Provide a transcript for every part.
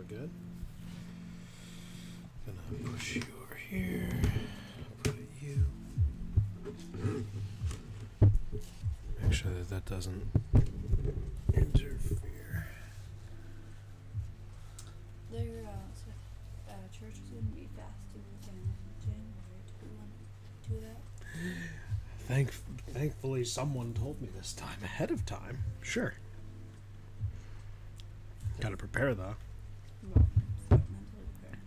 good. Gonna push you over here. Put you. Make sure that doesn't interfere. Their church is going to be fasting again in January. Do you want to do that? Thankfully, someone told me this time ahead of time. Sure. Gotta prepare though. Well, it's not mentally prepared.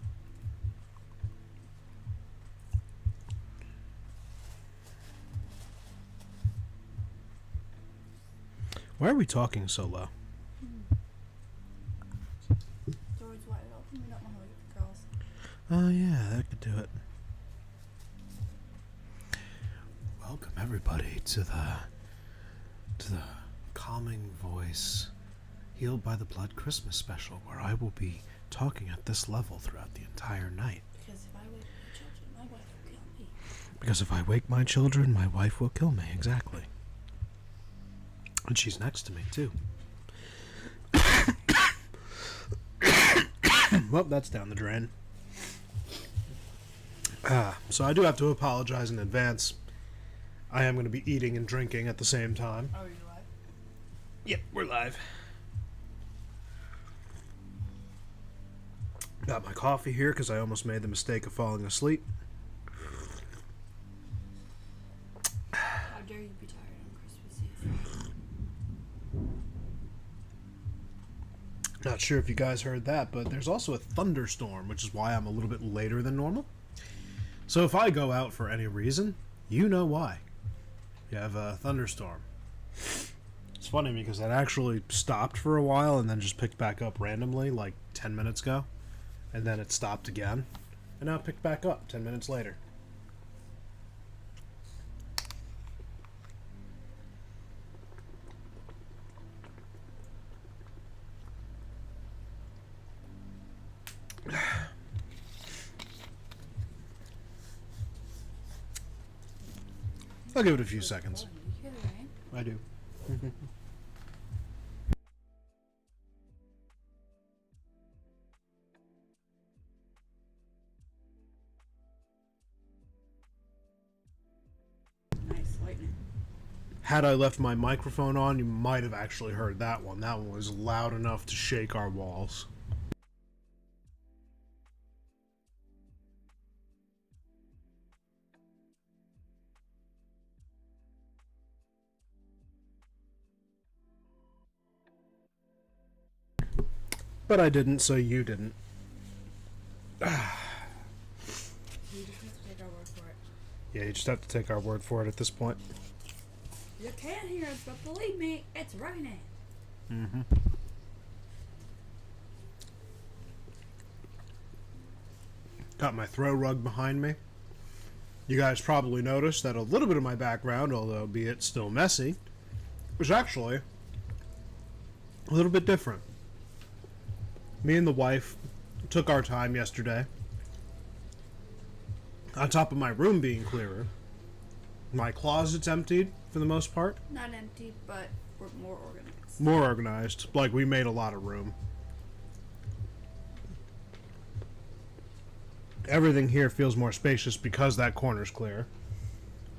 Why are we talking so low? Doors wide open. We don't want to wake the girls. Oh yeah, that could do it. Welcome everybody to the calming voice, healed by the blood Christmas special, where I will be talking at this level throughout the entire night. Because if I wake my children, my wife will kill me. Because if I wake my children, my wife will kill me. Exactly. And she's next to me too. Well, that's down the drain. So I do have to apologize in advance. I am going to be eating and drinking at the same time. Oh, are you live? Yep, we're live. Got my coffee here because I almost made the mistake of falling asleep. How dare you be tired on Christmas Eve? Not sure if you guys heard that, but there's also a thunderstorm, which is why I'm a little bit later than normal. So if I go out for any reason, you know why. You have a thunderstorm. It's funny because that actually stopped for a while and then just picked back up randomly like 10 minutes ago. And then it stopped again. And now it picked back up 10 minutes later. I'll give it a few seconds. You hear the rain? I do. Nice lightning. Had I left my microphone on, you might have actually heard that one. That one was loud enough to shake our walls. But I didn't, so you didn't. You just have to take our word for it. Yeah, you just have to take our word for it at this point. You can't hear us, but believe me, it's raining. Mm-hmm. Got my throw rug behind me. You guys probably noticed that a little bit of my background, although be it still messy, was actually a little bit different. Me and the wife took our time yesterday. On top of my room being clearer, my closet's emptied for the most part. Not empty, but we're more organized. More organized. Like, we made a lot of room. Everything here feels more spacious because that corner's clear.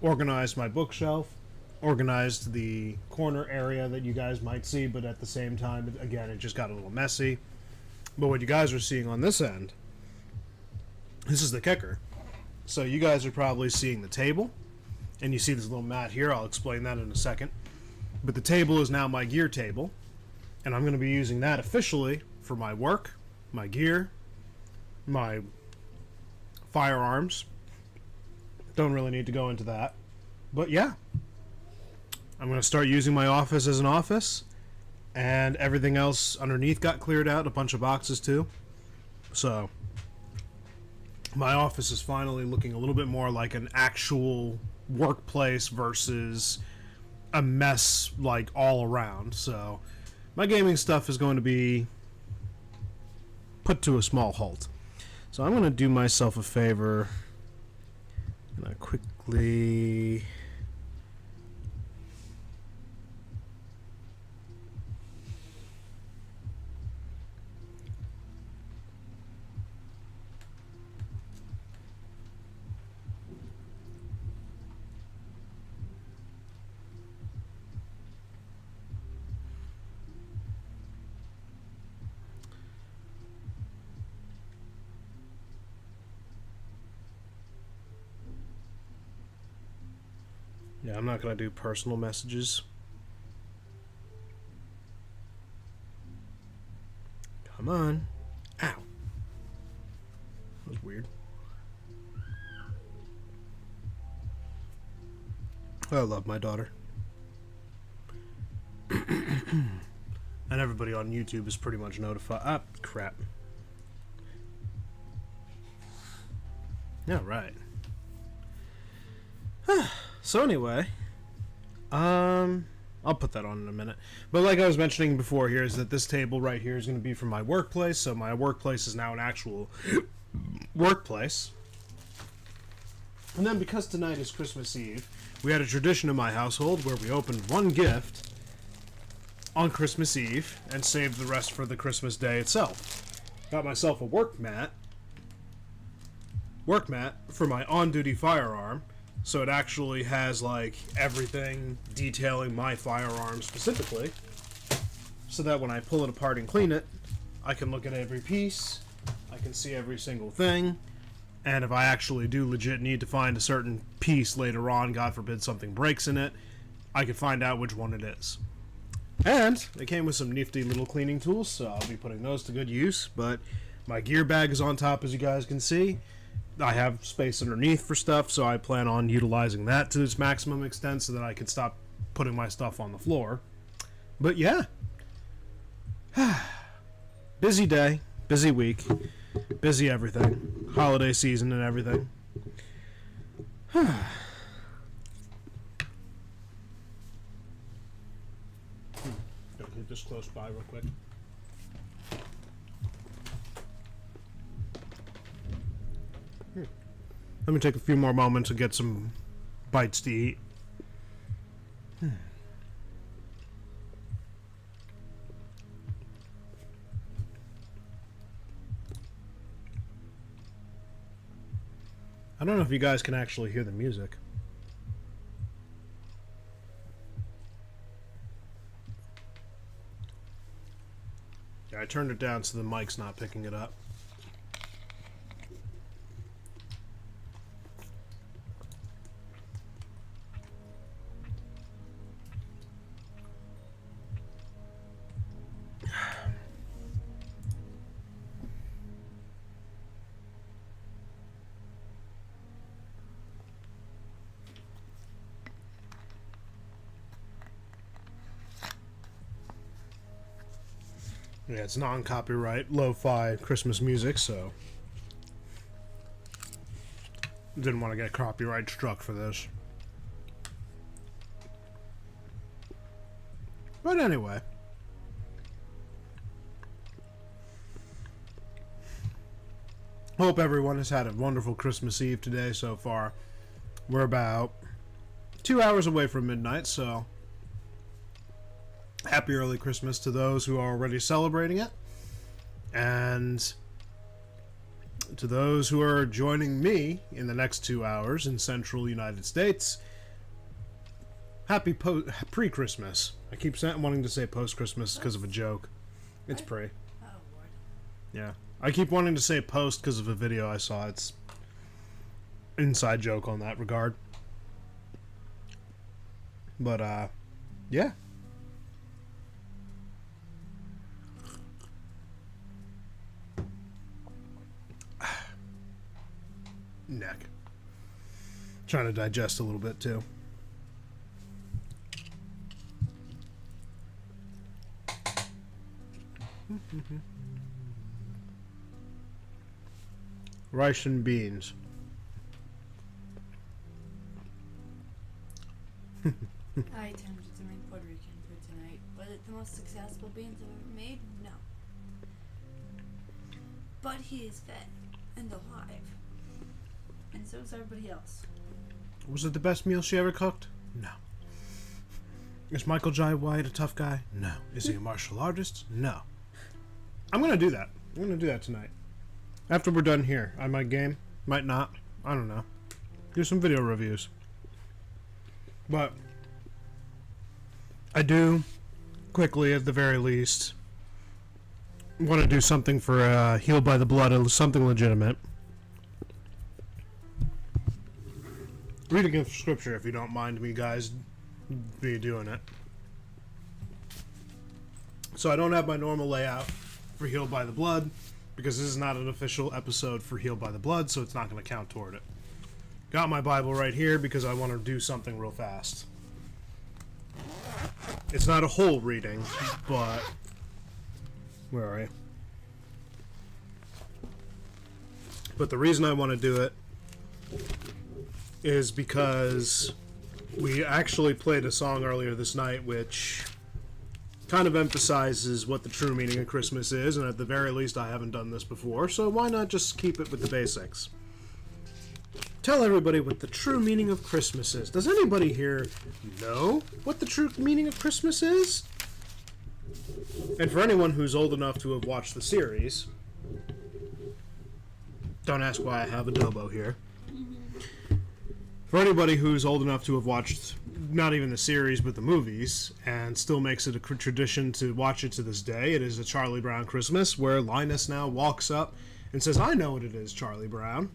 Organized my bookshelf. Organized the corner area that you guys might see, but at the same time, again, it just got a little messy. But what you guys are seeing on this end, this is the kicker. So you guys are probably seeing the table, and you see this little mat here. I'll explain that in a second. But the table is now my gear table, and I'm going to be using that officially for my work, my gear, my firearms. Don't really need to go into that. But yeah, I'm going to start using my office as an office. And everything else underneath got cleared out, a bunch of boxes too. So my office is finally looking a little bit more like an actual workplace versus a mess like all around. So my gaming stuff is going to be put to a small halt. So I'm going to do myself a favor. I'm going to quickly... Yeah, I'm not gonna do personal messages. Come on. Ow. That was weird. I love my daughter. And everybody on YouTube is pretty much notified. Ah, crap. Yeah, right. So anyway, I'll put that on in a minute. But like I was mentioning before here, is that this table right here is going to be from my workplace. So my workplace is now an actual workplace. And then because tonight is Christmas Eve, we had a tradition in my household where we opened one gift on Christmas Eve and saved the rest for the Christmas day itself. Got myself a work mat for my on-duty firearm, so it actually has like everything detailing my firearm specifically, so that when I pull it apart and clean it, I can look at every piece, I can see every single thing, and if I actually do legit need to find a certain piece later on, God forbid something breaks in it, I can find out which one it is. And it came with some nifty little cleaning tools, so I'll be putting those to good use. But my gear bag is on top, as you guys can see. I have space underneath for stuff, so I plan on utilizing that to its maximum extent so that I can stop putting my stuff on the floor. But yeah. Busy day, busy week, busy everything. Holiday season and everything. Gotta keep this close by real quick. Let me take a few more moments and get some bites to eat. I don't know if you guys can actually hear the music. Yeah, I turned it down so the mic's not picking it up. Yeah, it's non-copyright, lo-fi Christmas music, so didn't want to get copyright struck for this. But anyway, hope everyone has had a wonderful Christmas Eve today so far. We're about 2 hours away from midnight, so happy early Christmas to those who are already celebrating it. And to those who are joining me in the next 2 hours in central United States, happy pre-Christmas. I keep wanting to say post-Christmas because of a joke. It's pre. Oh, Lord. Yeah. I keep wanting to say post because of a video I saw. It's inside joke on that regard. But, yeah. Neck. Trying to digest a little bit too. Rice and beans. I attempted to make Puerto Rican food tonight, but it's the most successful beans I've ever made? No. But he is fed and alive. And so is everybody else. Was it the best meal she ever cooked? No. Is Michael Jai White a tough guy? No. Is he a martial artist? No. I'm gonna do that. I'm gonna do that tonight. After we're done here, I might game, might not. I don't know. Do some video reviews. But I do, quickly at the very least, want to do something for Healed by the Blood, something legitimate. reading of scripture, if you don't mind me, guys, be doing it. So I don't have my normal layout for Healed by the Blood, because this is not an official episode for Healed by the Blood, so it's not going to count toward it. Got my Bible right here because I want to do something real fast. It's not a whole reading, but... Where are you? But the reason I want to do it is because we actually played a song earlier this night which kind of emphasizes what the true meaning of Christmas is, and at the very least I haven't done this before, so why not just keep it with the basics? Tell everybody what the true meaning of Christmas is. Does anybody here know what the true meaning of Christmas is? And for anyone who's old enough to have watched the series, don't ask why I have a Dobo here. For anybody who's old enough to have watched not even the series but the movies and still makes it a tradition to watch it to this day, it is A Charlie Brown Christmas, where Linus now walks up and says, "I know what it is, Charlie Brown."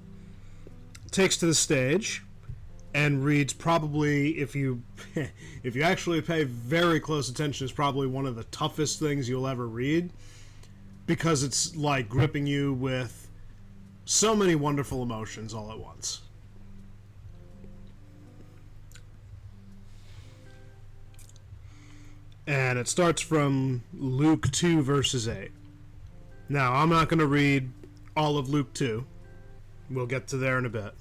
Takes to the stage and reads probably, if you actually pay very close attention, is probably one of the toughest things you'll ever read, because it's like gripping you with so many wonderful emotions all at once. And it starts from Luke 2 verses 8. Now, I'm not going to read all of Luke 2. We'll get to there in a bit.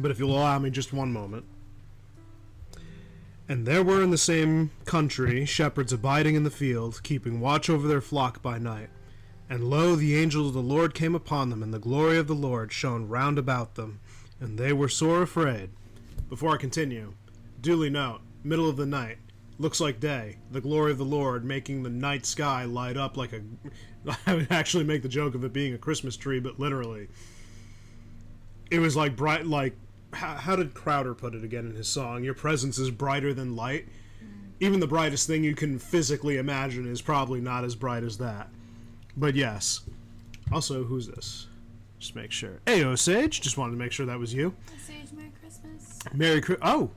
But if you'll allow me just one moment. "And there were in the same country shepherds abiding in the field, keeping watch over their flock by night. And lo, the angel of the Lord came upon them, and the glory of the Lord shone round about them, and they were sore afraid." Before I continue, duly note, middle of the night, looks like day, the glory of the Lord making the night sky light up like a... I would actually make the joke of it being a Christmas tree, but literally. It was like bright, like... How did Crowder put it again in his song? "Your presence is brighter than light." Even the brightest thing you can physically imagine is probably not as bright as that. But yes. Also, who's this? Just make sure. Ayo, Sage. Just wanted to make sure that was you. Sage, Merry Christmas. Merry Christmas.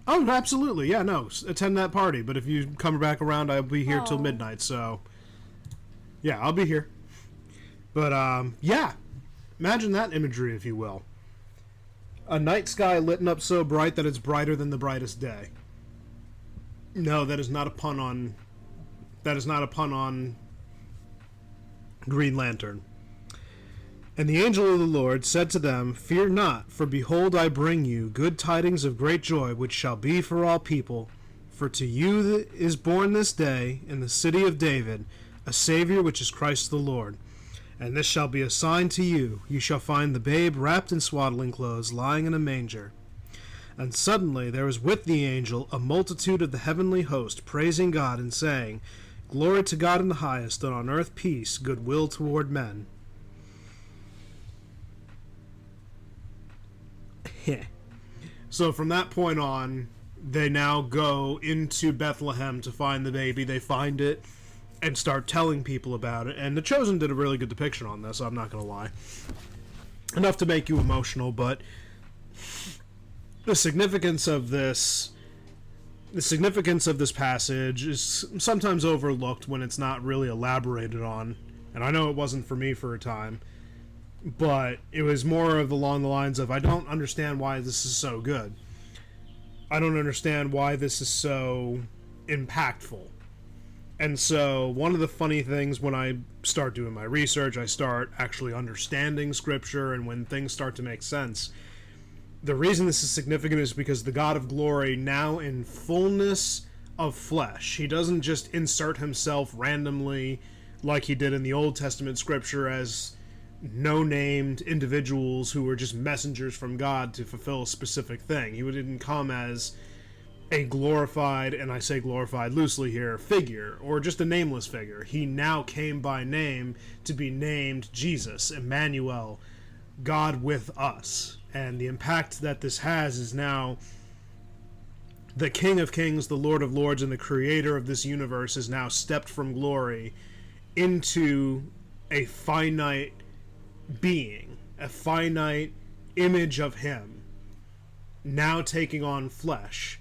Oh, absolutely. Yeah, no. Attend that party. But if you come back around, I'll be here till midnight. So, yeah, I'll be here. But, yeah. Imagine that imagery, if you will. A night sky lit up so bright that it's brighter than the brightest day. No, that is not a pun on... That is not a pun on Green Lantern. "And the angel of the Lord said to them, Fear not, for behold, I bring you good tidings of great joy, which shall be for all people. For to you is born this day in the city of David a Savior, which is Christ the Lord. And this shall be a sign to you. You shall find the babe wrapped in swaddling clothes, lying in a manger. And suddenly there was with the angel a multitude of the heavenly host, praising God and saying, Glory to God in the highest, and on earth peace, goodwill toward men." So from that point on, they now go into Bethlehem to find the baby. They find it and start telling people about it. And The Chosen did a really good depiction on this, I'm not going to lie. Enough to make you emotional, but the significance of this passage is sometimes overlooked when it's not really elaborated on. And I know it wasn't for me for a time, but it was more of along the lines of, I don't understand why this is so good. I don't understand why this is so impactful. And so one of the funny things when I start doing my research, I start actually understanding scripture, and when things start to make sense, the reason this is significant is because the God of glory, now in fullness of flesh, he doesn't just insert himself randomly like he did in the Old Testament scripture as no-named individuals who were just messengers from God to fulfill a specific thing. He didn't come as a glorified, and I say glorified loosely here, figure, or just a nameless figure. He now came by name to be named Jesus, Emmanuel, God with us. And the impact that this has is now the King of Kings, the Lord of Lords, and the creator of this universe has now stepped from glory into a finite being, a finite image of him. now taking on flesh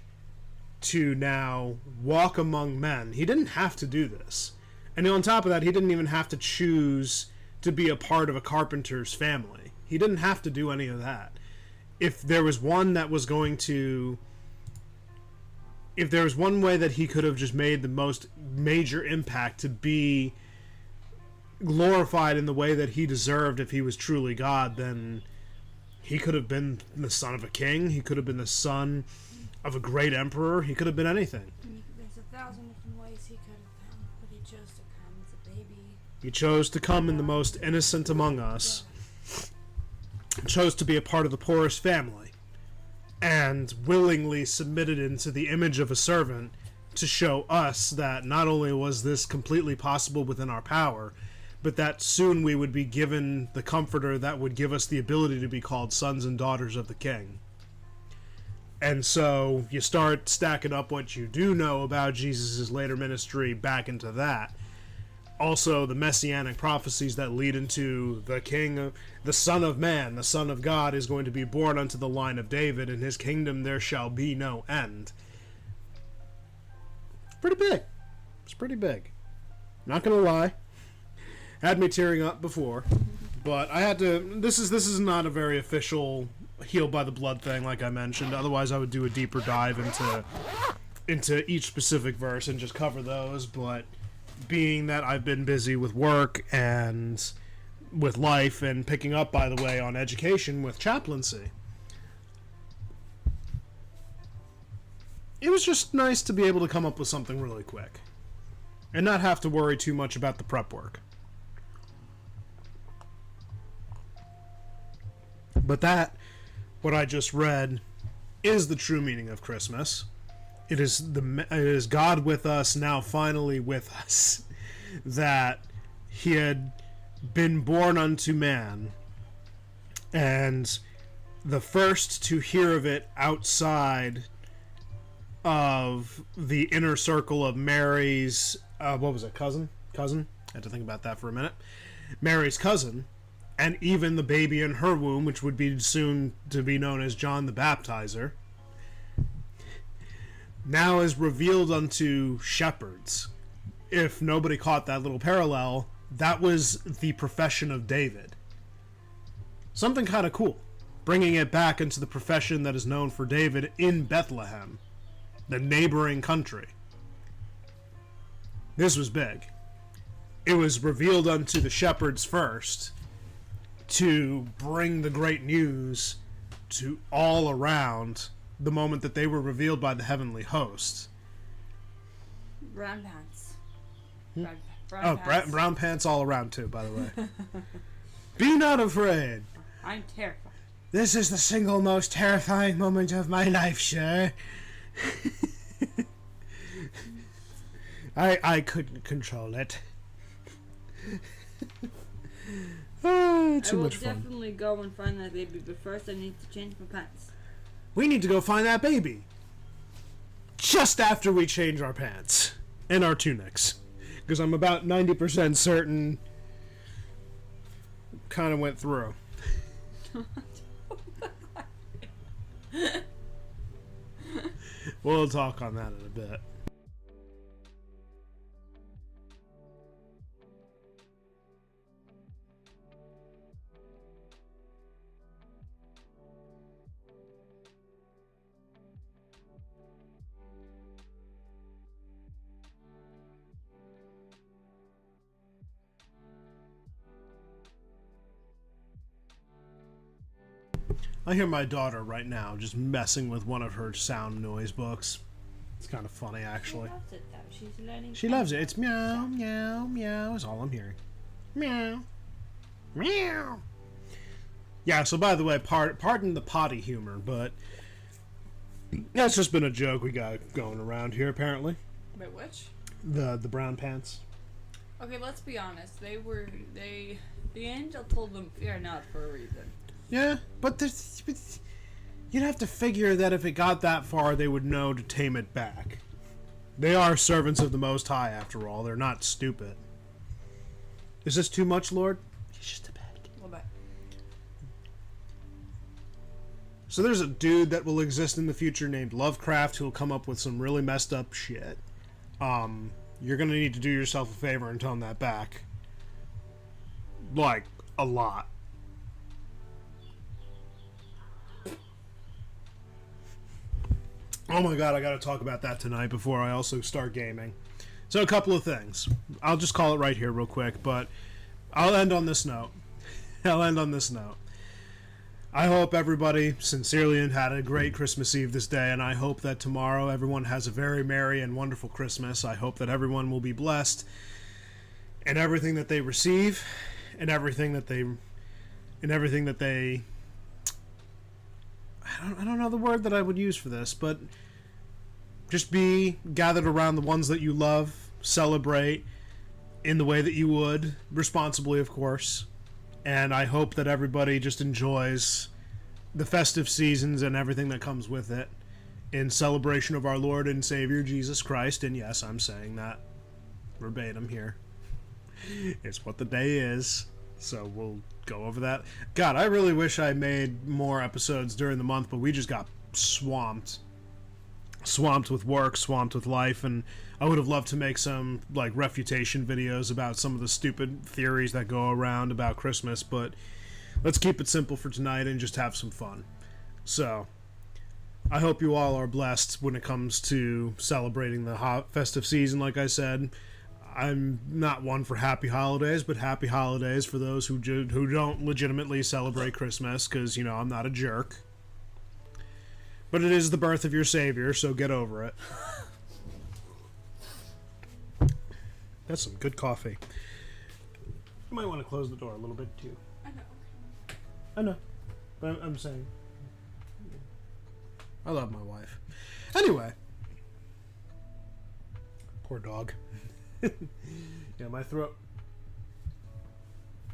to now walk among men. He didn't have to do this. And on top of that, he didn't even have to choose to be a part of a carpenter's family. He didn't have to do any of that. If there was one that was going to... If there was one way that he could have just made the most major impact to be glorified in the way that he deserved if he was truly God, then he could have been the son of a king. He could have been the son of a great emperor. He could have been anything. There's 1,000 different ways he could have come, but he chose to come as a baby. He chose to come in the most innocent among us. Chose to be a part of the poorest family. And willingly submitted into the image of a servant to show us that not only was this completely possible within our power, but that soon we would be given the comforter that would give us the ability to be called sons and daughters of the king. And so you start stacking up what you do know about Jesus' later ministry back into that. Also, the messianic prophecies that lead into the king, the Son of Man, the Son of God, is going to be born unto the line of David, and his kingdom there shall be no end. It's pretty big. It's pretty big. Not gonna lie. Had me tearing up before, but I had to... This is not a very official healed by the blood thing, like I mentioned. Otherwise, I would do a deeper dive into each specific verse and just cover those, but... Being that I've been busy with work and with life and picking up, by the way, on education with chaplaincy, it was just nice to be able to come up with something really quick and not have to worry too much about the prep work. But that, what I just read, is the true meaning of Christmas. It is God with us, now finally with us, that he had been born unto man, and the first to hear of it outside of the inner circle of Mary's, cousin? I had to think about that for a minute. Mary's cousin, and even the baby in her womb, which would be soon to be known as John the Baptizer, now is revealed unto shepherds. If nobody caught that little parallel, that was the profession of David. Something kind of cool. Bringing it back into the profession that is known for David in Bethlehem, the neighboring country. This was big. It was revealed unto the shepherds first to bring the great news to all around the moment that they were revealed by the heavenly host. Brown pants. Brown pants all around too, by the way. Be not afraid. I'm terrified. This is the single most terrifying moment of my life, sir. I couldn't control it. Oh, too much fun. I will definitely go and find that baby, but first I need to change my pants. We need to go find that baby. Just after we change our pants. And our tunics. Because I'm about 90% certain... kind of went through. We'll talk on that in a bit. I hear my daughter right now just messing with one of her sound noise books. It's kind of funny, actually. She loves it, though. She's learning. She loves it. It's meow, meow, meow is all I'm hearing. Meow. Meow. Yeah, so by the way, pardon the potty humor, but that's just been a joke we got going around here, apparently. Wait, which? The brown pants. Okay, let's be honest. The angel told them, fear not, for a reason. Yeah, but you'd have to figure that if it got that far, they would know to tame it back. They are servants of the Most High, after all. They're not stupid. Is this too much, Lord? He's just a bed. A little bit. So there's a dude that will exist in the future named Lovecraft who will come up with some really messed up shit. You're gonna need to do yourself a favor and tone that back. Like, a lot. Oh my god, I gotta talk about that tonight before I also start gaming. So a couple of things. I'll just call it right here real quick, but I'll end on this note. I hope everybody sincerely had a great Christmas Eve this day, and I hope that tomorrow everyone has a very merry and wonderful Christmas. I hope that everyone will be blessed in everything that they receive, and everything that they I don't know the word that I would use for this, but just be gathered around the ones that you love, celebrate in the way that you would, responsibly of course. And I hope that everybody just enjoys the festive seasons and everything that comes with it in celebration of our Lord and Savior Jesus Christ. And yes, I'm saying that verbatim here. It's what the day is. So we'll go over that. God, I really wish I made more episodes during the month, but we just got swamped. Swamped with work, swamped with life, and I would have loved to make some like refutation videos about some of the stupid theories that go around about Christmas, but let's keep it simple for tonight and just have some fun. So I hope you all are blessed when it comes to celebrating the festive season. Like I said, I'm not one for happy holidays, but happy holidays for those who don't legitimately celebrate Christmas, because, you know, I'm not a jerk. But it is the birth of your Savior, so get over it. That's some good coffee. You might want to close the door a little bit, too. I know. But I'm saying... I love my wife. Anyway. Poor dog. Yeah, my throat...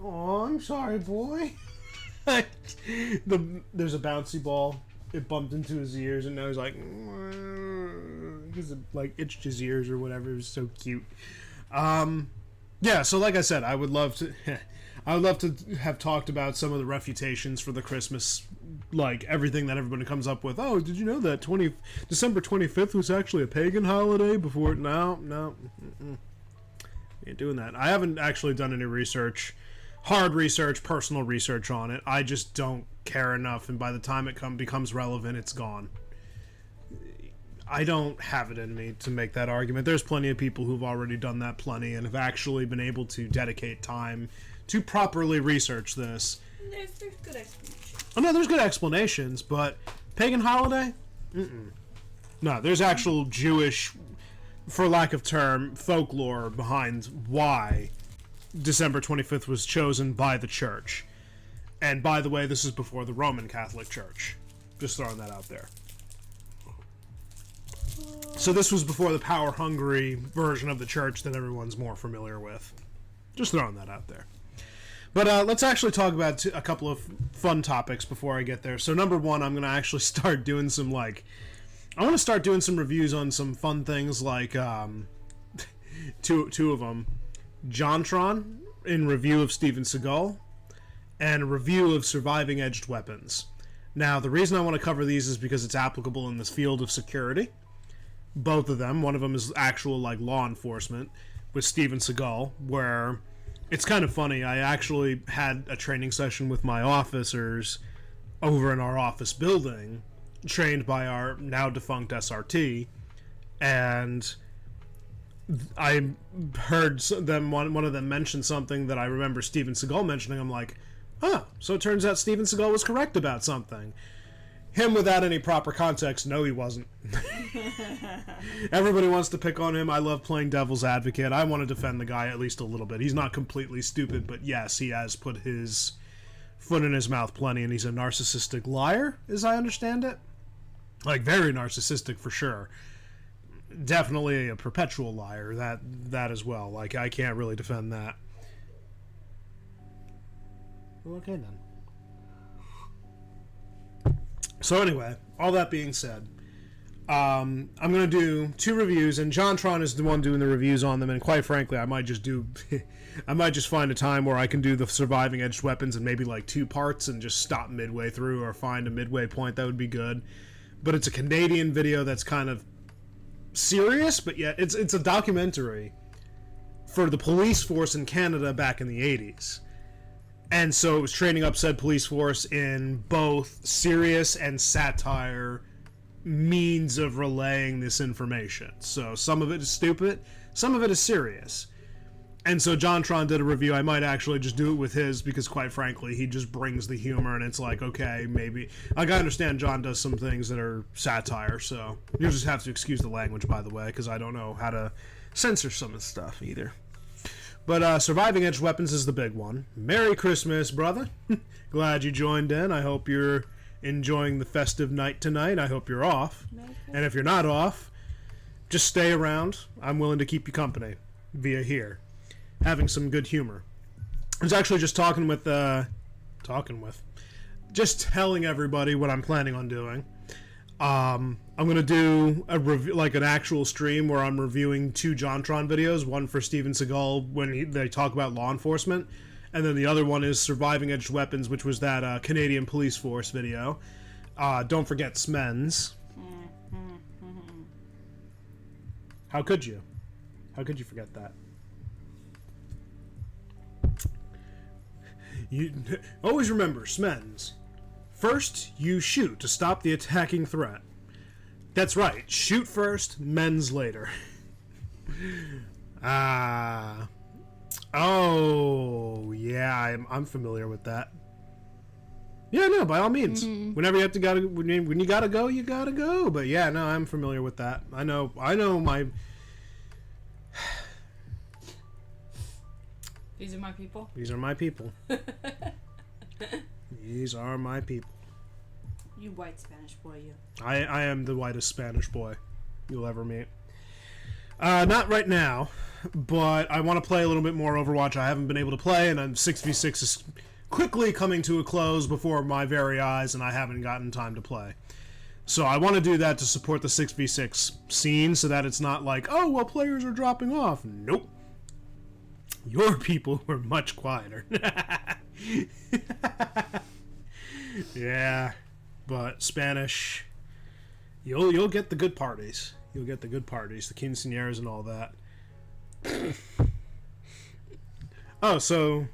Oh, I'm sorry, boy. There's a bouncy ball. It bumped into his ears, and now he's like, because it like itched his ears or whatever. It was so cute. Yeah. So, like I said, I would love to have talked about some of the refutations for the Christmas, like everything that everybody comes up with. Oh, did you know that December 25th was actually a pagan holiday before? No, ain't doing that. I haven't actually done any research. Hard research, personal research on it. I just don't care enough, and by the time it becomes relevant, it's gone. I don't have it in me to make that argument. There's plenty of people who've already done that plenty and have actually been able to dedicate time to properly research this. There's good explanations. Oh no, there's good explanations, but pagan holiday? No, there's actual Jewish, for lack of term, folklore behind why December 25th was chosen by the church. And by the way, this is before the Roman Catholic Church. Just throwing that out there. So this was before the power-hungry version of the church that everyone's more familiar with. Just throwing that out there. But let's actually talk about a couple of fun topics before I get there. So number one, I'm going to actually start doing some, I want to start doing some reviews on some fun things like, two of them. JonTron, in review of Steven Seagal, and a review of surviving edged weapons. Now, the reason I want to cover these is because it's applicable in this field of security. Both of them. One of them is actual, law enforcement with Steven Seagal, where it's kind of funny. I actually had a training session with my officers over in our office building, trained by our now defunct SRT, and I heard one of them mention something that I remember Steven Seagal mentioning. I'm like, oh, so it turns out Steven Seagal was correct about something. Him without any proper context, no, he wasn't. Everybody wants to pick on him. I love playing devil's advocate. I want to defend the guy at least a little bit. He's not completely stupid, but yes, he has put his foot in his mouth plenty, and he's a narcissistic liar, as I understand it. Very narcissistic for sure. Definitely a perpetual liar, that as well. I can't really defend that. Well, okay then. So anyway, all that being said, I'm going to do 2 reviews, and JonTron is the one doing the reviews on them, and quite frankly, I might just do... I might just find a time where I can do the surviving edged weapons in maybe like 2 parts and just stop midway through or find a midway point. That would be good. But it's a Canadian video that's kind of serious, but yet it's a documentary for the police force in Canada back in the 80s. And so it was training up said police force in both serious and satire means of relaying this information. So some of it is stupid, some of it is serious. And so JonTron did a review. I might actually just do it with his because, quite frankly, he just brings the humor, and it's like, okay, maybe... Like, I understand John does some things that are satire, so you'll just have to excuse the language, by the way, because I don't know how to censor some of the stuff either. But Surviving Edged Weapons is the big one. Merry Christmas, brother. Glad you joined in. I hope you're enjoying the festive night tonight. I hope you're off. And if you're not off, just stay around. I'm willing to keep you company via here. Having some good humor. I was actually just just telling everybody what I'm planning on doing. I'm gonna do a review, like an actual stream where I'm reviewing 2 JonTron videos. One for Steven Seagal when they talk about law enforcement, and then the other one is Surviving Edged Weapons, which was that Canadian Police Force video. Don't forget Smens. How could you? How could you forget that? You always remember, Smens. First, you shoot to stop the attacking threat. That's right. Shoot first, mens later. Oh, yeah, I'm familiar with that. Yeah, no, by all means. Whenever you have to when you gotta go, you gotta go. But yeah, no, I'm familiar with that. I know my... These are my people? These are my people. These are my people. You white Spanish boy, you. I am the whitest Spanish boy you'll ever meet. Not right now, but I want to play a little bit more Overwatch. I haven't been able to play, and 6v6 is quickly coming to a close before my very eyes, and I haven't gotten time to play. So I want to do that to support the 6v6 scene so that it's not like, oh, well, players are dropping off. Nope. Your people were much quieter. Yeah, but Spanish, you'll get the good parties. You'll get the good parties, the quinceañeras and all that. Oh, so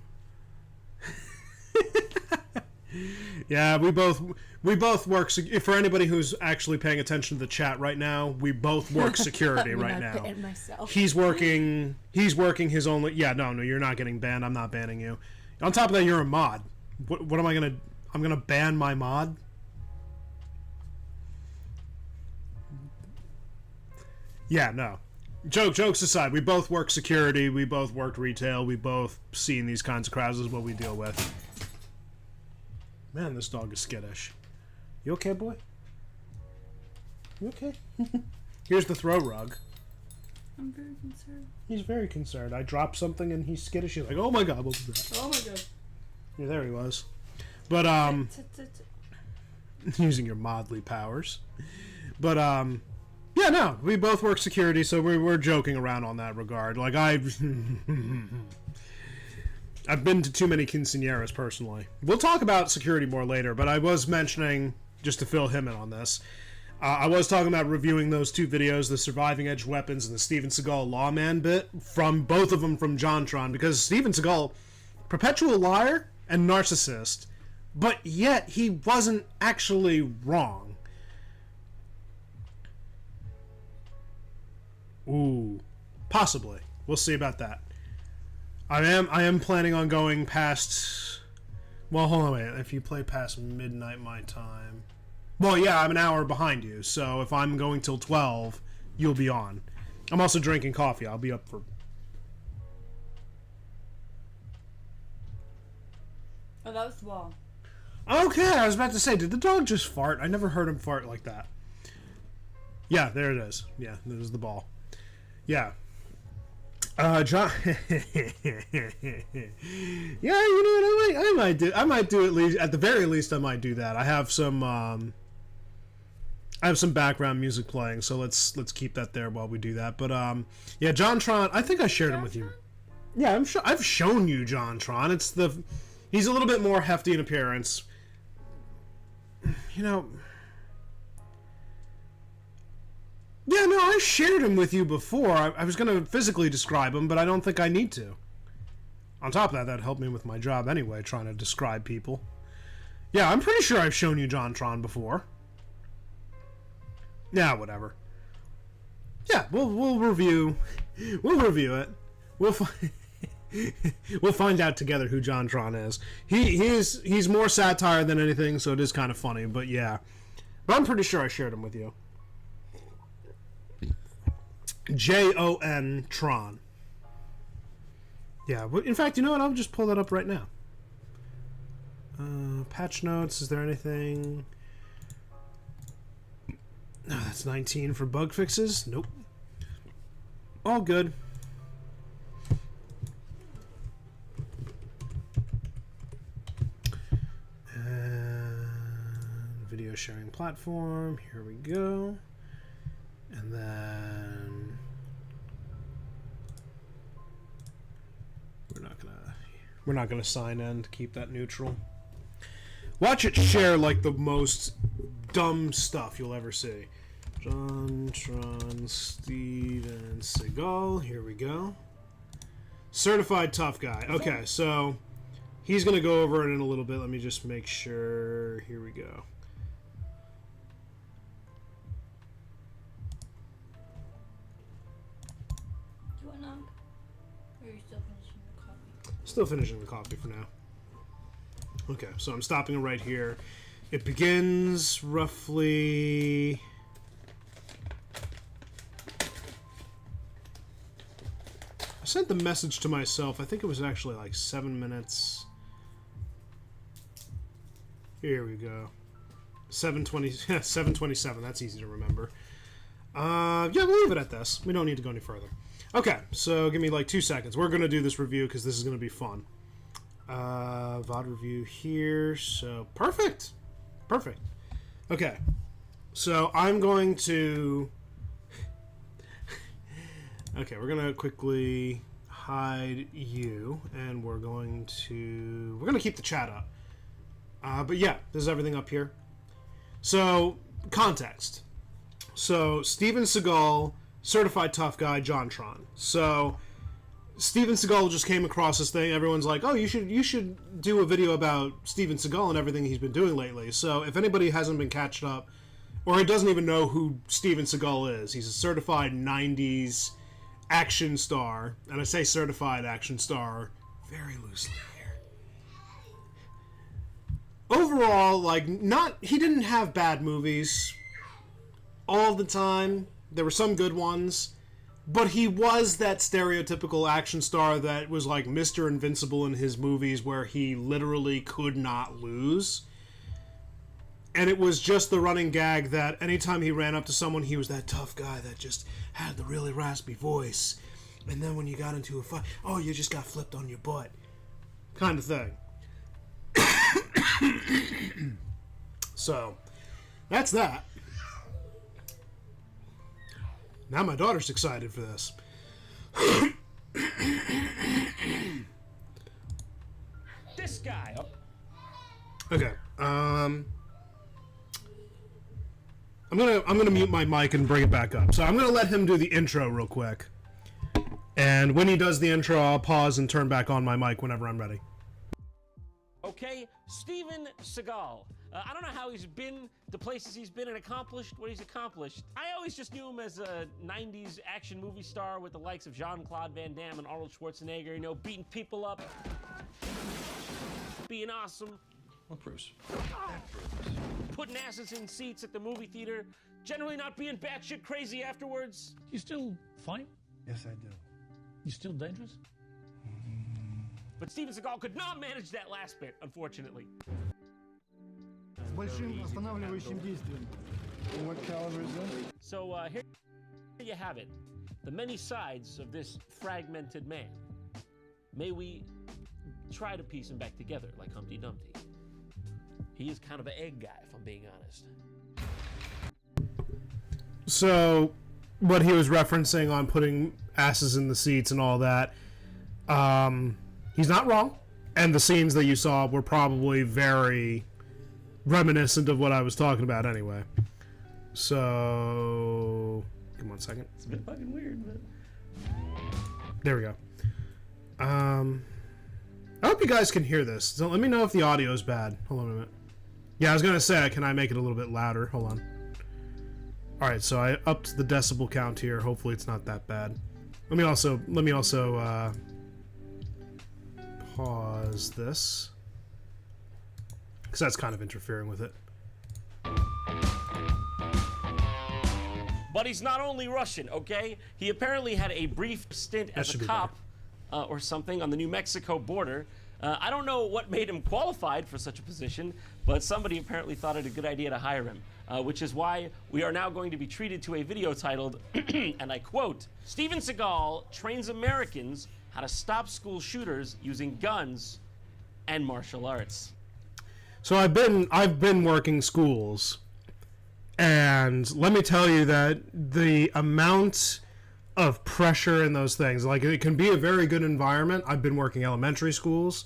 yeah, we both work. For anybody who's actually paying attention to the chat right now, we both work security right now. Myself. He's working his own. Yeah, no, you're not getting banned. I'm not banning you. On top of that, you're a mod. What am I gonna? I'm gonna ban my mod. Yeah, no. Jokes aside, we both work security. We both worked retail. We both seen these kinds of crowds. This is what we deal with. Man, this dog is skittish. You okay, boy? You okay? Here's the throw rug. I'm very concerned. He's very concerned. I dropped something and he's skittish. He's like, oh my god, what was that? Oh my god. Yeah, there he was. But, using your modly powers. But, yeah, no, we both work security, so we're joking around on that regard. Like, I've been to too many quinceañeras, personally. We'll talk about security more later, but I was mentioning, just to fill him in on this, I was talking about reviewing those 2 videos, the Surviving Edged Weapons and the Steven Seagal Lawman bit, from both of them from JonTron, because Steven Seagal, perpetual liar and narcissist, but yet he wasn't actually wrong. Ooh, possibly. We'll see about that. I am planning on going past... Well, hold on a minute. If you play past midnight my time... Well, yeah, I'm an hour behind you, so if I'm going till 12, you'll be on. I'm also drinking coffee. I'll be up for... Oh, that was the ball. Okay, I was about to say, did the dog just fart? I never heard him fart like that. Yeah, there it is. Yeah, there's the ball. Yeah. John... Yeah, you know what, I might do at least, at the very least, I might do that. I have some, I have some background music playing, so let's keep that there while we do that. But yeah, JonTron. I think I shared him with you. Yeah, I'm sure I've shown you JonTron. He's a little bit more hefty in appearance. You know. Yeah, no, I shared him with you before. I was going to physically describe him, but I don't think I need to. On top of that, that helped me with my job anyway, trying to describe people. Yeah, I'm pretty sure I've shown you JonTron before. Yeah, whatever. Yeah, we'll review it. We'll find out together who JonTron is. He's more satire than anything, so it is kind of funny. But yeah, but I'm pretty sure I shared him with you. Jon Tron. Yeah. In fact, you know what? I'll just pull that up right now. Patch notes. Is there anything? No, that's 19 for bug fixes. Nope. All good. Video sharing platform. Here we go. And then we're not gonna sign in to keep that neutral. Watch it share like the most dumb stuff you'll ever see. JonTron Steven Seagal. Here we go. Certified tough guy. Okay, so he's gonna go over it in a little bit. Let me just make sure. Here we go. Still finishing the coffee for now. Okay, so I'm stopping it right here. It begins roughly... I sent the message to myself. I think it was actually like 7 minutes. Here we go. 7:20. Yeah, 7:27. That's easy to remember. Yeah, we'll leave it at this. We don't need to go any further. Okay, so give me like 2 seconds. We're going to do this review because this is going to be fun. VOD review here. So, perfect. Perfect. Okay, so I'm going to... Okay, we're going to quickly hide you, and we're going to keep the chat up. But yeah, this is everything up here. So, context. So, Steven Seagal... Certified tough guy, JonTron. So, Steven Seagal just came across this thing. Everyone's like, "Oh, you should do a video about Steven Seagal and everything he's been doing lately." So, if anybody hasn't been catched up, or doesn't even know who Steven Seagal is, he's a certified '90s action star, and I say certified action star very loosely here. Overall, he didn't have bad movies all the time. There were some good ones, but he was that stereotypical action star that was like Mr. Invincible in his movies where he literally could not lose. And it was just the running gag that anytime he ran up to someone, he was that tough guy that just had the really raspy voice. And then when you got into a fight, oh, you just got flipped on your butt. Kind of thing. So, that's that. Now my daughter's excited for this. This guy. Okay. I'm gonna mute my mic and bring it back up. So I'm gonna let him do the intro real quick. And when he does the intro, I'll pause and turn back on my mic whenever I'm ready. Okay, Steven Seagal. I don't know how he's been, the places he's been and accomplished what he's accomplished. I always just knew him as a 90s action movie star with the likes of Jean-Claude Van Damme and Arnold Schwarzenegger, you know, beating people up, being awesome. What proves? Putting asses in seats at the movie theater, generally not being batshit crazy afterwards. You still funny? Yes, I do. You still dangerous? But Steven Seagal could not manage that last bit, unfortunately. С большим останавливающим действием. What caliber is this? So here you have it, the many sides of this fragmented man. May we try to piece him back together like Humpty Dumpty. He is kind of an egg guy, if I'm being honest. So, what he was referencing on putting asses in the seats and all that, he's not wrong. And the scenes that you saw were probably very reminiscent of what I was talking about anyway. So, give me 1 second. It's a bit fucking weird, but... There we go. I hope you guys can hear this. So let me know if the audio is bad. Hold on a minute. Yeah, I was gonna say, can I make it a little bit louder? Hold on. Alright, so I upped the decibel count here. Hopefully it's not that bad. Let me also pause this, because that's kind of interfering with it. But he's not only Russian, okay? He apparently had a brief stint as a cop or something on the New Mexico border. I don't know what made him qualified for such a position, but somebody apparently thought it a good idea to hire him, which is why we are now going to be treated to a video titled, and I quote, Steven Seagal trains Americans how to stop school shooters using guns and martial arts. So I've been working schools, and let me tell you that the amount of pressure in those things, like, it can be a very good environment. I've been working elementary schools.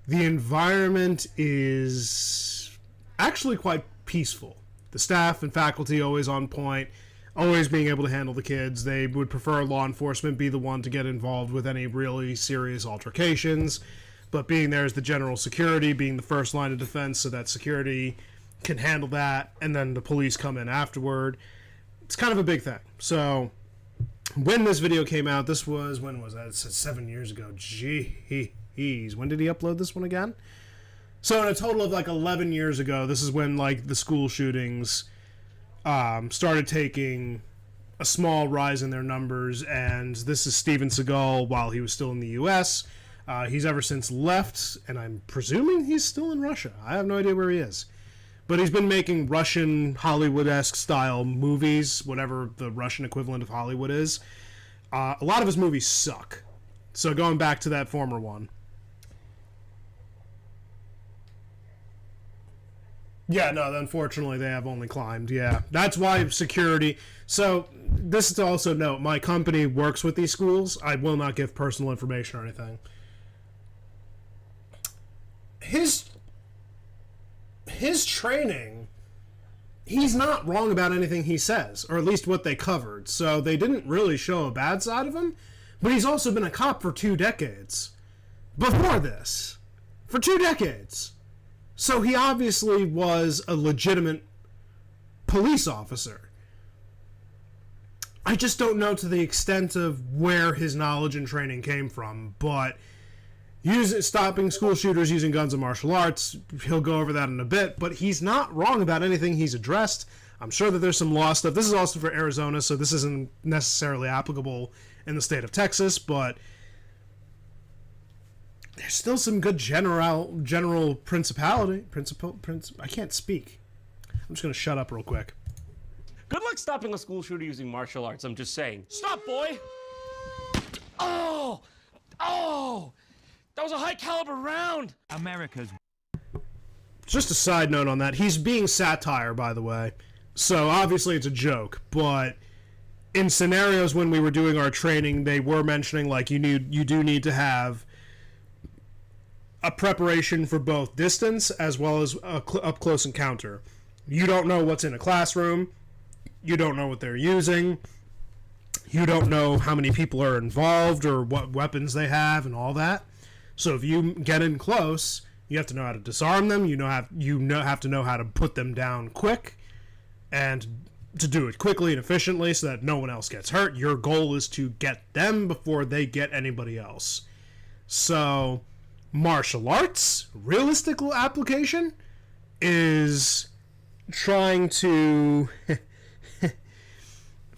The environment is actually quite peaceful. The staff and faculty always on point, always being able to handle the kids. They would prefer law enforcement be the one to get involved with any really serious altercations, but being there as the general security, being the first line of defense so that security can handle that, and then the police come in afterward. It's kind of a big thing. So when this video came out, this was, when was that? It said 7 years ago. Jeez. When did he upload this one again? So in a total of like 11 years ago, this is when like the school shootings started taking a small rise in their numbers, and this is Steven Seagal while he was still in the U.S. He's ever since left, and I'm presuming he's still in Russia. I have no idea where he is. But he's been making Russian Hollywood-esque style movies, whatever the Russian equivalent of Hollywood is. A lot of his movies suck. So going back to that former one. Yeah, no, unfortunately they have only climbed. Yeah, that's why security... So this is to also note, my company works with these schools. I will not give personal information or anything. His training, he's not wrong about anything he says, or at least what they covered. So they didn't really show a bad side of him, but he's also been a cop for 2 decades. Before this. For 2 decades. So he obviously was a legitimate police officer. I just don't know to the extent of where his knowledge and training came from, but stopping school shooters using guns and martial arts, he'll go over that in a bit, but he's not wrong about anything he's addressed. I'm sure that there's some law stuff. This is also for Arizona, so this isn't necessarily applicable in the state of Texas, but there's still some good general principle. I can't speak. I'm just going to shut up real quick. Good luck stopping a school shooter using martial arts, I'm just saying. Stop, boy! Oh! That was a high caliber round! America's... Just a side note on that. He's being satire, by the way. So obviously it's a joke, but in scenarios when we were doing our training, they were mentioning like you do need to have a preparation for both distance as well as a up close encounter. You don't know what's in a classroom. You don't know what they're using. You don't know how many people are involved or what weapons they have and all that. So if you get in close, you have to know how to disarm them. You have to know how to put them down quick, and to do it quickly and efficiently so that no one else gets hurt. Your goal is to get them before they get anybody else. So martial arts, realistic application, is trying to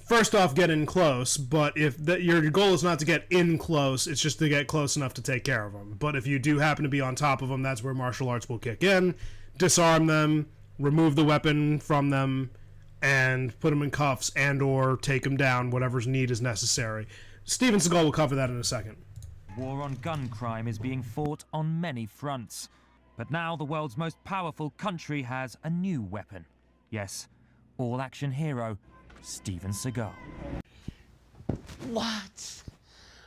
first off get in close, but if your goal is not to get in close, it's just to get close enough to take care of them. But if you do happen to be on top of them, that's where martial arts will kick in. Disarm them, remove the weapon from them, and put them in cuffs and or take them down, whatever's need is necessary. Steven Seagal will cover that in a second. War on gun crime is being fought on many fronts. But now the world's most powerful country has a new weapon. Yes, all-action hero, Steven Seagal. What?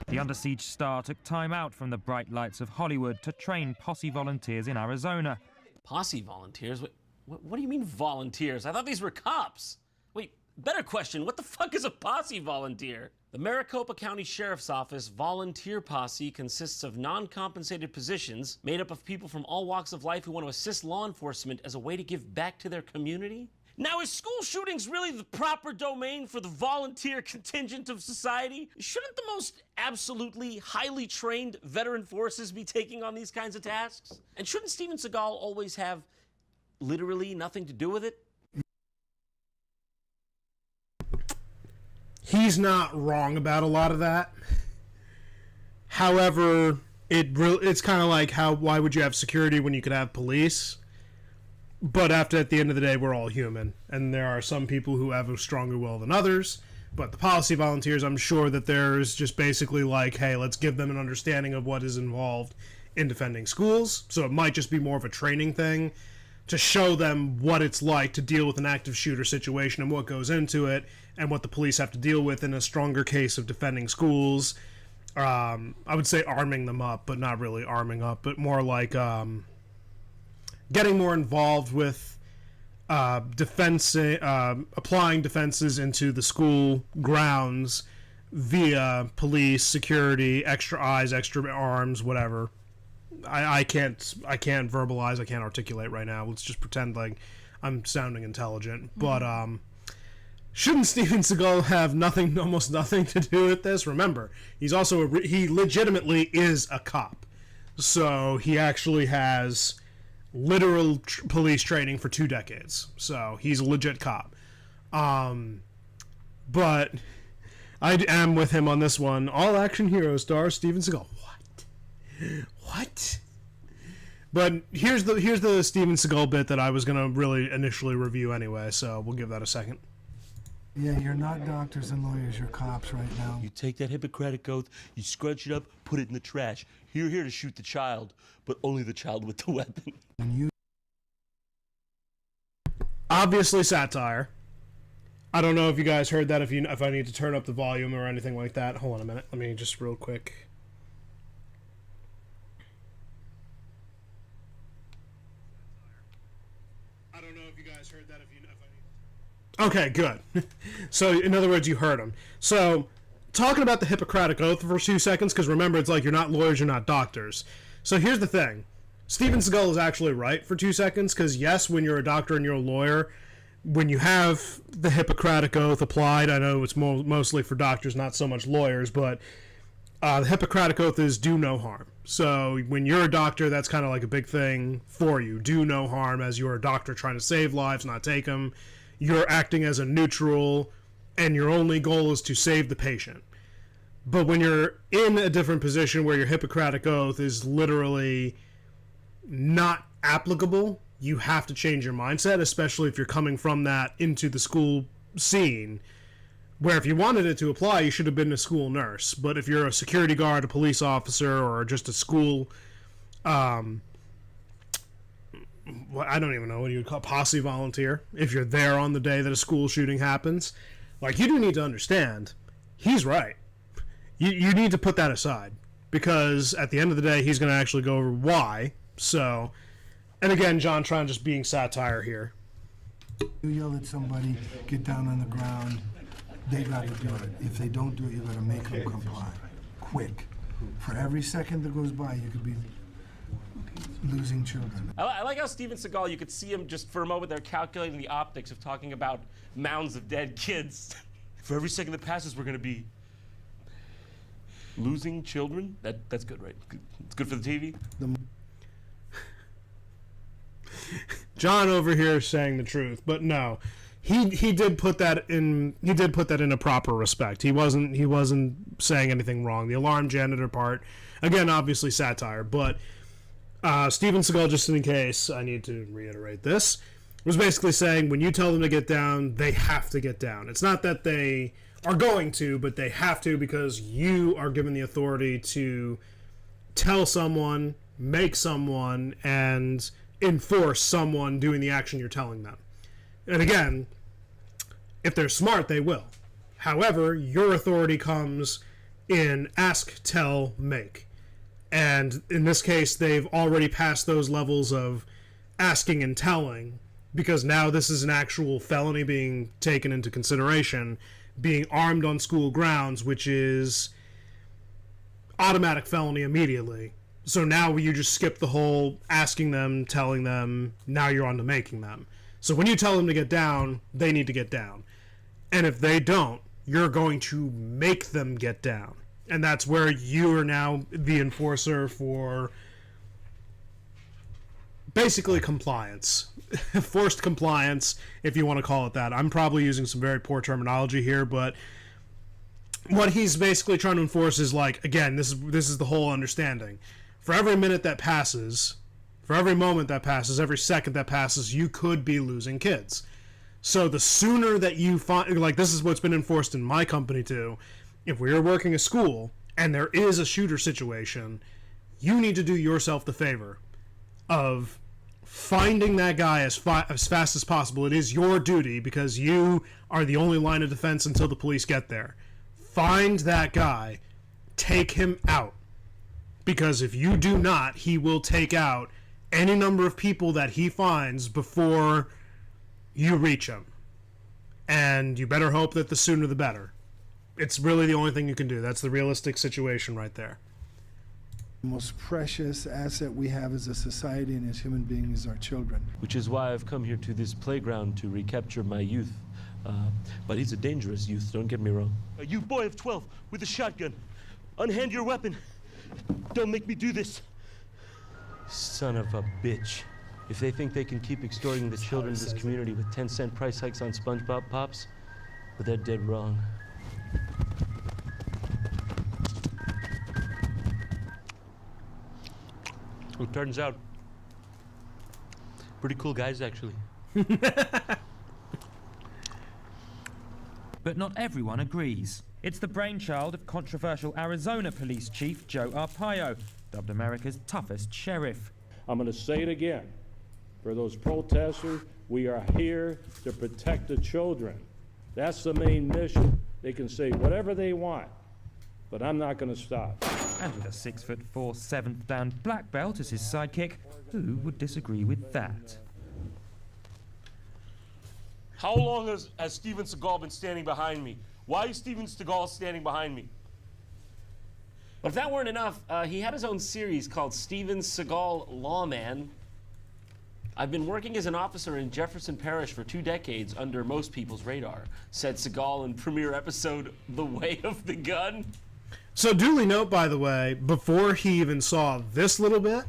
The Under Siege star took time out from the bright lights of Hollywood to train posse volunteers in Arizona. Posse volunteers? What do you mean volunteers? I thought these were cops. Wait, better question, what the fuck is a posse volunteer? The Maricopa County Sheriff's Office Volunteer Posse consists of non-compensated positions made up of people from all walks of life who want to assist law enforcement as a way to give back to their community. Now, is school shootings really the proper domain for the volunteer contingent of society? Shouldn't the most absolutely highly trained veteran forces be taking on these kinds of tasks? And shouldn't Steven Seagal always have literally nothing to do with it? He's not wrong about a lot of that. However, it's kind of like why would you have security when you could have police? But at the end of the day, we're all human, and there are some people who have a stronger will than others. But the policy volunteers, I'm sure that there's just basically like, hey, let's give them an understanding of what is involved in defending schools. So it might just be more of a training thing to show them what it's like to deal with an active shooter situation and what goes into it, and what the police have to deal with in a stronger case of defending schools. I would say arming them up, but not really arming up, but more like getting more involved with applying defenses into the school grounds via police, security, extra eyes, extra arms, whatever. I can't verbalize, I can't articulate right now. Let's just pretend like I'm sounding intelligent. But shouldn't Steven Seagal have almost nothing to do with this? Remember, he's also he legitimately is a cop, so he actually has literal police training for 2 decades. So he's a legit cop. But I am with him on this one. All action hero star Steven Seagal. What? But here's the Steven Seagal bit that I was gonna really initially review anyway. So we'll give that a second. Yeah, you're not doctors and lawyers, you're cops right now. You take that Hippocratic Oath, you scrunch it up, put it in the trash. You're here to shoot the child, but only the child with the weapon. And you Obviously satire. I don't know if you guys heard that, if I need to turn up the volume or anything like that. Hold on a minute. Let me just real quick. I don't know if you guys heard that, if I need to... Okay, good. So, in other words, you heard him. So, talking about the Hippocratic Oath for 2 seconds, because remember, it's like you're not lawyers, you're not doctors. So here's the thing. Steven Seagal is actually right for 2 seconds, because yes, when you're a doctor and you're a lawyer, when you have the Hippocratic Oath applied, I know it's mostly for doctors, not so much lawyers, but the Hippocratic Oath is do no harm. So when you're a doctor, that's kind of like a big thing for you. Do no harm, as you're a doctor trying to save lives, not take them. You're acting as a neutral, and your only goal is to save the patient. But when you're in a different position where your Hippocratic Oath is literally not applicable, you have to change your mindset, especially if you're coming from that into the school scene, where if you wanted it to apply, you should have been a school nurse. But if you're a security guard, a police officer, or just a school, I don't even know what you would call posse volunteer, if you're there on the day that a school shooting happens, like, you do need to understand, he's right. You need to put that aside, because at the end of the day, he's going to actually go over why. So, and again, John Tron just being satire here. You yell at somebody, get down on the ground, they gotta do it. If they don't do it, you gotta make them comply. Quick. For every second that goes by, you could be losing children. I like how Steven Seagal, you could see him just for a moment there calculating the optics of talking about mounds of dead kids. For every second that passes, we're gonna be losing children. That's good, right? It's good for the TV. John over here is saying the truth, but no, he did put that in a proper respect. He wasn't saying anything wrong. The alarm janitor part, again, obviously satire, but Steven Seagal, just in case I need to reiterate this, was basically saying when you tell them to get down, they have to get down. It's not that they are going to, but they have to, because you are given the authority to tell someone, make someone, and enforce someone doing the action you're telling them. And again, If they're smart, they will. However, your authority comes in ask, tell, make. And in this case, they've already passed those levels of asking and telling, because now this is an actual felony being taken into consideration, being armed on school grounds, which is automatic felony immediately. So now you just skip the whole asking them, telling them, now you're on to making them. So when you tell them to get down, they need to get down. And if they don't, you're going to make them get down. And that's where you are now the enforcer for basically compliance. Forced compliance, if you want to call it that. I'm probably using some very poor terminology here, but what he's basically trying to enforce is, like, again, this is the whole understanding. For every minute that passes, for every moment that passes, every second that passes, you could be losing kids. So the sooner that you find, like, this is what's been enforced in my company too. If we are working a school and there is a shooter situation, you need to do yourself the favor of finding that guy as fast as possible. It is your duty, because you are the only line of defense until the police get there. Find that guy, take him out, because if you do not, he will take out any number of people that he finds before you reach him. And you better hope that the sooner the better. It's really the only thing you can do. That's the realistic situation right there. The most precious asset we have as a society and as human beings is our children. Which is why I've come here to this playground to recapture my youth. But he's a dangerous youth, don't get me wrong. You boy of 12 with a shotgun, unhand your weapon. Don't make me do this. Son of a bitch. If they think they can keep extorting the children of this community with 10-cent price hikes on SpongeBob Pops, but they're dead wrong. It turns out, pretty cool guys, actually. But not everyone agrees. It's the brainchild of controversial Arizona Police Chief Joe Arpaio, dubbed America's toughest sheriff. I'm going to say it again. For those protesters, we are here to protect the children. That's the main mission. They can say whatever they want, but I'm not going to stop. And with a 6'4", 7th dan black belt as his sidekick, who would disagree with that? How long has Steven Seagal been standing behind me? Why is Steven Seagal standing behind me? But if that weren't enough, he had his own series called Steven Seagal Lawman. I've been working as an officer in Jefferson Parish for 2 decades under most people's radar, said Seagal in premiere episode The Way of the Gun. So duly note, by the way, before he even saw this little bit,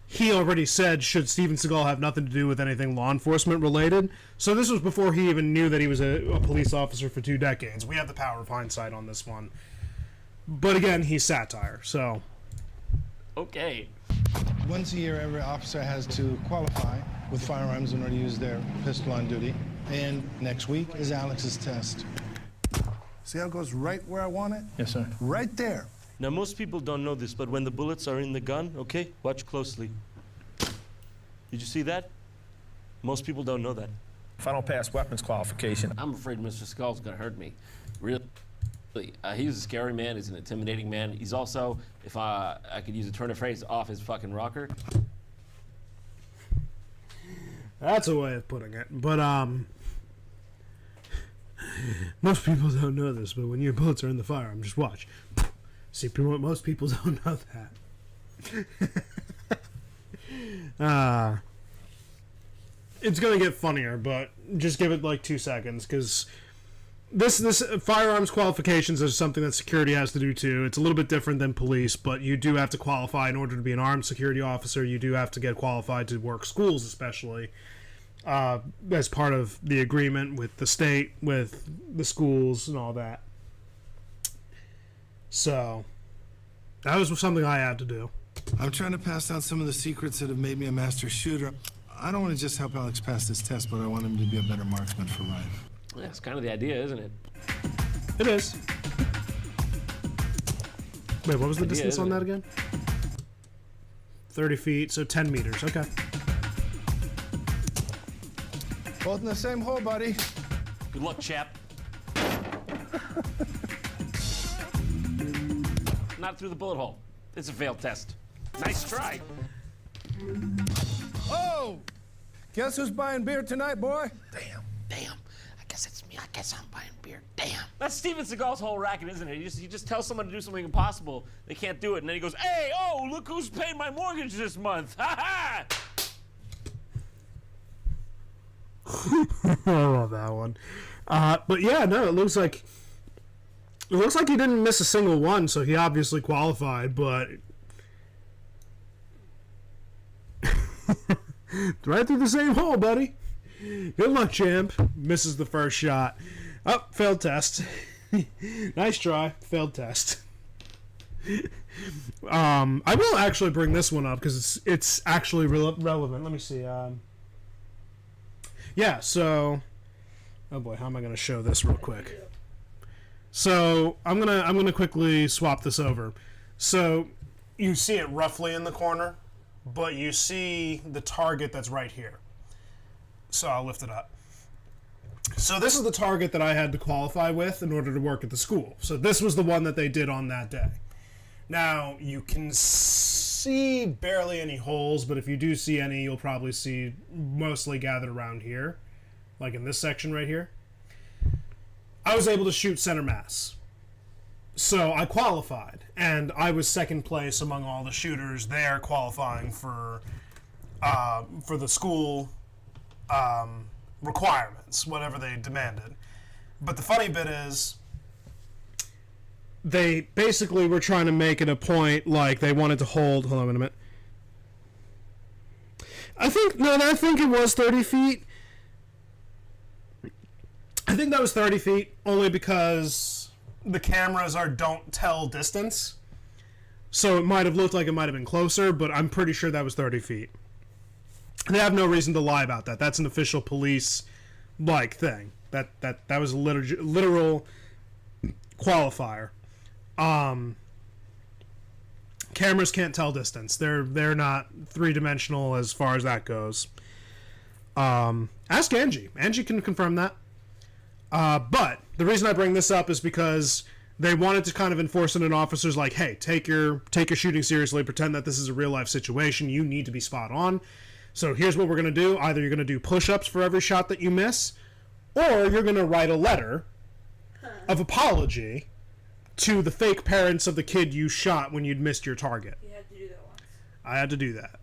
he already said, should Steven Seagal have nothing to do with anything law enforcement related? So this was before he even knew that he was a police officer for 2 decades. We have the power of hindsight on this one. But again, he's satire, so... Okay. Once a year, every officer has to qualify with firearms in order to use their pistol on duty. And next week is Alex's test. See how it goes right where I want it? Yes, sir. Right there. Now, most people don't know this, but when the bullets are in the gun, okay, watch closely. Did you see that? Most people don't know that. If I don't pass weapons qualification, I'm afraid Mr. Skull's gonna hurt me. Really. He's a scary man. He's an intimidating man. He's also, if I could use a turn of phrase, off his fucking rocker. That's a way of putting it. But, most people don't know this, but when your bullets are in the firearm, just watch. See, most people don't know that. It's gonna get funnier, but just give it like 2 seconds, because this firearms qualifications is something that security has to do too. It's a little bit different than police, but you do have to qualify in order to be an armed security officer. You do have to get qualified to work schools, especially as part of the agreement with the state, with the schools, and all that. So that was something I had to do. I'm trying to pass down some of the secrets that have made me a master shooter. I don't want to just help Alex pass this test, but I want him to be a better marksman for life. Yeah, it's kind of the idea, isn't it? It is. Wait, what was the Idea, distance on isn't that again? 30 feet, so 10 meters. Okay. Both in the same hole, buddy. Good luck, chap. Not through the bullet hole. It's a failed test. Nice try. Oh! Guess who's buying beer tonight, boy? Damn. I guess it's me. I guess I'm buying beer. Damn. That's Steven Seagal's whole racket, isn't it? He just tells someone to do something impossible. They can't do it. And then he goes, hey, oh, look who's paying my mortgage this month. Ha ha! I love that one. But yeah, no, it looks like he didn't miss a single one, so he obviously qualified, but right through the same hole, buddy. Good luck, champ. Misses the first shot. Oh, failed test. Nice try. Failed test. I will actually bring this one up because it's actually relevant. Let me see. Yeah, so oh boy, how am I going to show this real quick? So I'm gonna quickly swap this over. So you see it roughly in the corner, but you see the target that's right here. So I'll lift it up. So this is the target that I had to qualify with in order to work at the school. So this was the one that they did on that day. Now, you can see barely any holes, but if you do see any, you'll probably see mostly gathered around here, like in this section right here. I was able to shoot center mass. So I qualified, and I was second place among all the shooters there qualifying for the school requirements, whatever they demanded. But the funny bit is, they basically were trying to make it a point, like they wanted to hold. Hold on a minute. I think it was 30 feet. I think that was 30 feet, only because the cameras don't tell distance. So it might have looked like it might have been closer, but I'm pretty sure that was 30 feet. They have no reason to lie about that. That's an official police thing. That was a literal qualifier. Cameras can't tell distance. They're not three-dimensional as far as that goes. Ask Angie. Angie can confirm that. But the reason I bring this up is because they wanted to kind of enforce it on officers, like, hey, take your shooting seriously. Pretend that this is a real-life situation. You need to be spot on. So here's what we're going to do. Either you're going to do push-ups for every shot that you miss, or you're going to write a letter of apology to the fake parents of the kid you shot when you'd missed your target. You had to do that once. I had to do that.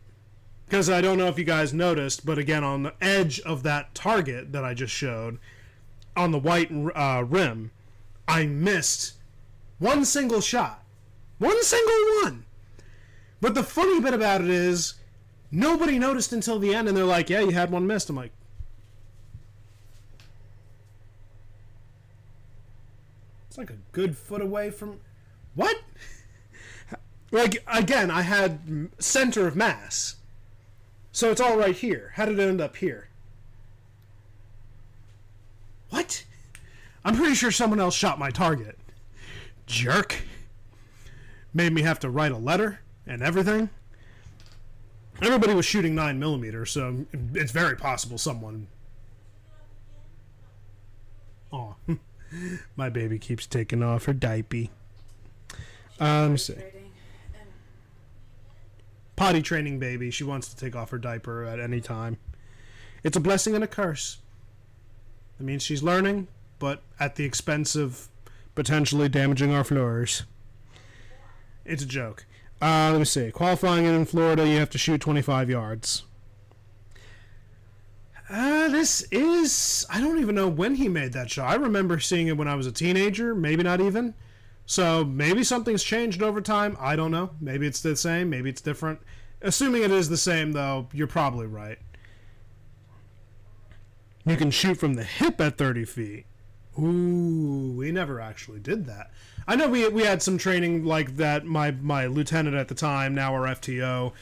Because I don't know if you guys noticed, but again, on the edge of that target that I just showed, on the white rim, I missed one single shot. One single one! But the funny bit about it is, nobody noticed until the end, and they're like, yeah, you had one missed. I'm like, it's like a good foot away from... What? Like, again, I had center of mass. So it's all right here. How did it end up here? What? I'm pretty sure someone else shot my target. Jerk. Made me have to write a letter and everything. Everybody was shooting 9mm, so it's very possible someone... Aw. My baby keeps taking off her diaper. Let me see. Potty training baby. She wants to take off her diaper at any time. It's a blessing and a curse. It means she's learning, but at the expense of potentially damaging our floors. It's a joke. Let me see. Qualifying in Florida, you have to shoot 25 yards. This is... I don't even know when he made that shot. I remember seeing it when I was a teenager. Maybe not even. So maybe something's changed over time. I don't know. Maybe it's the same. Maybe it's different. Assuming it is the same, though, you're probably right. You can shoot from the hip at 30 feet. Ooh, we never actually did that. I know we had some training like that. My lieutenant at the time, now our FTO,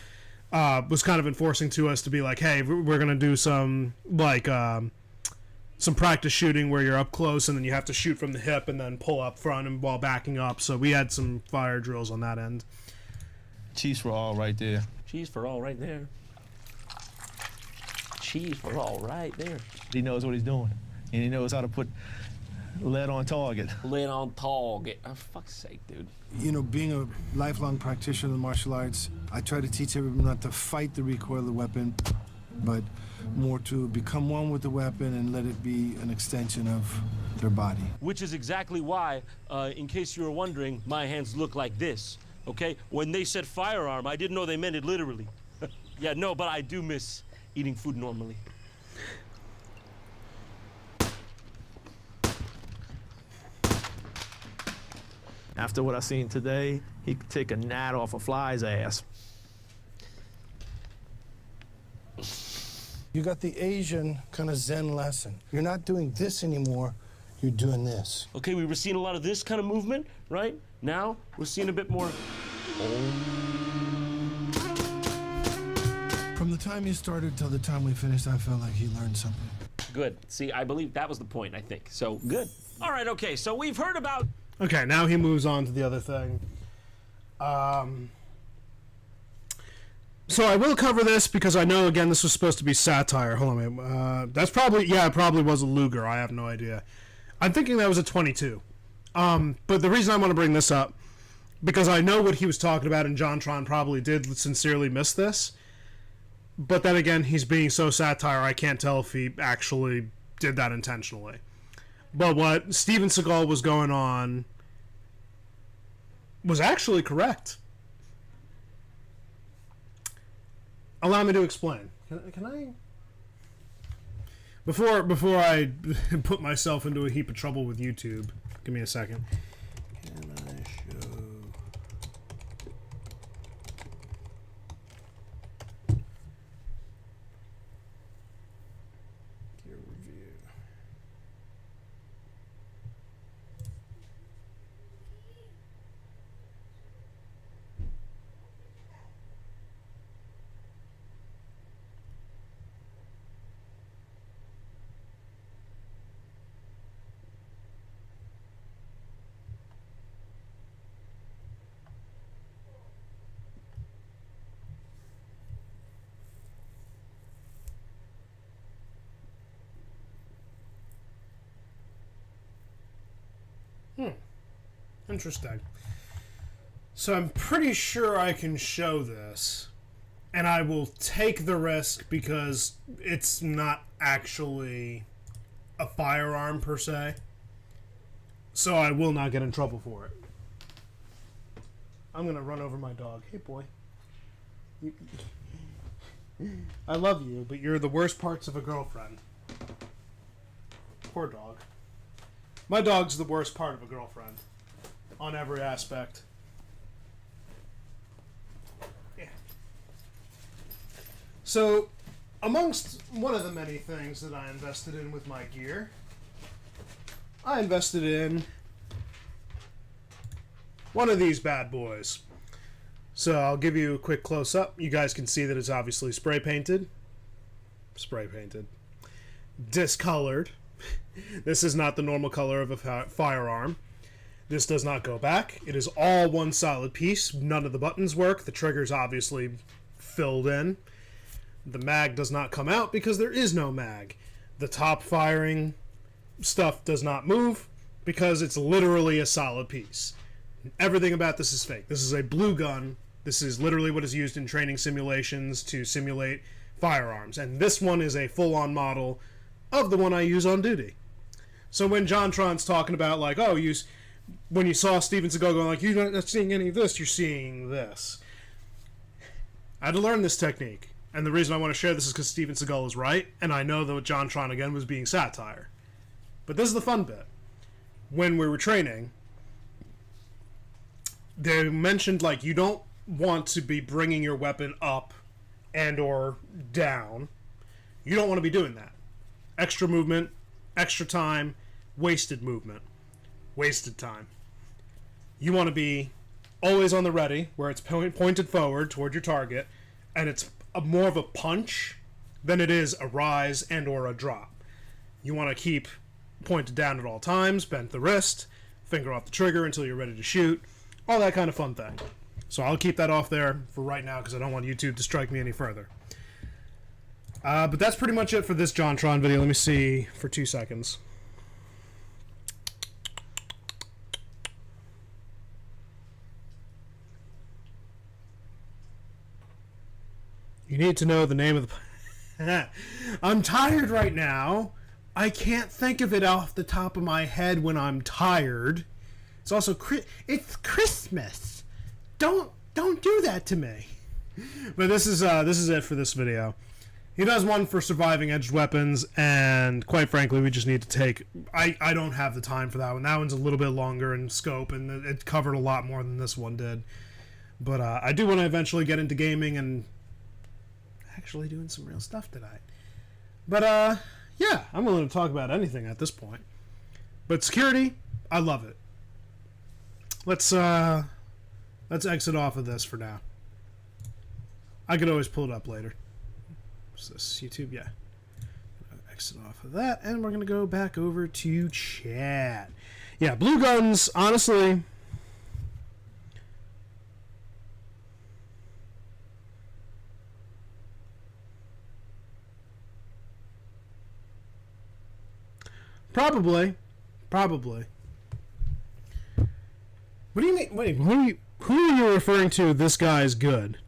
was kind of enforcing to us to be like, hey, we're going to do some practice shooting where you're up close and then you have to shoot from the hip and then pull up front and while backing up. So we had some fire drills on that end. Cheese for all right there. Cheese for all right there. Cheese for all right there. He knows what he's doing. and he knows how to put lead on target. Lead on target. Oh, fuck's sake, dude. You know, being a lifelong practitioner of the martial arts, I try to teach everyone not to fight the recoil of the weapon, but more to become one with the weapon and let it be an extension of their body. Which is exactly why, in case you were wondering, my hands look like this, okay? When they said firearm, I didn't know they meant it literally. Yeah, no, but I do miss eating food normally. After what I seen today, he could take a gnat off a fly's ass. You got the Asian kind of Zen lesson. You're not doing this anymore, you're doing this. Okay, we were seeing a lot of this kind of movement, right? Now, we're seeing a bit more... From the time you started till the time we finished, I felt like he learned something. Good. See, I believe that was the point, I think. So, good. All right, okay, so we've heard about... Okay, now he moves on to the other thing. So I will cover this because I know, again, this was supposed to be satire. Hold on a minute. That's probably, yeah, it probably was a Luger. I have no idea. I'm thinking that was a 22. But the reason I want to bring this up, because I know what he was talking about, and JonTron probably did sincerely miss this. But then again, he's being so satire, I can't tell if he actually did that intentionally. But what Steven Seagal was going on was actually correct. Allow me to explain. Can I? Before I put myself into a heap of trouble with YouTube, give me a second. Can I show? Gear review. Interesting. So I'm pretty sure I can show this, and I will take the risk because it's not actually a firearm per se, so I will not get in trouble for it. I'm gonna run over my dog. Hey boy. I love you, but you're the worst parts of a girlfriend. Poor dog. My dog's the worst part of a girlfriend. On every aspect. Yeah. So, amongst one of the many things that I invested in with my gear, I invested in one of these bad boys. So I'll give you a quick close-up. You guys can see that it's obviously spray painted. Spray painted. Discolored. This is not the normal color of a firearm. This does not go back. It is all one solid piece. None of the buttons work. The trigger's obviously filled in. The mag does not come out because there is no mag. The top firing stuff does not move because it's literally a solid piece. Everything about this is fake. This is a blue gun. This is literally what is used in training simulations to simulate firearms. And this one is a full-on model of the one I use on duty. So when JonTron's talking about, like, oh, when you saw Steven Seagal going, like, you're not seeing any of this, you're seeing this. I had to learn this technique. And the reason I want to share this is because Steven Seagal is right, and I know that JonTron, again, was being satire. But this is the fun bit. When we were training, they mentioned, like, you don't want to be bringing your weapon up and or down. You don't want to be doing that. Extra movement, extra time, wasted movement. Wasted time. You want to be always on the ready, where it's pointed forward toward your target, and it's more of a punch than it is a rise and or a drop. You want to keep pointed down at all times, bend the wrist, finger off the trigger until you're ready to shoot, all that kind of fun thing. So I'll keep that off there for right now because I don't want YouTube to strike me any further. But that's pretty much it for this JonTron video. Let me see for 2 seconds. You need to know the name of the... I'm tired right now. I can't think of it off the top of my head when I'm tired. It's also... It's Christmas. Don't do that to me. But this is it for this video. He does one for surviving edged weapons, and quite frankly, we just need to take... I don't have the time for that one. That one's a little bit longer in scope, and it covered a lot more than this one did. But I do want to eventually get into gaming and actually doing some real stuff tonight. But yeah, I'm willing to talk about anything at this point. But security, I love it. Let's exit off of this for now. I could always pull it up later. What's this? YouTube? Yeah. Exit off of that, and we're gonna go back over to chat. Yeah, blue guns, honestly. Probably. What do you mean? Wait, who are you referring to? This guy's good.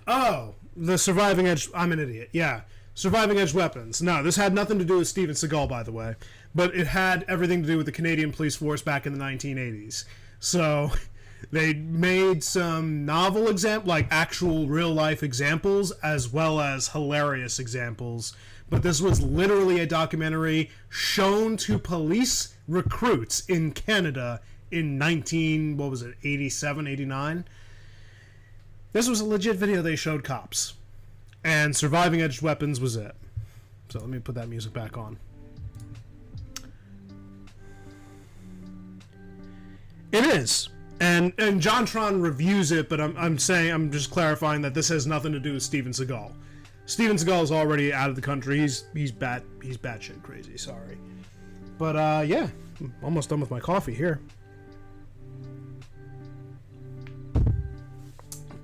Oh, the surviving edge. I'm an idiot. Yeah, surviving edge weapons. No, this had nothing to do with Steven Seagal, by the way, but it had everything to do with the Canadian police force back in the 1980s. So they made some novel like actual real life examples, as well as hilarious examples. But this was literally a documentary shown to police recruits in Canada in 87, 89. This was a legit video they showed cops. And surviving edged weapons was it. So let me put that music back on. It is. And JonTron reviews it, but I'm just clarifying that this has nothing to do with Steven Seagal. Steven Seagal is already out of the country. He's batshit crazy, sorry. But yeah, I'm almost done with my coffee here.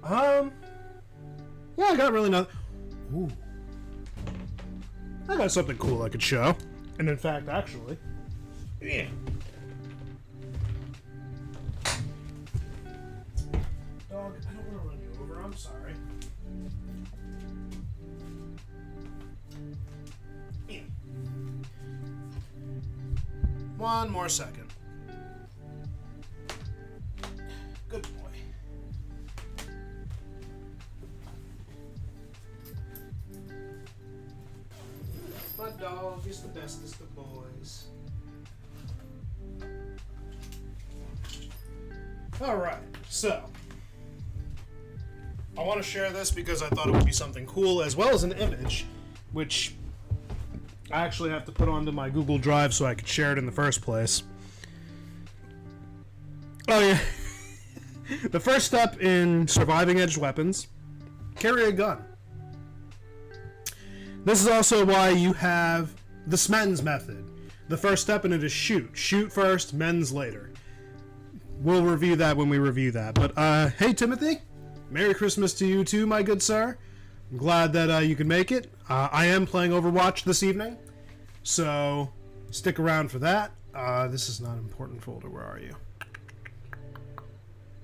Yeah, I got really nothing. Ooh. I got something cool I could show. And in fact, actually, yeah. Dog, I don't want to run you over. I'm sorry. Yeah. One more second. Good boy. My dog is the bestest of boys. Alright, so I want to share this because I thought it would be something cool, as well as an image, which I actually have to put onto my Google Drive so I could share it in the first place. Oh yeah. The first step in surviving edged weapons, carry a gun. This is also why you have the SMENS method. The first step in it is shoot. Shoot first, MENS later. We'll review that when we review that. But, hey Timothy, Merry Christmas to you too, my good sir. I'm glad that you could make it. I am playing Overwatch this evening, so stick around for that. This is not an important folder. Where are you?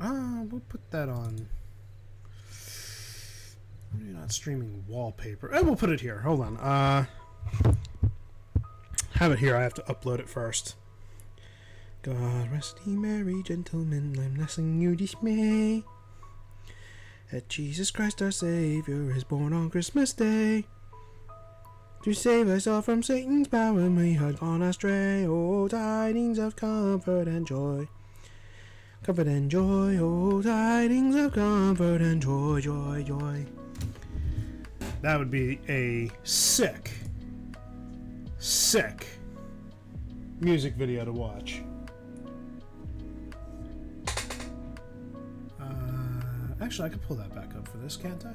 We'll put that on. You're not streaming wallpaper. We'll put it here. Hold on. Have it here. I have to upload it first. God rest ye merry gentlemen, I'm nothing you dismay. That Jesus Christ our Savior is born on Christmas Day. To save us all from Satan's power, and we had gone astray. Oh, tidings of comfort and joy. Comfort and joy, oh, tidings of comfort and joy, joy, joy. That would be a sick music video to watch. Actually, I could pull that back up for this, can't I?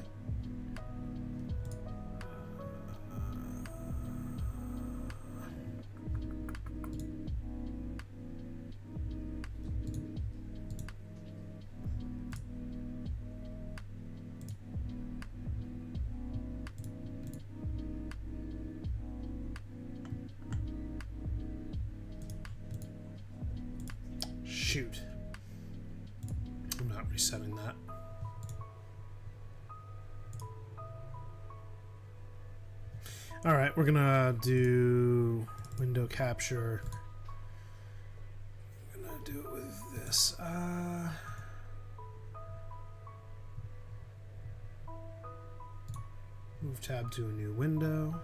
shoot. I'm not resetting that. Alright, we're gonna do window capture. I'm gonna do it with this. Move tab to a new window.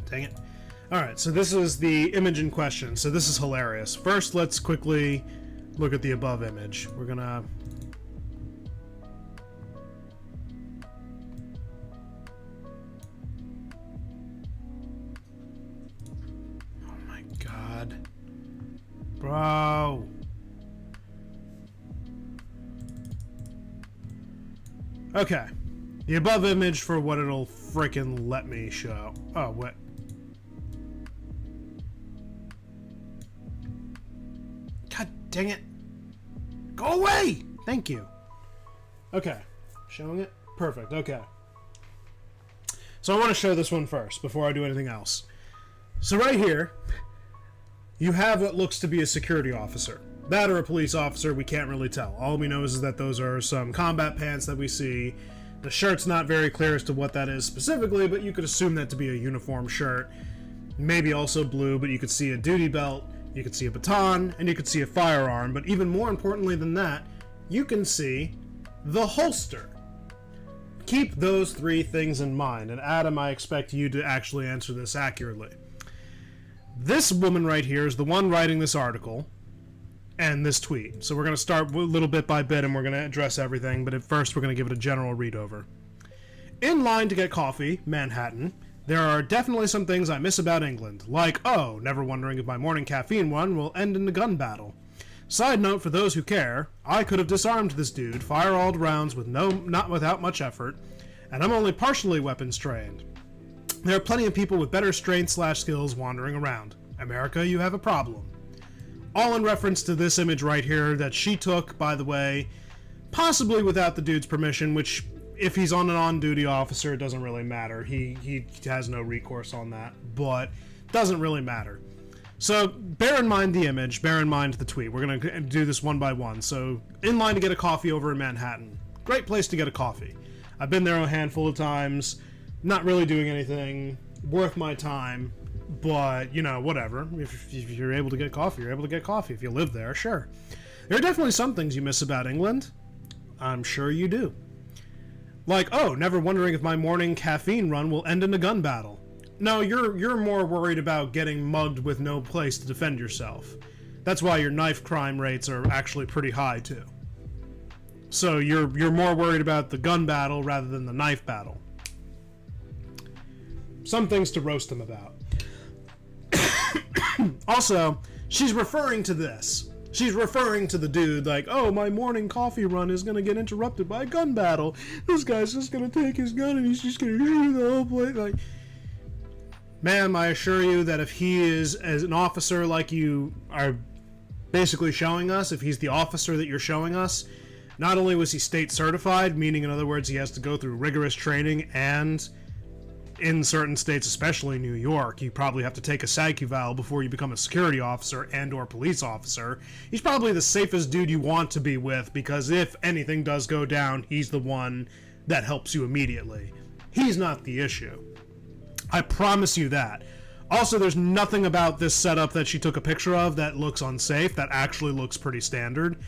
Dang it. Alright, so this is the image in question. So this is hilarious. First, let's quickly look at the above image. We're gonna... Oh my god. Bro! Okay. The above image for what it'll frickin' let me show. Oh, what? God dang it. Go away! Thank you. Okay. Showing it? Perfect. Okay. So I want to show this one first before I do anything else. So right here, you have what looks to be a security officer. That or a police officer, we can't really tell. All we know is that those are some combat pants that we see. The shirt's not very clear as to what that is specifically, but you could assume that to be a uniform shirt. Maybe also blue, but you could see a duty belt. You could see a baton, and you could see a firearm, but even more importantly than that, you can see the holster. Keep those three things in mind, and Adam, I expect you to actually answer this accurately. This woman right here is the one writing this article and this tweet. So we're going to start a little bit by bit, and we're going to address everything, but at first we're going to give it a general read over. In line to get coffee, Manhattan. There are definitely some things I miss about England, like, oh, never wondering if my morning caffeine run will end in a gun battle. Side note for those who care, I could have disarmed this dude, fire all rounds with not without much effort, and I'm only partially weapons trained. There are plenty of people with better strength/skills wandering around. America, you have a problem. All in reference to this image right here that she took, by the way, possibly without the dude's permission, which... if he's on an on-duty officer, it doesn't really matter. He has no recourse on that, but doesn't really matter. So bear in mind the image, bear in mind the tweet. We're going to do this one by one. So in line to get a coffee over in Manhattan. Great place to get a coffee. I've been there a handful of times, not really doing anything worth my time, but, you know, whatever. If you're able to get coffee, you're able to get coffee. If you live there, sure. There are definitely some things you miss about England. I'm sure you do. Like, oh, never wondering if my morning caffeine run will end in a gun battle. No, you're more worried about getting mugged with no place to defend yourself. That's why your knife crime rates are actually pretty high, too. So you're more worried about the gun battle rather than the knife battle. Some things to roast them about. Also, she's referring to this. She's referring to the dude like, oh, my morning coffee run is going to get interrupted by a gun battle. This guy's just going to take his gun and he's just going to shoot the whole place. Like, ma'am, I assure you that if he is as an officer like you are basically showing us, if he's the officer that you're showing us, not only was he state certified, meaning in other words he has to go through rigorous training, and in certain states, especially New York, you probably have to take a SAG eval before you become a security officer and or police officer. He's probably the safest dude you want to be with, because if anything does go down, he's the one that helps you immediately. He's not the issue. I promise you that. Also, there's nothing about this setup that she took a picture of that looks unsafe. That actually looks pretty standard.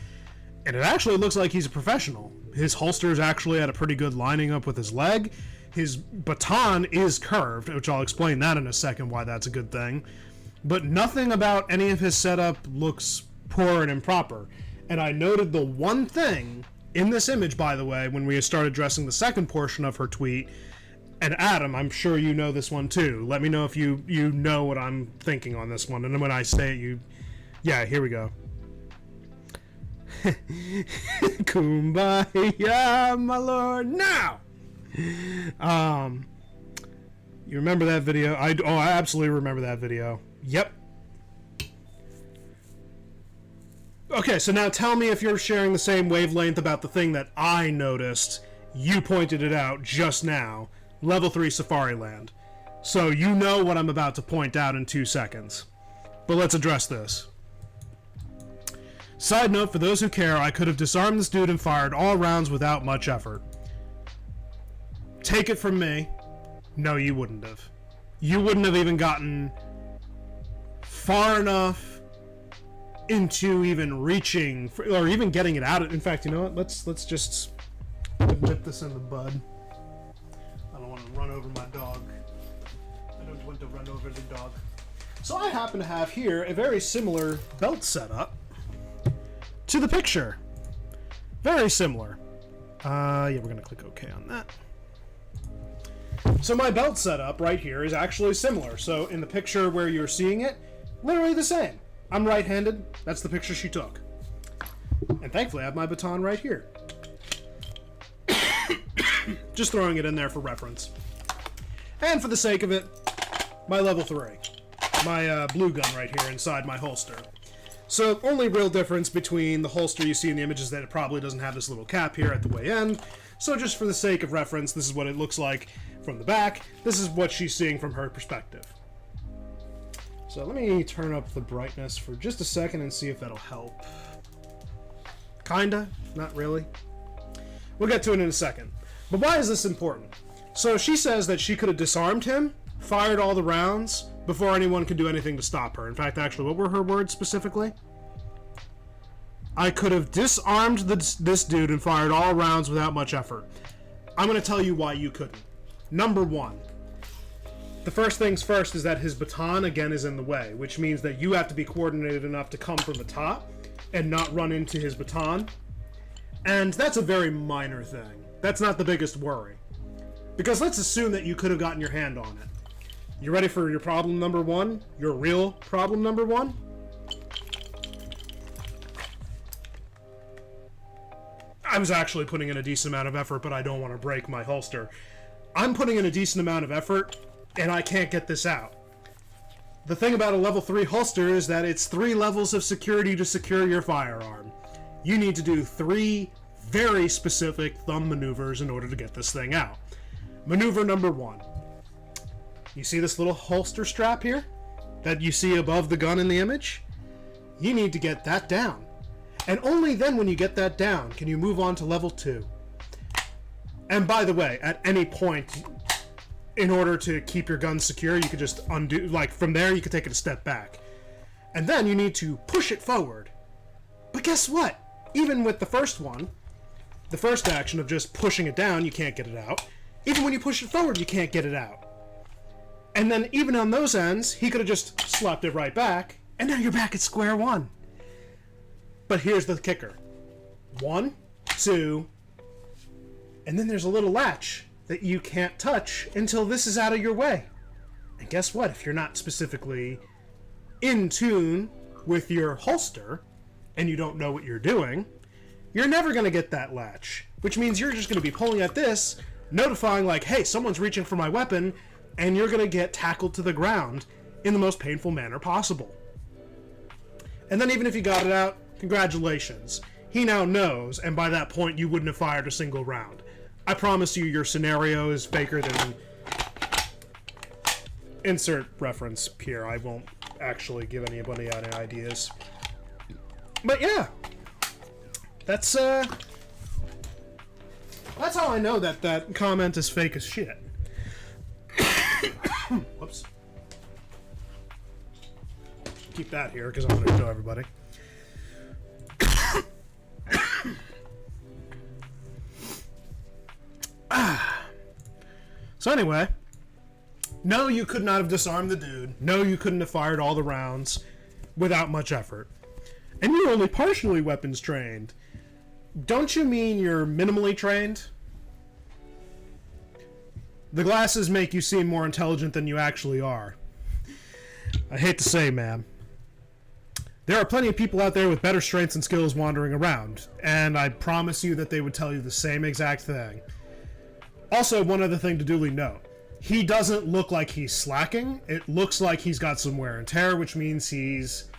And it actually looks like he's a professional. His holster is actually at a pretty good lining up with his leg. His baton is curved, which I'll explain that in a second, why that's a good thing. But nothing about any of his setup looks poor and improper. And I noted the one thing in this image, by the way, when we started addressing the second portion of her tweet. And Adam, I'm sure you know this one too. Let me know if you know what I'm thinking on this one. And then when I say it, you... Yeah, here we go. Kumbaya, my lord, now! You remember that video? I absolutely remember that video. Yep. Okay, so now tell me if you're sharing the same wavelength about the thing that I noticed You pointed it out just now. Level 3 Safari Land. So you know what I'm about to point out in 2 seconds. But let's address this. Side note, for those who care, I could have disarmed this dude and fired all rounds without much effort. Take it from me. No, you wouldn't have. You wouldn't have even gotten far enough into even reaching, or even getting it out. In fact, you know what? Let's just nip this in the bud. I don't want to run over my dog. I don't want to run over the dog. So I happen to have here a very similar belt setup to the picture. Very similar. Yeah, we're going to click OK on that. So my belt setup right here is actually similar. So in the picture where you're seeing it, literally the same. I'm right-handed. That's the picture she took. And thankfully I have my baton right here. Just throwing it in there for reference. And for the sake of it, my level 3. My blue gun right here inside my holster. So only real difference between the holster you see in the image is that it probably doesn't have this little cap here at the way end. So just for the sake of reference, this is what it looks like from the back. This is what she's seeing from her perspective. So let me turn up the brightness for just a second and see if that'll help. Kinda, not really. We'll get to it in a second. But why is this important? So she says that she could have disarmed him, fired all the rounds, before anyone could do anything to stop her. In fact, actually, what were her words specifically? I could have disarmed this dude and fired all rounds without much effort. I'm going to tell you why you couldn't. Number one, the first things first is that his baton, again, is in the way, which means that you have to be coordinated enough to come from the top and not run into his baton. And that's a very minor thing. That's not the biggest worry. Because let's assume that you could have gotten your hand on it. You ready for your problem number one? Your real problem number one? I was actually putting in a decent amount of effort, but I don't want to break my holster. I'm putting in a decent amount of effort, and I can't get this out. The thing about a level 3 holster is that it's 3 levels of security to secure your firearm. You need to do 3 very specific thumb maneuvers in order to get this thing out. Maneuver number 1. You see this little holster strap here that you see above the gun in the image? You need to get that down. And only then when you get that down can you move on to level 2. And by the way, at any point, in order to keep your gun secure, you could just undo, like from there you could take it a step back. And then you need to push it forward. But guess what? Even with the first one, the first action of just pushing it down, you can't get it out. Even when you push it forward, you can't get it out. And then even on those ends, he could have just slapped it right back, and now you're back at square one. But here's the kicker. 1, 2, and then there's a little latch that you can't touch until this is out of your way. And guess what? If you're not specifically in tune with your holster, and you don't know what you're doing, you're never going to get that latch. Which means you're just going to be pulling at this, notifying like, hey, someone's reaching for my weapon, and you're going to get tackled to the ground in the most painful manner possible. And then even if you got it out, congratulations. He now knows, and by that point you wouldn't have fired a single round. I promise you your scenario is faker than... Insert reference here. I won't actually give anybody any ideas. But yeah. That's how I know that that comment is fake as shit. Whoops. Keep that here because I want to show everybody. So anyway, no, you could not have disarmed the dude. No, you couldn't have fired all the rounds without much effort. And you're only partially weapons trained. Don't you mean you're minimally trained? The glasses make you seem more intelligent than you actually are. I hate to say, ma'am. There are plenty of people out there with better strengths and skills wandering around, and I promise you that they would tell you the same exact thing. Also, one other thing to duly note. He doesn't look like he's slacking. It looks like he's got some wear and tear, which means he's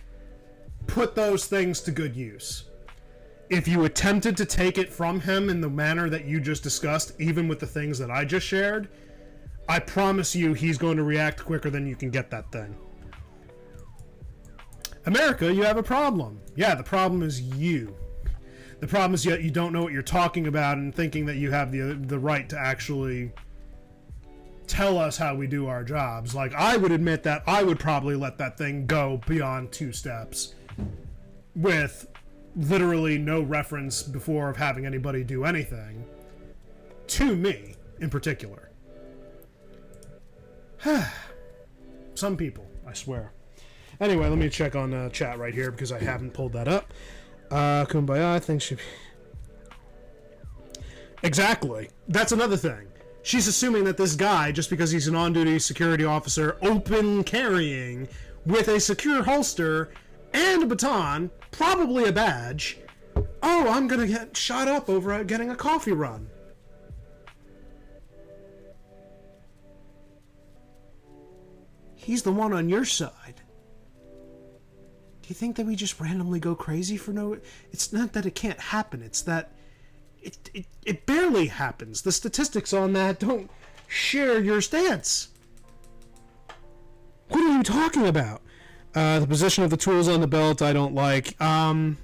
put those things to good use. if you attempted to take it from him in the manner that you just discussed, even with the things that I just shared, I promise you he's going to react quicker than you can get that thing. America, you have a problem. Yeah, the problem is you. The problem is you don't know what you're talking about and thinking that you have the right to actually tell us how we do our jobs. Like, I would admit that I would probably let that thing go beyond 2 steps with literally no reference before of having anybody do anything to me in particular. Some people, I swear. Anyway, let me check on chat right here because I haven't pulled that up. Kumbaya, I think she... Exactly. That's another thing. She's assuming that this guy, just because he's an on-duty security officer, open carrying, with a secure holster and a baton, probably a badge, oh, I'm gonna get shot up over at getting a coffee run. He's the one on your side. Do you think that we just randomly go crazy for no... It's not that it can't happen, it's that it barely happens. The statistics on that don't share your stance. What are you talking about? The position of the tools on the belt I don't like. My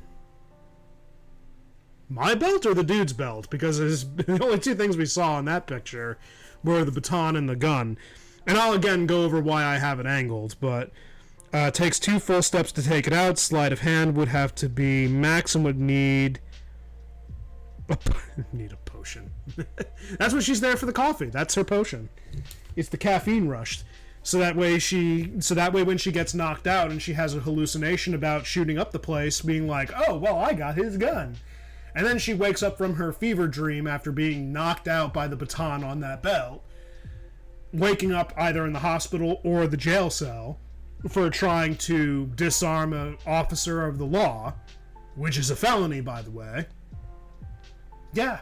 belt or the dude's belt? Because the only 2 things we saw in that picture were the baton and the gun. And I'll again go over why I have it angled, but takes 2 full steps to take it out. Sleight of hand would have to be max and would need a potion. That's what she's there for, the coffee. That's her potion. It's the caffeine rush. So that way when she gets knocked out and she has a hallucination about shooting up the place, being like, oh, well, I got his gun. And then she wakes up from her fever dream after being knocked out by the baton on that belt, waking up either in the hospital or the jail cell for trying to disarm an officer of the law, which is a felony, by the way. Yeah.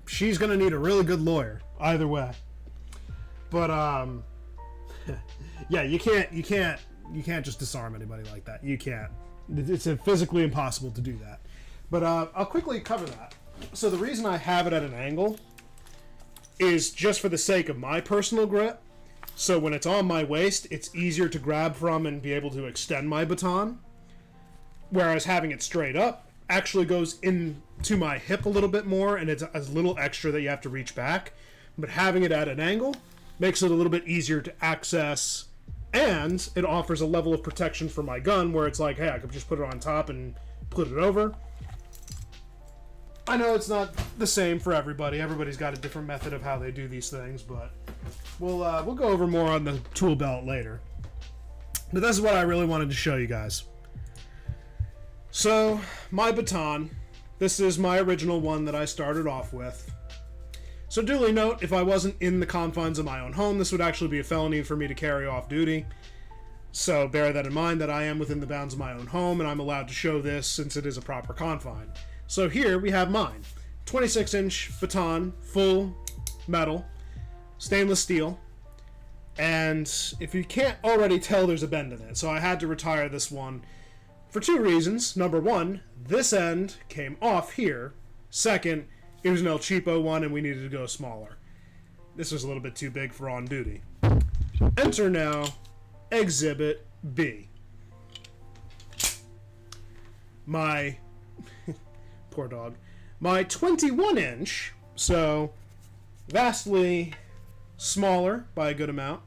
She's gonna need a really good lawyer, either way. But, yeah, you can't just disarm anybody like that. You can't. It's physically impossible to do that. But, I'll quickly cover that. So the reason I have it at an angle is just for the sake of my personal grip. So when it's on my waist, it's easier to grab from and be able to extend my baton. Whereas having it straight up actually goes into my hip a little bit more, and it's a little extra that you have to reach back. But having it at an angle makes it a little bit easier to access, and it offers a level of protection for my gun where it's like, hey, I could just put it on top and put it over. I know it's not the same for everybody. Everybody's got a different method of how they do these things, but we'll go over more on the tool belt later. But this is what I really wanted to show you guys. So, my baton. This is my original one that I started off with. So duly note, if I wasn't in the confines of my own home, this would actually be a felony for me to carry off duty. So bear that in mind, that I am within the bounds of my own home, and I'm allowed to show this since it is a proper confine. So here we have mine. 26-inch baton, full metal, stainless steel. And if you can't already tell, there's a bend in it. So I had to retire this one for 2 reasons. Number 1, this end came off here. Second, it was an El Cheapo one and we needed to go smaller. This was a little bit too big for on duty. Enter now Exhibit B. My poor dog. My 21-inch, so vastly smaller by a good amount.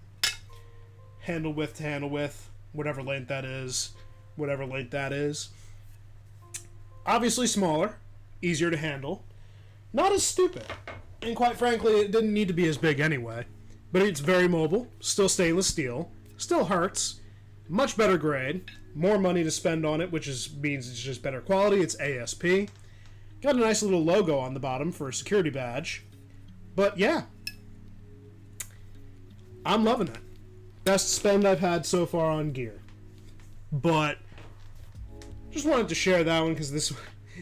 Handle width to handle width, whatever length that is. Obviously smaller, easier to handle. Not as stupid. And quite frankly, it didn't need to be as big anyway. But it's very mobile, still stainless steel, still hurts, much better grade, more money to spend on it, which means it's just better quality. It's ASP. Got a nice little logo on the bottom for a security badge. But yeah, I'm loving it. Best spend I've had so far on gear. But just wanted to share that one because this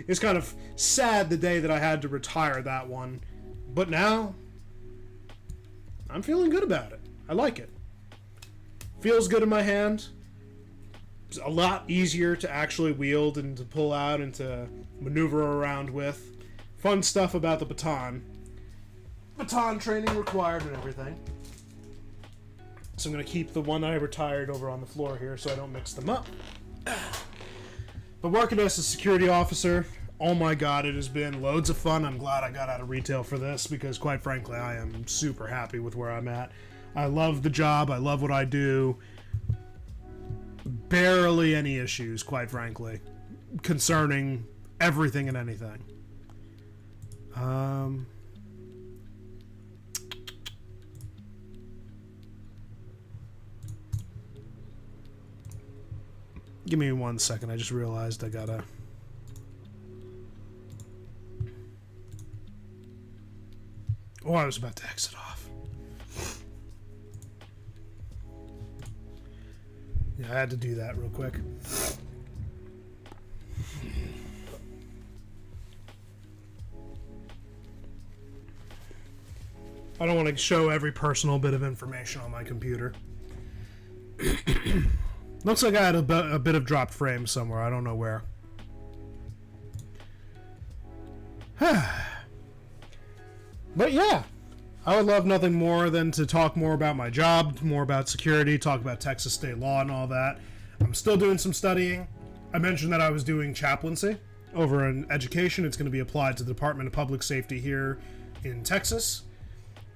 is kind of sad, the day that I had to retire that one. But now I'm feeling good about it. I like it. Feels good in my hand. a lot easier to actually wield and to pull out and to maneuver around with. Fun stuff about the baton. Baton training required and everything. So I'm going to keep the one I retired over on the floor here so I don't mix them up. But working as a security officer, oh my god, it has been loads of fun. I'm glad I got out of retail for this because, quite frankly, I am super happy with where I'm at. I love the job. I love what I do. Barely any issues, quite frankly, concerning everything and anything. Give me 1 second. I just realized I gotta... Oh, I was about to exit off. Yeah, I had to do that real quick. I don't want to show every personal bit of information on my computer. Looks like I had a bit of dropped frame somewhere. I don't know where. But yeah, I would love nothing more than to talk more about my job, more about security, talk about Texas state law and all that. I'm still doing some studying. I mentioned that I was doing chaplaincy over in education. It's going to be applied to the Department of Public Safety here in Texas.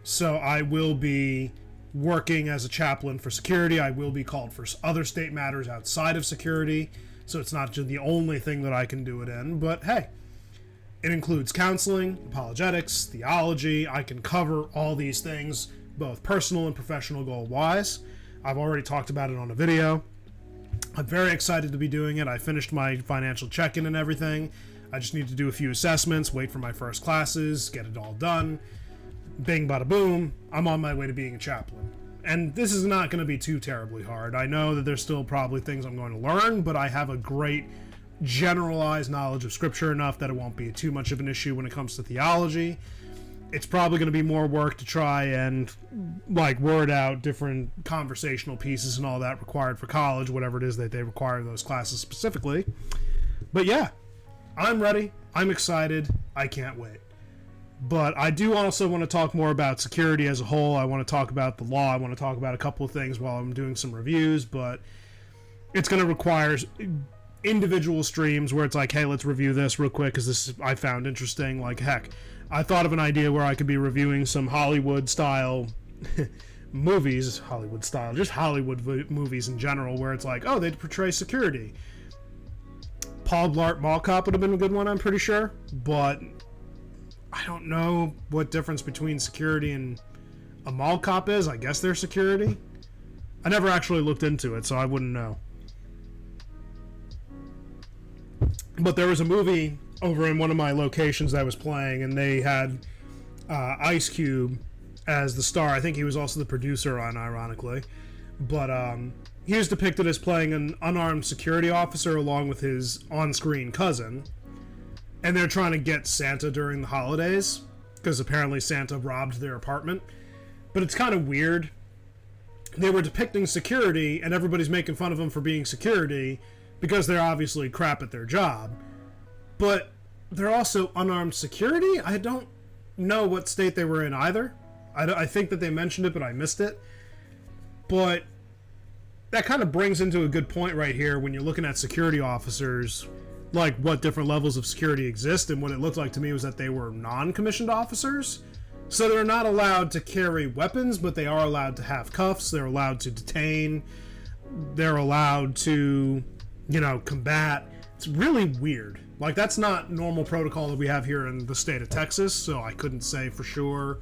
So I will be working as a chaplain for security. I will be called for other state matters outside of security. So it's not just the only thing that I can do it in. But hey, it includes counseling, apologetics, theology. I can cover all these things, both personal and professional goal-wise. I've already talked about it on a video. I'm very excited to be doing it. I finished my financial check-in and everything. I just need to do a few assessments, wait for my first classes, get it all done. Bing, bada, boom. I'm on my way to being a chaplain. And this is not going to be too terribly hard. I know that there's still probably things I'm going to learn, but I have a great generalized knowledge of Scripture enough that it won't be too much of an issue when it comes to theology. It's probably going to be more work to try and like word out different conversational pieces and all that required for college, whatever it is that they require in those classes specifically. But yeah, I'm ready. I'm excited. I can't wait. But I do also want to talk more about security as a whole. I want to talk about the law. I want to talk about a couple of things while I'm doing some reviews, but it's going to require individual streams where it's like, hey, let's review this real quick because this I found interesting. Like, heck, I thought of an idea where I could be reviewing some Hollywood-style movies. Hollywood-style, just Hollywood movies in general, where it's like, oh, they portray security. Paul Blart Mall Cop would have been a good one, I'm pretty sure. But I don't know what difference between security and a mall cop is. I guess they're security. I never actually looked into it, so I wouldn't know. But there was a movie over in one of my locations that I was playing, and they had Ice Cube as the star. I think he was also the producer on, ironically. But he was depicted as playing an unarmed security officer along with his on-screen cousin. And they're trying to get Santa during the holidays, because apparently Santa robbed their apartment. But it's kind of weird. They were depicting security, and everybody's making fun of them for being security, because they're obviously crap at their job. But they're also unarmed security? I don't know what state they were in either. I think that they mentioned it, but I missed it. But that kind of brings into a good point right here when you're looking at security officers, like what different levels of security exist, and what it looked like to me was that they were non-commissioned officers. So they're not allowed to carry weapons, but they are allowed to have cuffs, they're allowed to detain, they're allowed to, you know, combat. It's really weird. Like, that's not normal protocol that we have here in the state of Texas, so I couldn't say for sure.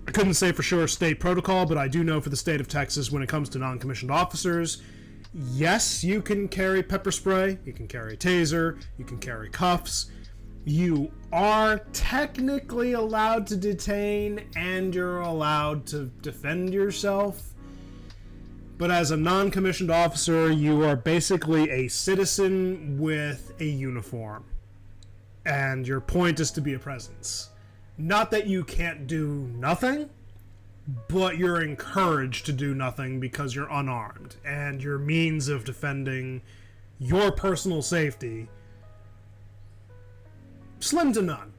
I couldn't say for sure state protocol, but I do know for the state of Texas, when it comes to non-commissioned officers, yes, you can carry pepper spray, you can carry a taser, you can carry cuffs. You are technically allowed to detain, and you're allowed to defend yourself. But as a non-commissioned officer, you are basically a citizen with a uniform. And your point is to be a presence. Not that you can't do nothing, but you're encouraged to do nothing because you're unarmed, and your means of defending your personal safety slim to none.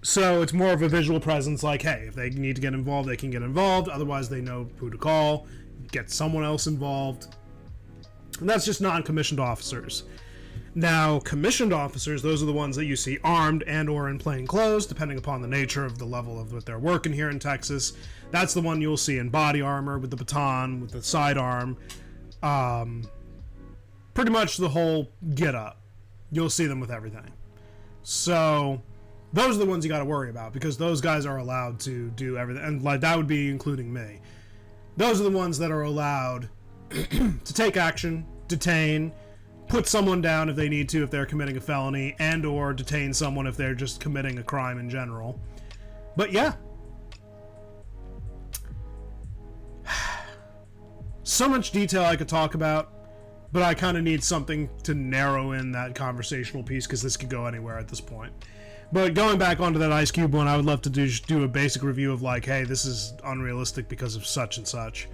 So it's more of a visual presence, like, hey, if they need to get involved, they can get involved, otherwise they know who to call, get someone else involved. And that's just non-commissioned officers. Now, commissioned officers, those are the ones that you see armed and or in plain clothes, depending upon the nature of the level of what they're working here in Texas. That's the one you'll see in body armor, with the baton, with the sidearm. Pretty much the whole get-up. You'll see them with everything. So, those are the ones you gotta worry about, because those guys are allowed to do everything. And like that would be including me. Those are the ones that are allowed to take action, detain, put someone down if they need to, if they're committing a felony, and or detain someone if they're just committing a crime in general. But yeah. So much detail I could talk about, but I kind of need something to narrow in that conversational piece, because this could go anywhere at this point. But going back onto that Ice Cube one, I would love to do a basic review of like, hey, this is unrealistic because of such and such.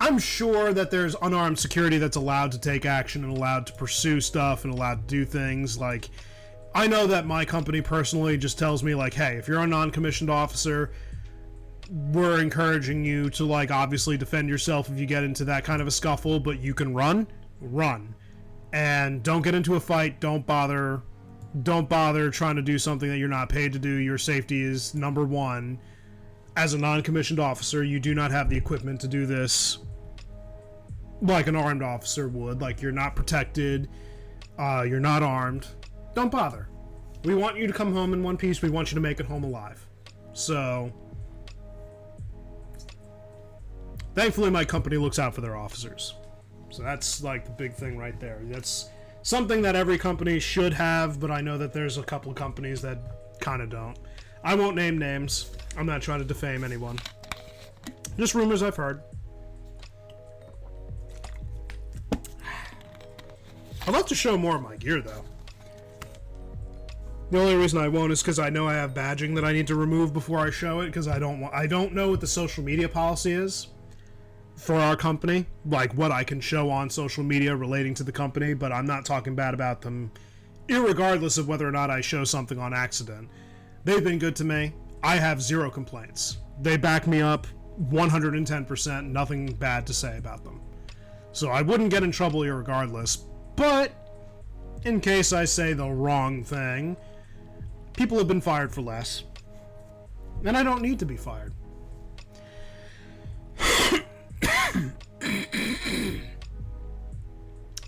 I'm sure that there's unarmed security that's allowed to take action and allowed to pursue stuff and allowed to do things. Like, I know that my company personally just tells me like, hey, if you're a non-commissioned officer, we're encouraging you to like obviously defend yourself if you get into that kind of a scuffle, but you can run, and don't get into a fight. Don't bother trying to do something that you're not paid to do. Your safety is number one. As a non-commissioned officer, you do not have the equipment to do this like an armed officer would. Like, you're not protected, you're not armed. Don't bother. We want you to come home in one piece. We want you to make it home alive. So, thankfully my company looks out for their officers. So that's like the big thing right there. That's something that every company should have, but I know that there's a couple of companies that kind of don't. I won't name names. I'm not trying to defame anyone. Just rumors I've heard. I'd love to show more of my gear, though. The only reason I won't is because I know I have badging that I need to remove before I show it, because I don't know what the social media policy is for our company, like what I can show on social media relating to the company, but I'm not talking bad about them, irregardless of whether or not I show something on accident. They've been good to me. I have zero complaints. They back me up 110%, nothing bad to say about them. So I wouldn't get in trouble irregardless, but in case I say the wrong thing, people have been fired for less. And I don't need to be fired.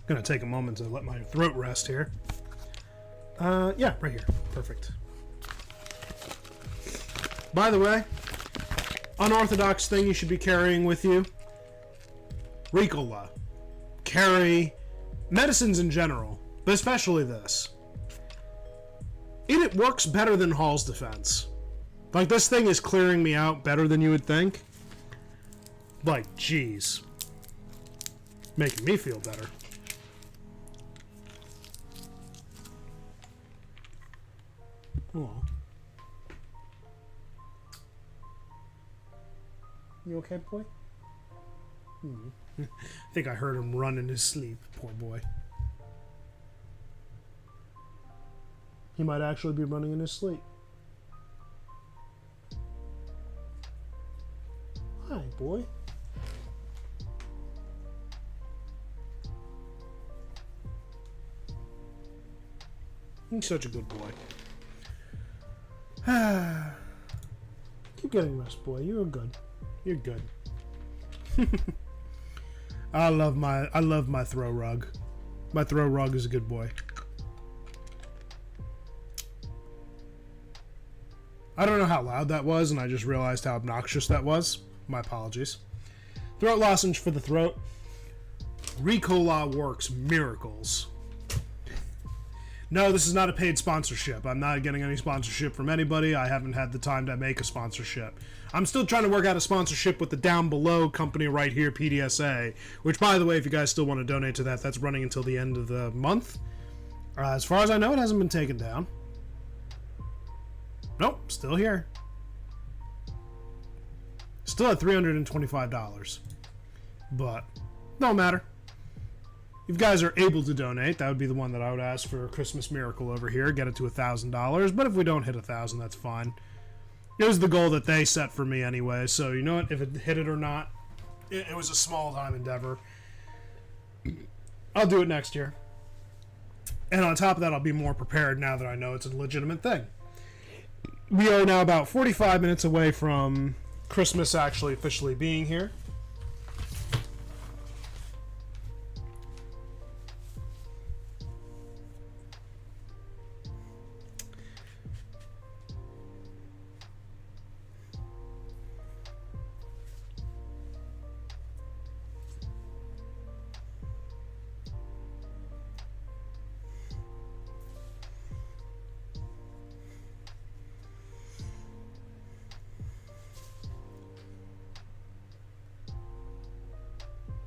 Gonna take a moment to let my throat rest here. Yeah, right here. Perfect. By the way, unorthodox thing you should be carrying with you: Ricola. Carry medicines in general, but especially this. It works better than Hall's Defense. Like, this thing is clearing me out better than you would think. Like, jeez. Making me feel better. Oh. You okay, boy? I think I heard him run in his sleep. Poor boy. He might actually be running in his sleep. Hi, boy. You're such a good boy. Keep getting rest, boy. You're good. You're good. I love my throw rug. My throw rug is a good boy. I don't know how loud that was, and I just realized how obnoxious that was. My apologies. Throat lozenge for the throat. Ricola works miracles. No, this is not a paid sponsorship. I'm not getting any sponsorship from anybody. I haven't had the time to make a sponsorship. I'm still trying to work out a sponsorship with the down below company right here, PDSA, which, by the way, if you guys still want to donate to that, that's running until the end of the month. As far as I know, it hasn't been taken down. Nope, still here. Still at $325. But, no matter. If you guys are able to donate, that would be the one that I would ask for a Christmas miracle over here. Get it to $1,000. But if we don't hit 1,000, that's fine. It was the goal that they set for me anyway. So, you know what? If it hit it or not, it was a small-time endeavor. I'll do it next year. And on top of that, I'll be more prepared now that I know it's a legitimate thing. We are now about 45 minutes away from Christmas actually officially being here.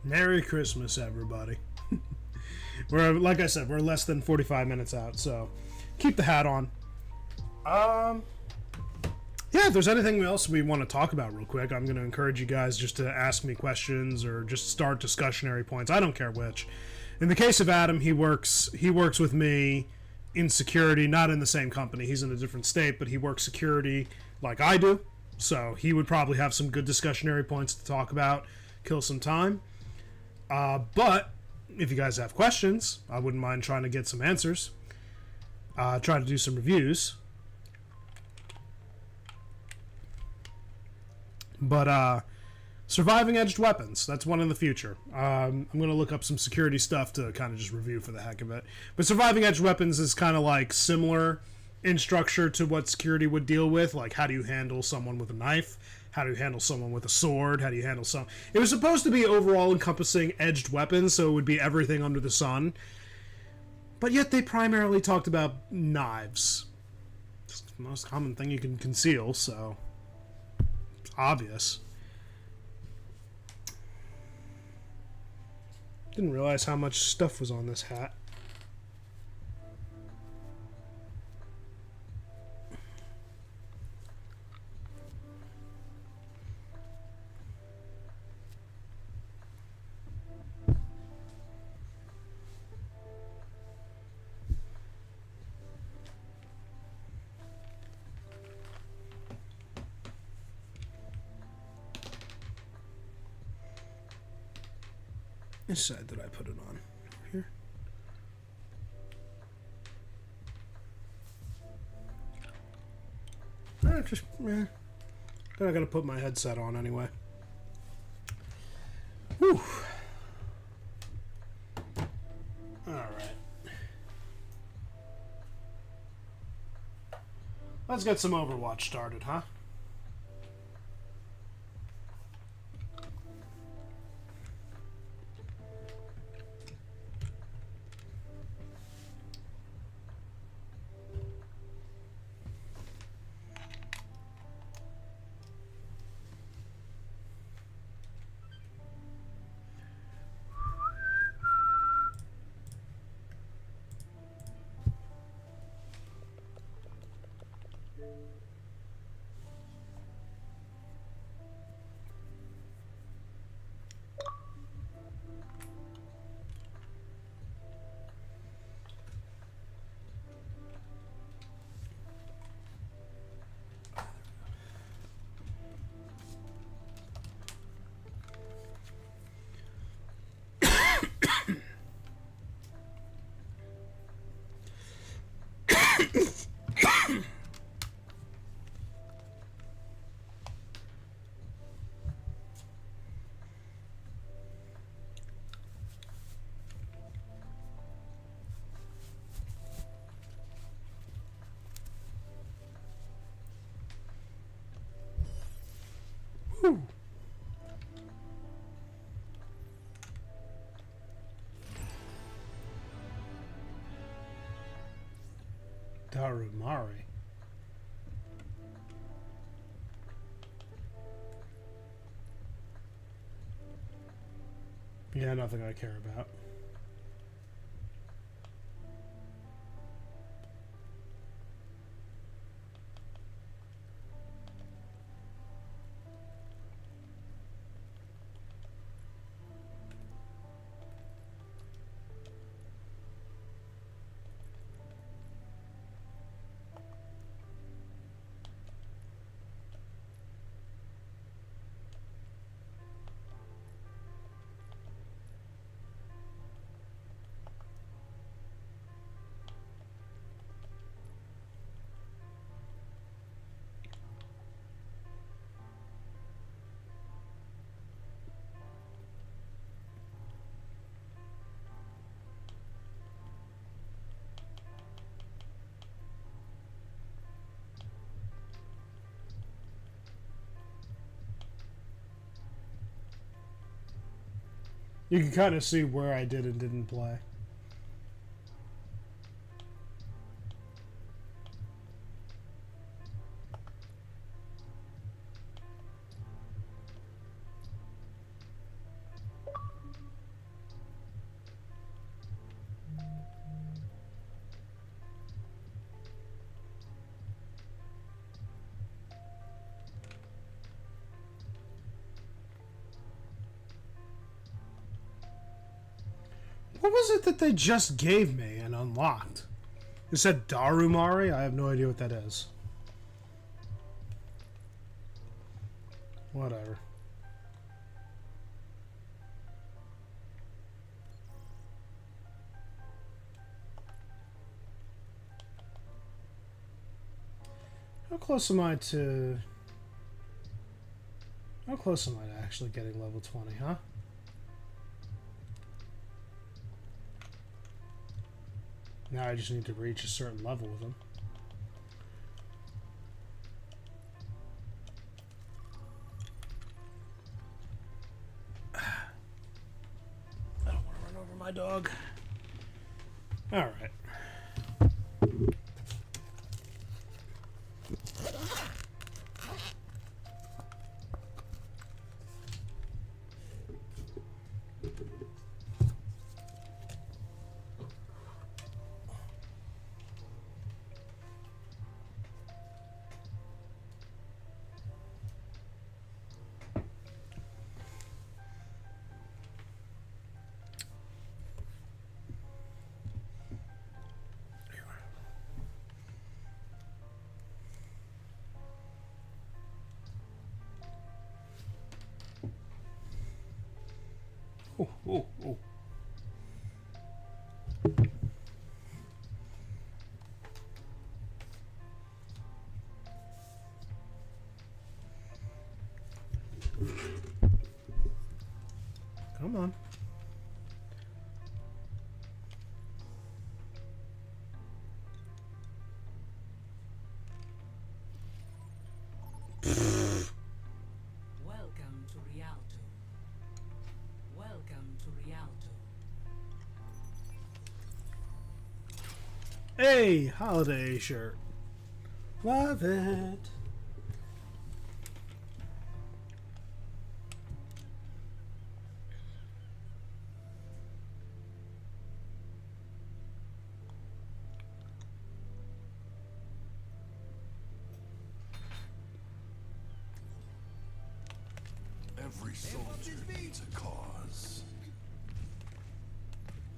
Merry Christmas, everybody. We're, like I said, we're less than 45 minutes out, so keep the hat on. Yeah, if there's anything else we want to talk about real quick, I'm going to encourage you guys just to ask me questions or just start discussionary points. I don't care which. In the case of Adam, he works with me in security, not in the same company. He's in a different state, but he works security like I do. So he would probably have some good discussionary points to talk about, kill some time. But if you guys have questions, I wouldn't mind trying to get some answers. Try to do some reviews. But surviving edged weapons, that's one in the future. I'm going to look up some security stuff to kind of just review for the heck of it. But surviving edged weapons is kind of like similar in structure to what security would deal with. Like, how do you handle someone with a knife? How do you handle someone with a sword? How do you handle some... It was supposed to be overall encompassing edged weapons, so it would be everything under the sun. But yet they primarily talked about knives. It's the most common thing you can conceal, so... It's obvious. Didn't realize how much stuff was on this hat. Which side did I put it on? Over here? I'm gonna put my headset on anyway. Whew. Alright. Let's get some Overwatch started, huh? Whew. Darumari. Yeah, nothing I care about. You can kind of see where I did and didn't play. What was it that they just gave me and unlocked? It said Darumari? I have no idea what that is. Whatever. How close am I to... How close am I to actually getting level 20, huh? Now I just need to reach a certain level with them. I don't want to run over my dog. All right. Oh, oh, oh. Come on. Welcome to Rialto. Welcome to Rialto. Hey, holiday shirt. Love it. Every soldier needs a cause.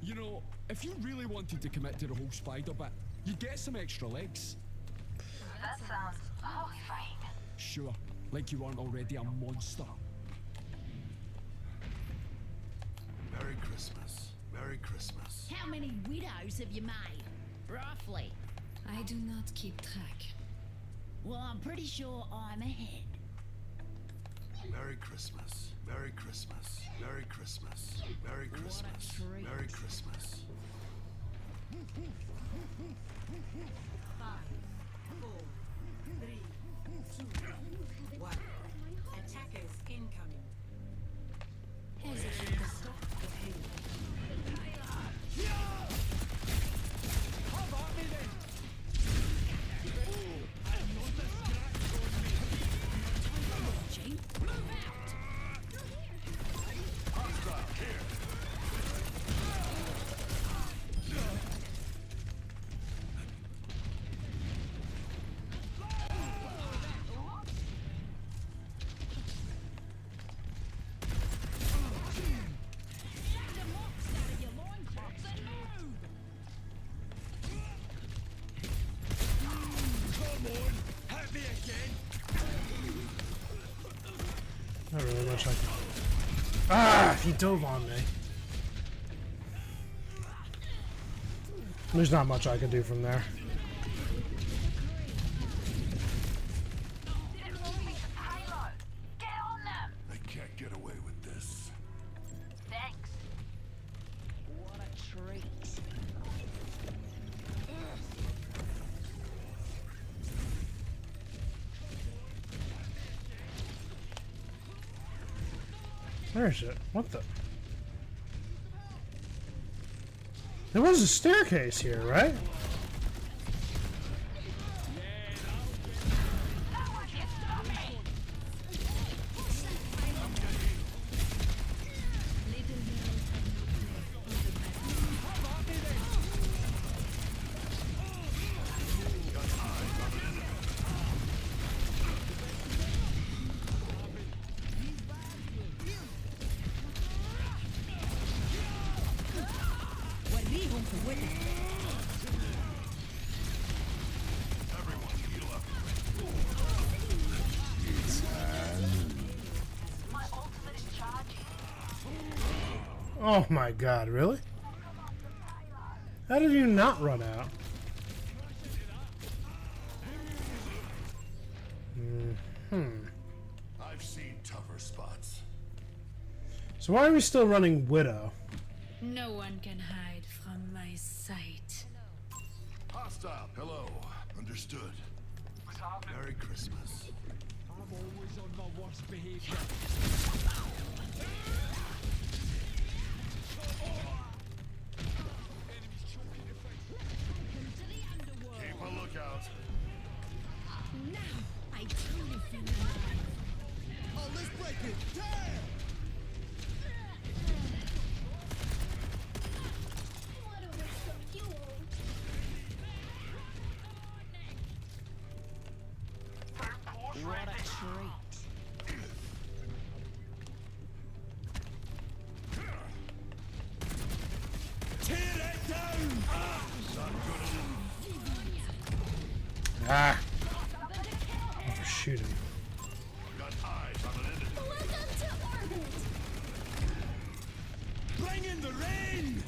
You know, if you really wanted to commit to the whole spider bit, you'd get some extra legs. That sounds horrifying. Sure, like you aren't already a monster. Merry Christmas. Merry Christmas. How many widows have you made? Roughly. I do not keep track. Well, I'm pretty sure I'm ahead. Merry Christmas. Merry Christmas. Merry Christmas. Merry Christmas. Merry Christmas. 5, 4, 3, 2, 1. Attackers incoming. Hesitate. Stop the pain. Have at me then! Move out! Hostile here. Not really much I can. Ah! He dove on me. There's not much I can do from there. They can't get away with this. Thanks. What a treat. Where is it? What the? There was a staircase here, right? Oh my god, really? How did you not run out? I've seen tougher spots. So why are we still running Widow? No one can hide from my sight. Hostile. Hello. Understood. Merry Christmas. I'm always on my worst behavior. Keep a lookout. Now I truly feel alive. Oh, let's break it. Damn! What a treat. Tear that down! Ah! Overshooting. Got eyes on an enemy. Bring in the rain!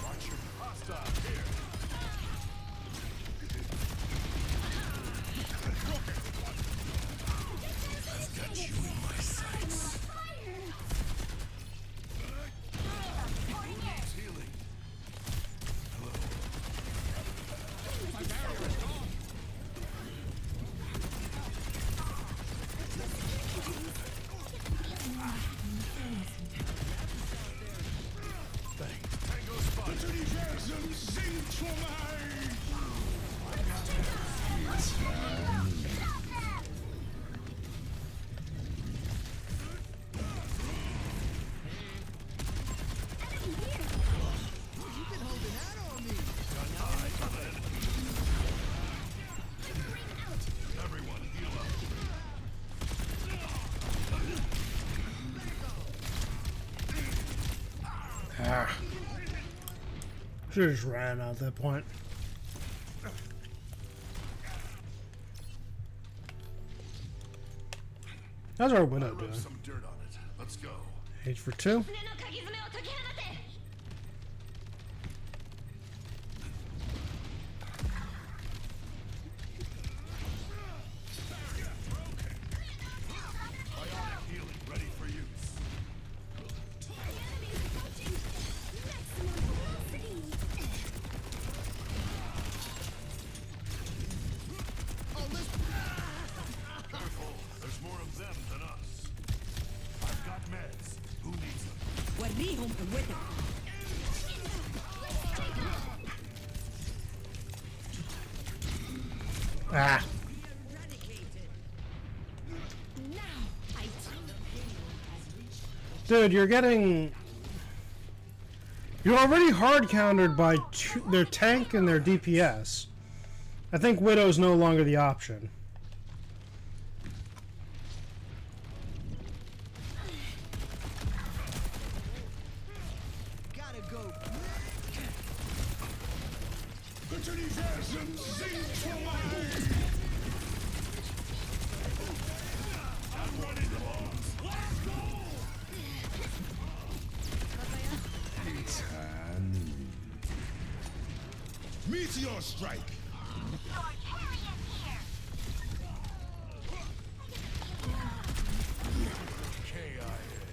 Watch your hostile here. I've got you in my sights. Healing. Hello. My barrier is gone. Tango spot. Everyone heal up. Ah. Should've just ran out at that point. How's our Widow Rub doing? some dirt on it. Let's go. Age for 2? Bionic healing ready for use. Careful. There's more of them than us. I've got meds. Who needs them? Ah. Dude, you're getting... You're already hard countered by their tank and their DPS. I think Widow's no longer the option. Gotta go. Meteor strike.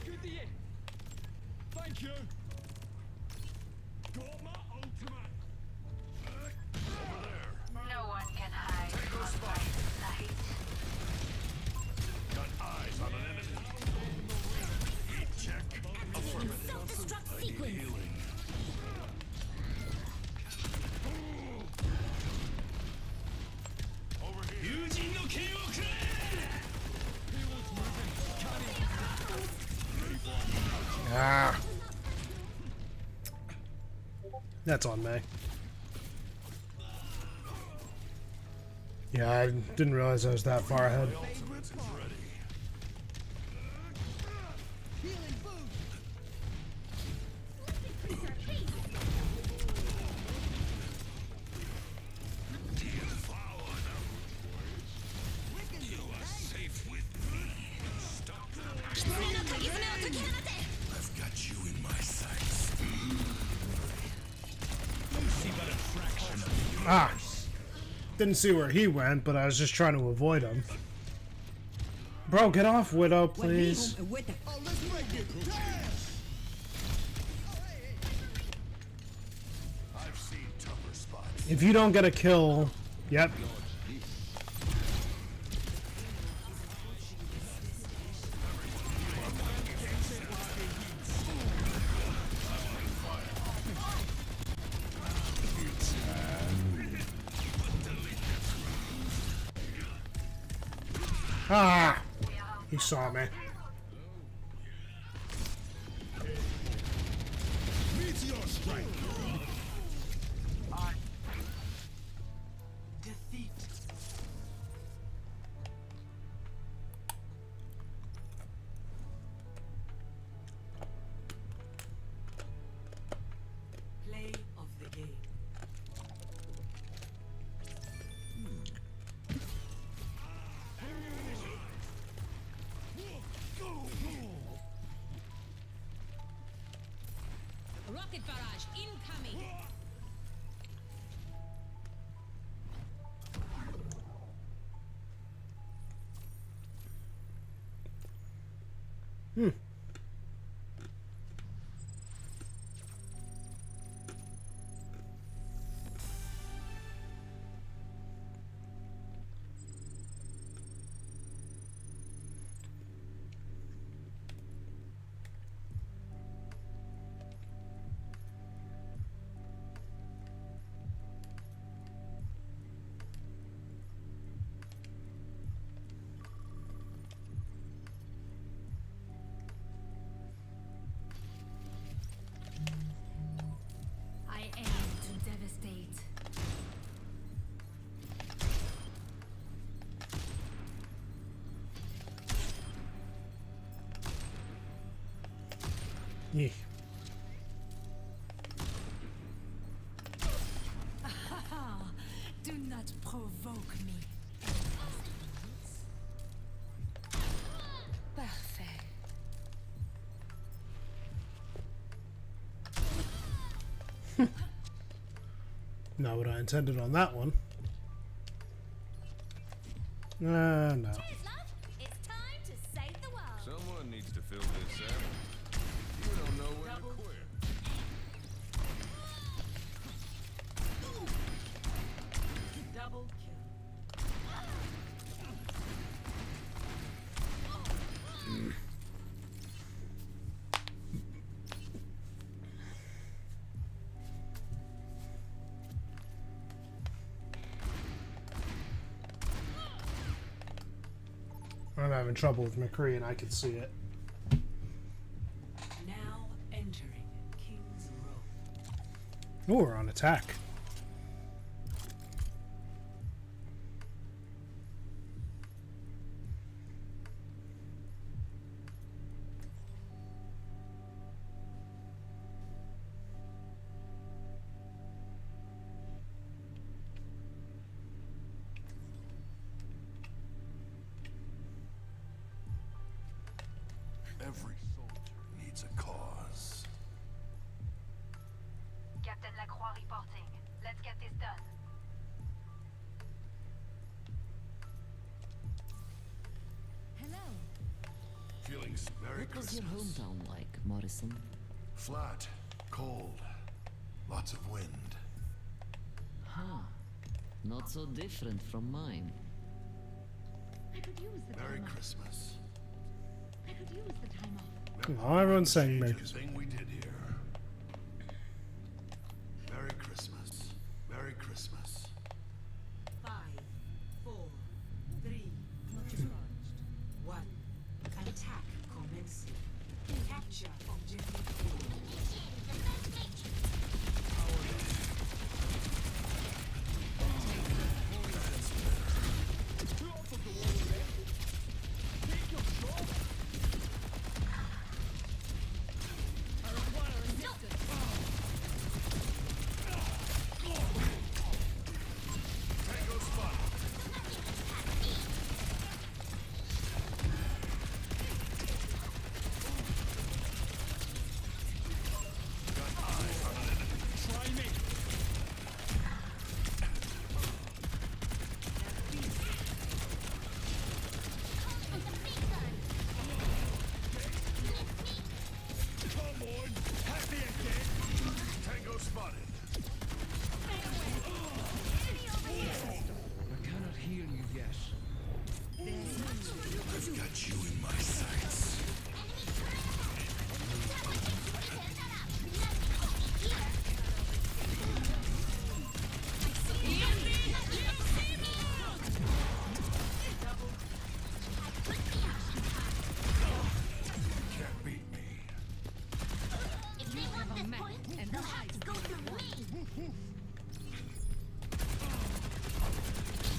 Good to you. Thank you. Got my ultimate. No one can hide from my sight. Got eyes on an enemy. Ah. That's on me. Yeah, I didn't realize I was that far ahead. I've got you in my sights. Ah. Didn't see where he went, but I was just trying to avoid him. Bro, get off, Widow, please. I've seen tougher spots. If you don't get a kill, yep. Ah, he saw me. Meteor strike. Defeat. Play of the game. Rocket barrage incoming. Hmm. I aim to devastate. Yeah. Do not provoke me. Parfait. Not what I intended on that one. No. It's time to save the world. Someone needs to fill this out. You don't know when to quit. Double kill. I'm having trouble with McCree, and I can see it. Now entering King's Row. Oh, we're on attack. Every soldier needs a cause. Captain Lacroix reporting. Let's get this done. Hello. Feeling Merry What was your Christmas. hometown like, Morrison? Flat, cold, lots of wind. Huh. Not so different from mine. I could use the Merry time off. Christmas. I could use the time off. Oh, everyone's saying Merry Change a thing we did here. Merry Christmas. Merry Christmas. 5, 4, 3, 2, 1. Attack commencing. Capture objective. I've got you in my sights. Can't beat me. If they want this point, they'll have to go through me.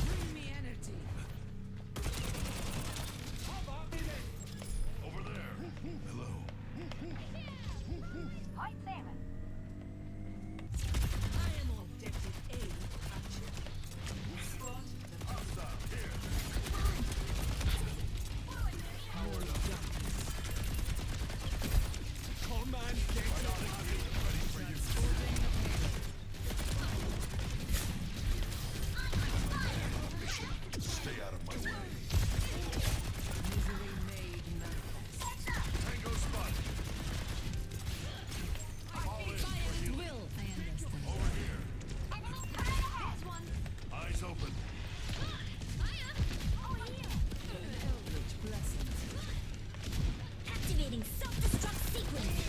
Bring me energy. Over there. Hello. Point salmon. I am on objective A. Action. Spot the Hostile, here. more darkness. Command Ready for you. Mission. Stay out of my way. Misery made manifest. Tango spotted. Fall in for healing. Will, I understand. Over here. There's one. Eyes open. Eldritch blessings. Activating self-destruct sequence.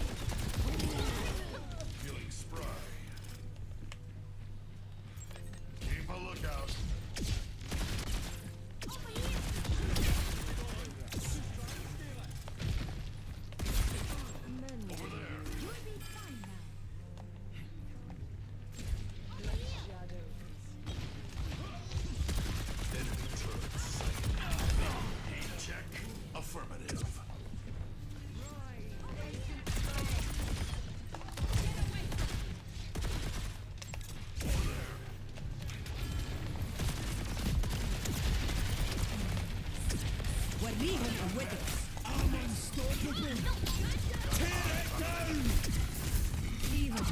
Feeling spry. Keep a lookout. Over there. You'll be fine now. Enemy turret sighted. Heat check. Affirmative. Over there. Guardian with us.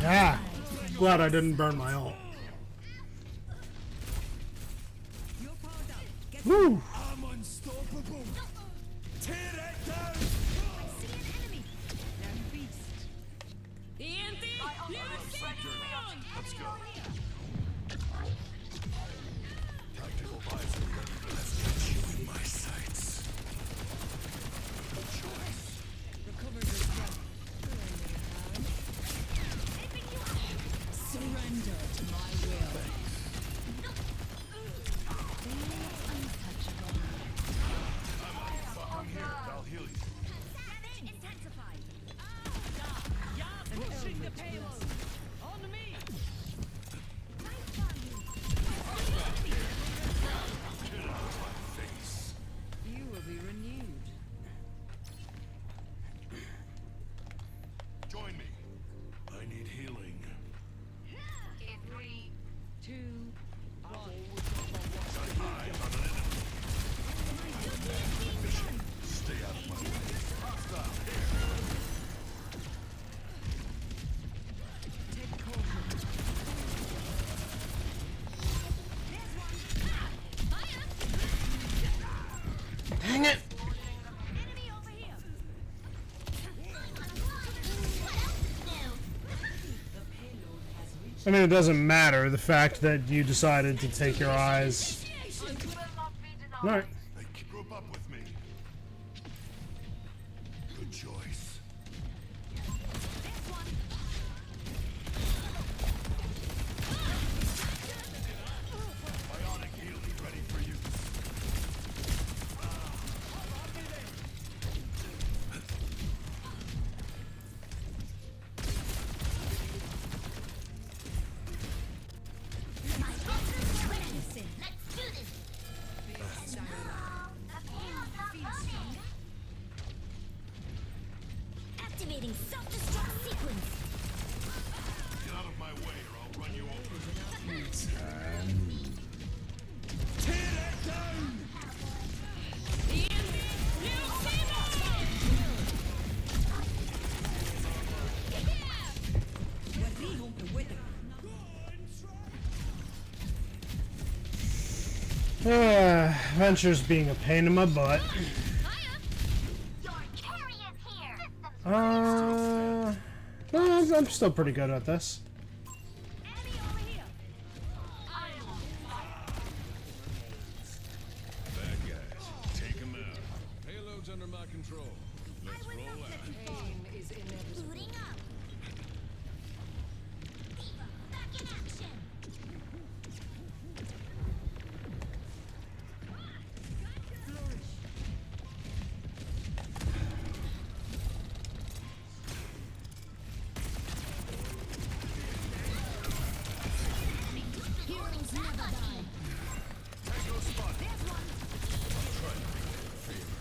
Yeah. Glad I didn't burn my ult. You're powered up. Get Woo! I'm unstoppable. Tear it down. I see an enemy. them beast. Let's go. Tactical visor ready. I've got you in my sights. Good choice. Recover your strength. Surrender to my will. I'm here. I'll heal you. Savage intensified. Pushing the payload. On me. Get out of my face. You will be renewed. Join me. I need healing. In 3, 2, 1. Got eye on an enemy. Mission. Stay out of my way. Hostile, here. Take caution. Dang it! Enemy over here. I mean, it doesn't matter the fact that you decided to take your eyes. will not be denied. Alright. They group up with me. Good choice. Bionic healing ready for use. Let's do this. Activating self-destruct sequence. Get out of my way or I'll run you over. Tear it down. Guardian with us. Venture's being a pain in my butt. No, I'm still pretty good at this. Bad guys. Take them out. my control. Let's roll out. Pain is inevitable. Booting up. Diva, back in action. Heroes never die. Tango spot. There's one. I'm trying to do you a favor.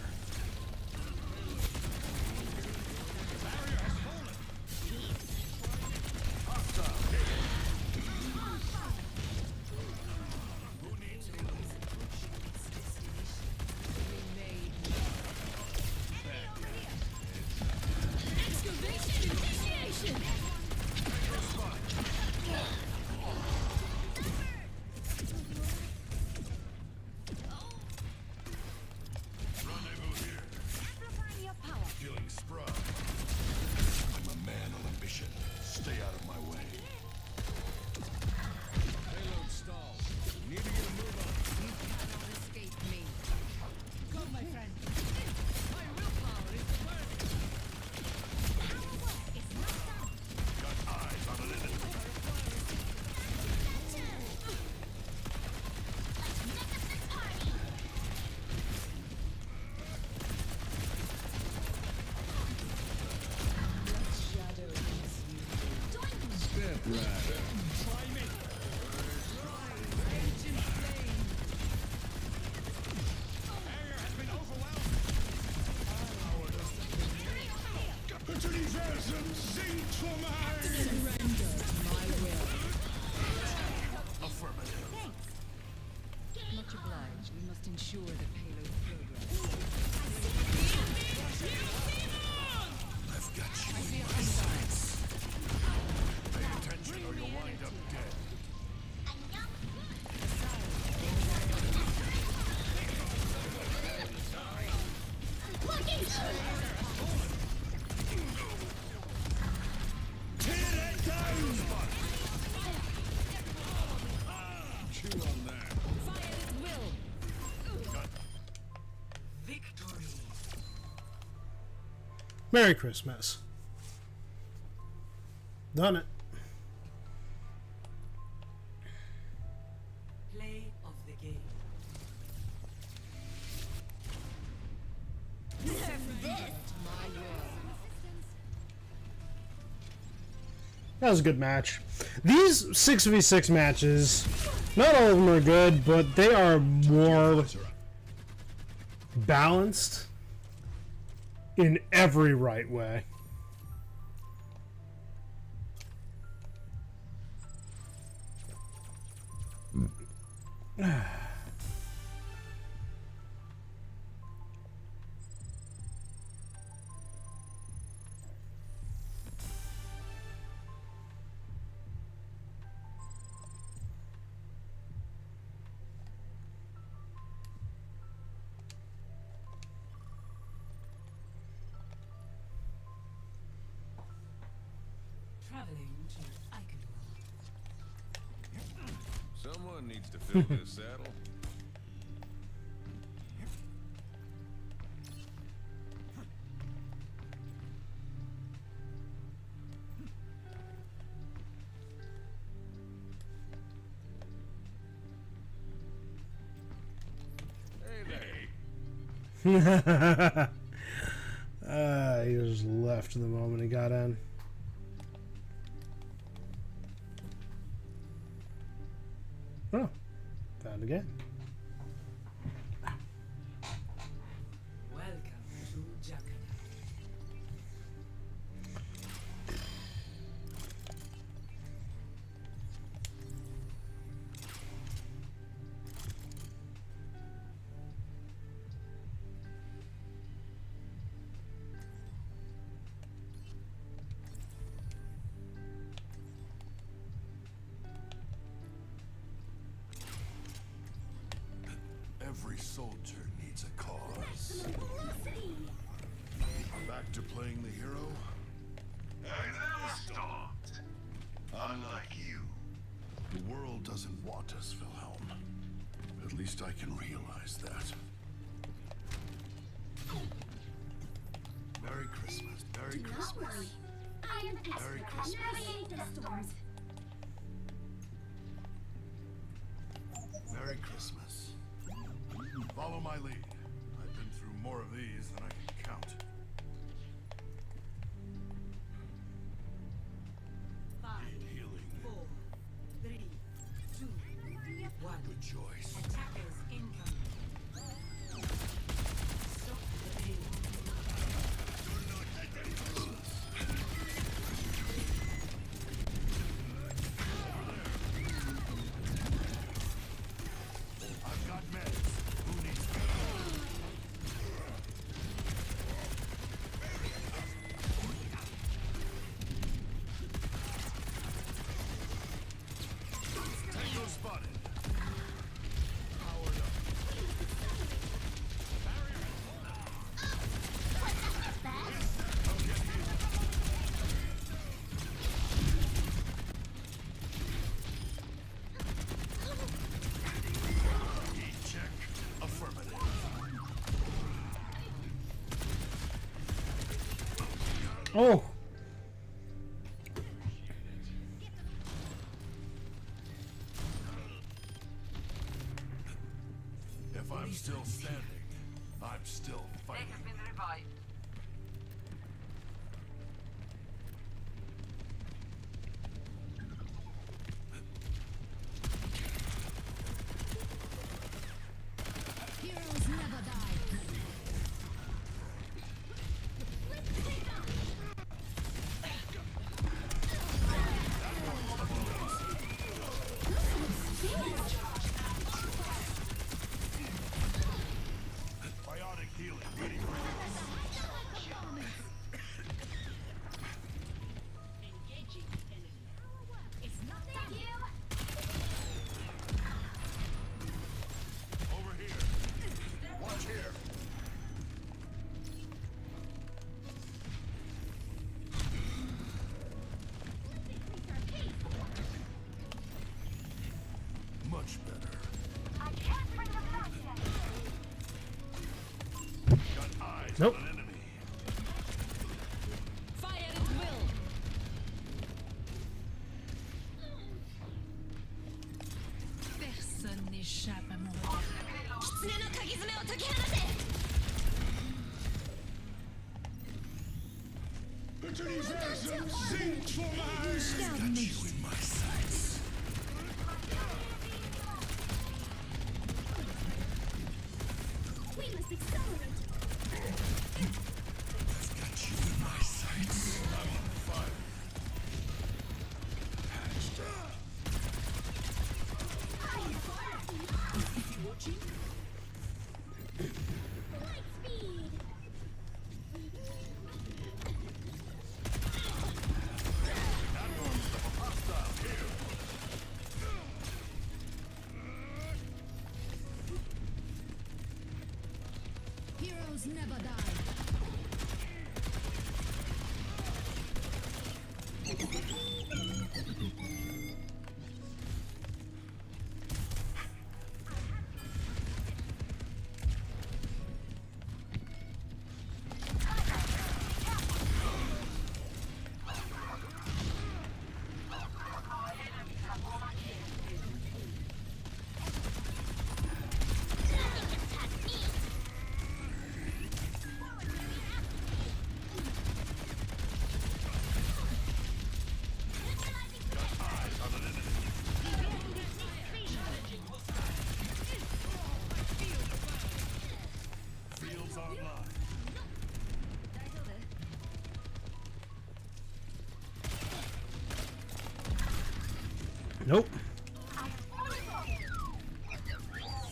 Barrier has fallen. Hostile hit. Who needs healing? Excavation initiation. Tango spot. Rendezvous here. Amplifying your power. Feeling spry. I'm a man on a mission. Stay out of my way. Payload stalled. Need to get a move on. You cannot escape me. Go, my friend. My willpower is burning. Our work is not done. Got eyes on an enemy. Let's make up this party. Step right. Put your knees hands and sing for my Surrender to my will. affirmative. Much obliged. We must ensure the payload progress. I've got you in my sights. Pay attention or you'll wind up dead. Chew on that. Victory. Merry Christmas. Done it. Play of the game. That was a good match. These 6v6 matches, not all of them are good, but they are more balanced in every right way. Traveling to Eichenwald. Someone needs to fill this saddle. Hey there. He just left the moment he got in. Oh, found again. Welcome to Juggernaut. Every soldier needs a cause. Back to playing the hero? I never stopped. Unlike you, the world doesn't want us, Wilhelm. At least I can realize that. Oh! If I'm still standing, I'm still fighting. They have been revived. Heroes never die. Biotic healing waiting for It's not that you. over here. Watch here. Much better. I can't bring them back yet. Got eyes Nope. on an enemy. Fire at will. Personne n'échappe à mon regard. 狐の鍵爪を解き放て。 Got you in my sights. We must accelerate. Got you in my sights. I'm on fire. Patched up. Light speed. Heroes never die. Fields online. Nope.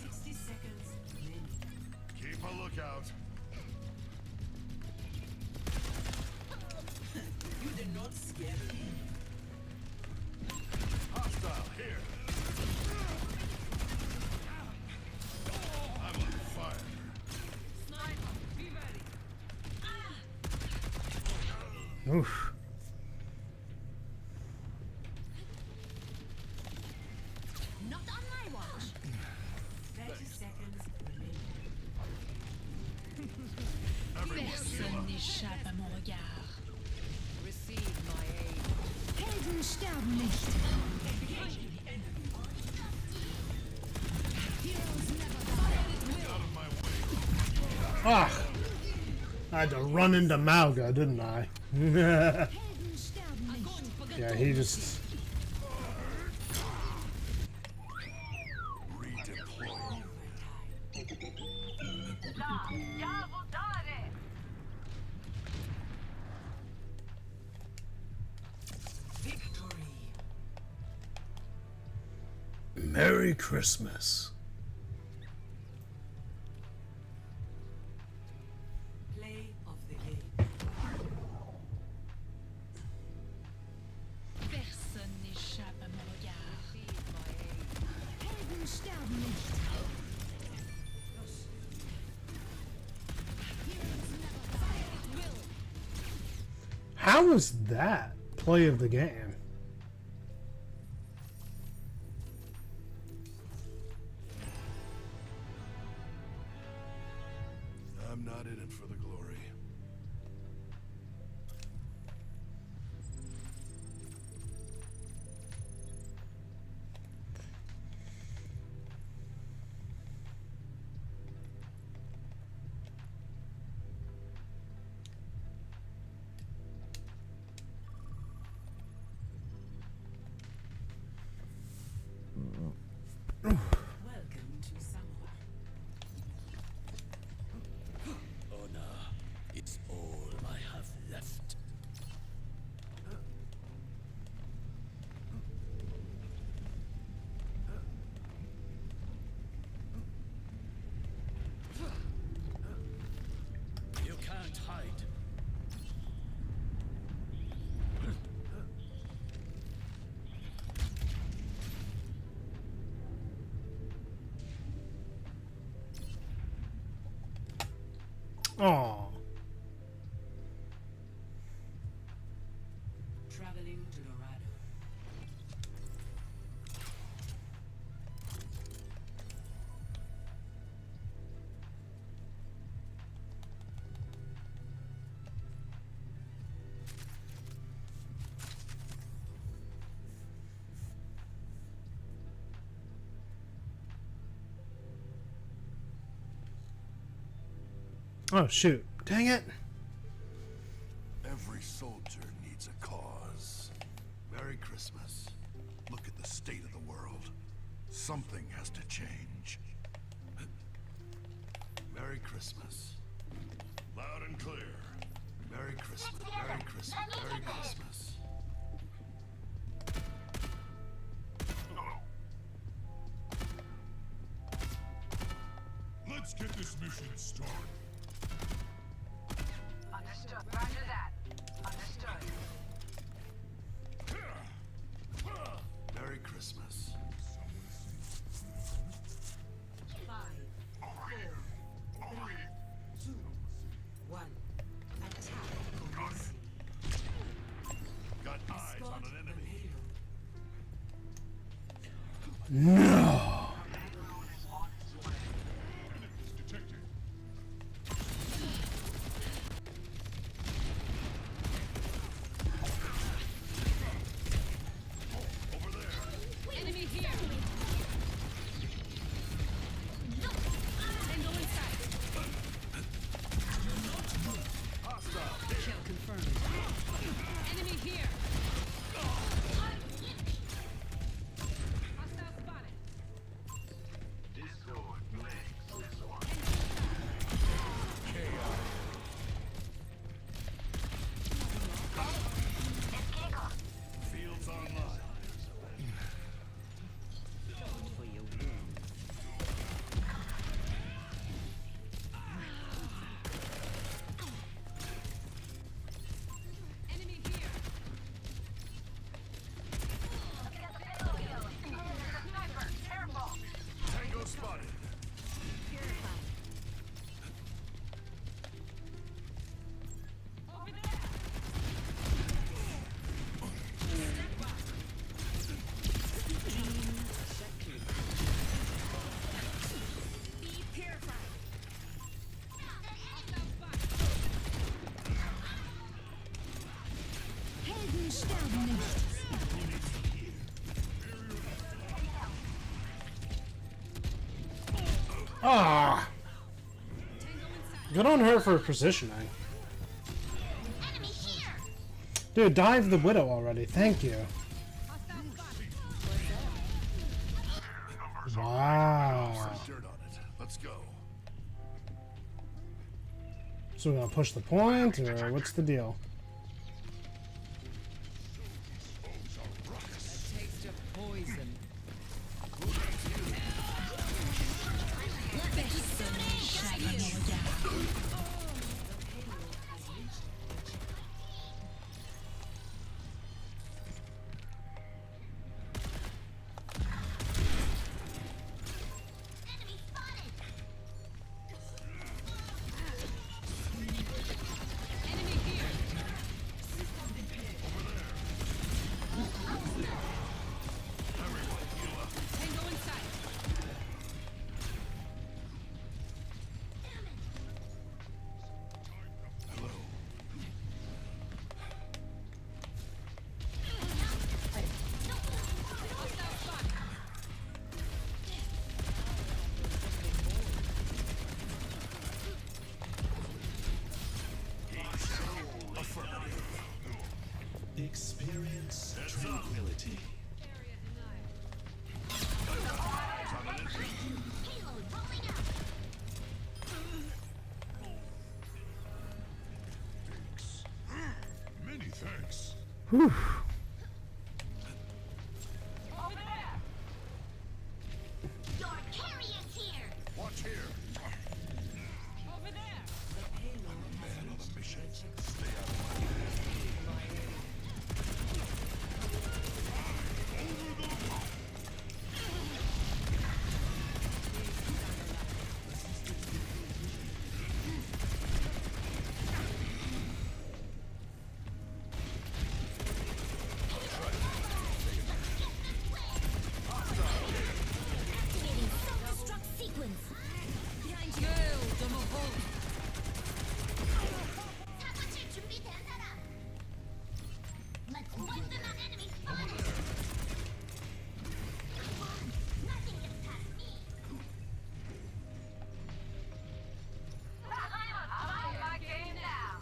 60 seconds remaining. Keep a lookout. You did not scare me. Hostile here. I'm on fire. Sniper, be ready. Oof. Not on my watch. 30 seconds remaining. Personne n'échappe à mon regard. Receive my aid. Helden sterben nicht. Heroes never die. Out of my way. Ah! I had to run into Mauga, didn't I? Helden sterben nicht. Yeah, he just... Redeploy. Da, ja, votare. Victory. Merry Christmas. Play of the game. Personne n'échappe à mon regard. Helden sterben nicht. How was that play of the game? I'm not in it for the glory. is all I have left. You can't hide. Oh. Traveling to Dorado. Oh shoot. Dang it. Every soldier needs a cause. Merry Christmas. Look at the state of the world. Something has to change. Merry Christmas. Loud and clear. Merry Christmas. Merry Christmas. Merry Christmas. Let's get this mission started. Understood. Roger that. Understood. Merry Christmas. 5, 4, 3, 2, 1. Attack commencing. Got eyes on an enemy. No. Enemy here. Tango inside. Kill confirmed. Enemy here. Hostile spotted. Discord blaze this one. Fields online. For your wound. Enemy here. Sniper, careful. Tango spotted. Over there. Be purified. Hostile spotted. Helden sterben nicht. Ah. Good on her for positioning. Dude, dive the widow already. Thank you. Wow. Dirt on it. Let's go. So we're gonna push the point, or what's the deal? Taste of poison. Enemy here. Tango inside. Hostile spotted. Experience tranquility. Area denied. Thanks. Whew. Your carrier's here. Watch here. Over there. Man on a mission. Stay out of my way. Activating self-destruct sequence. Behind you. 사고칠 준비된 사람. Let's wipe them out, enemy spotted. Nothing gets past me. I'm my game now.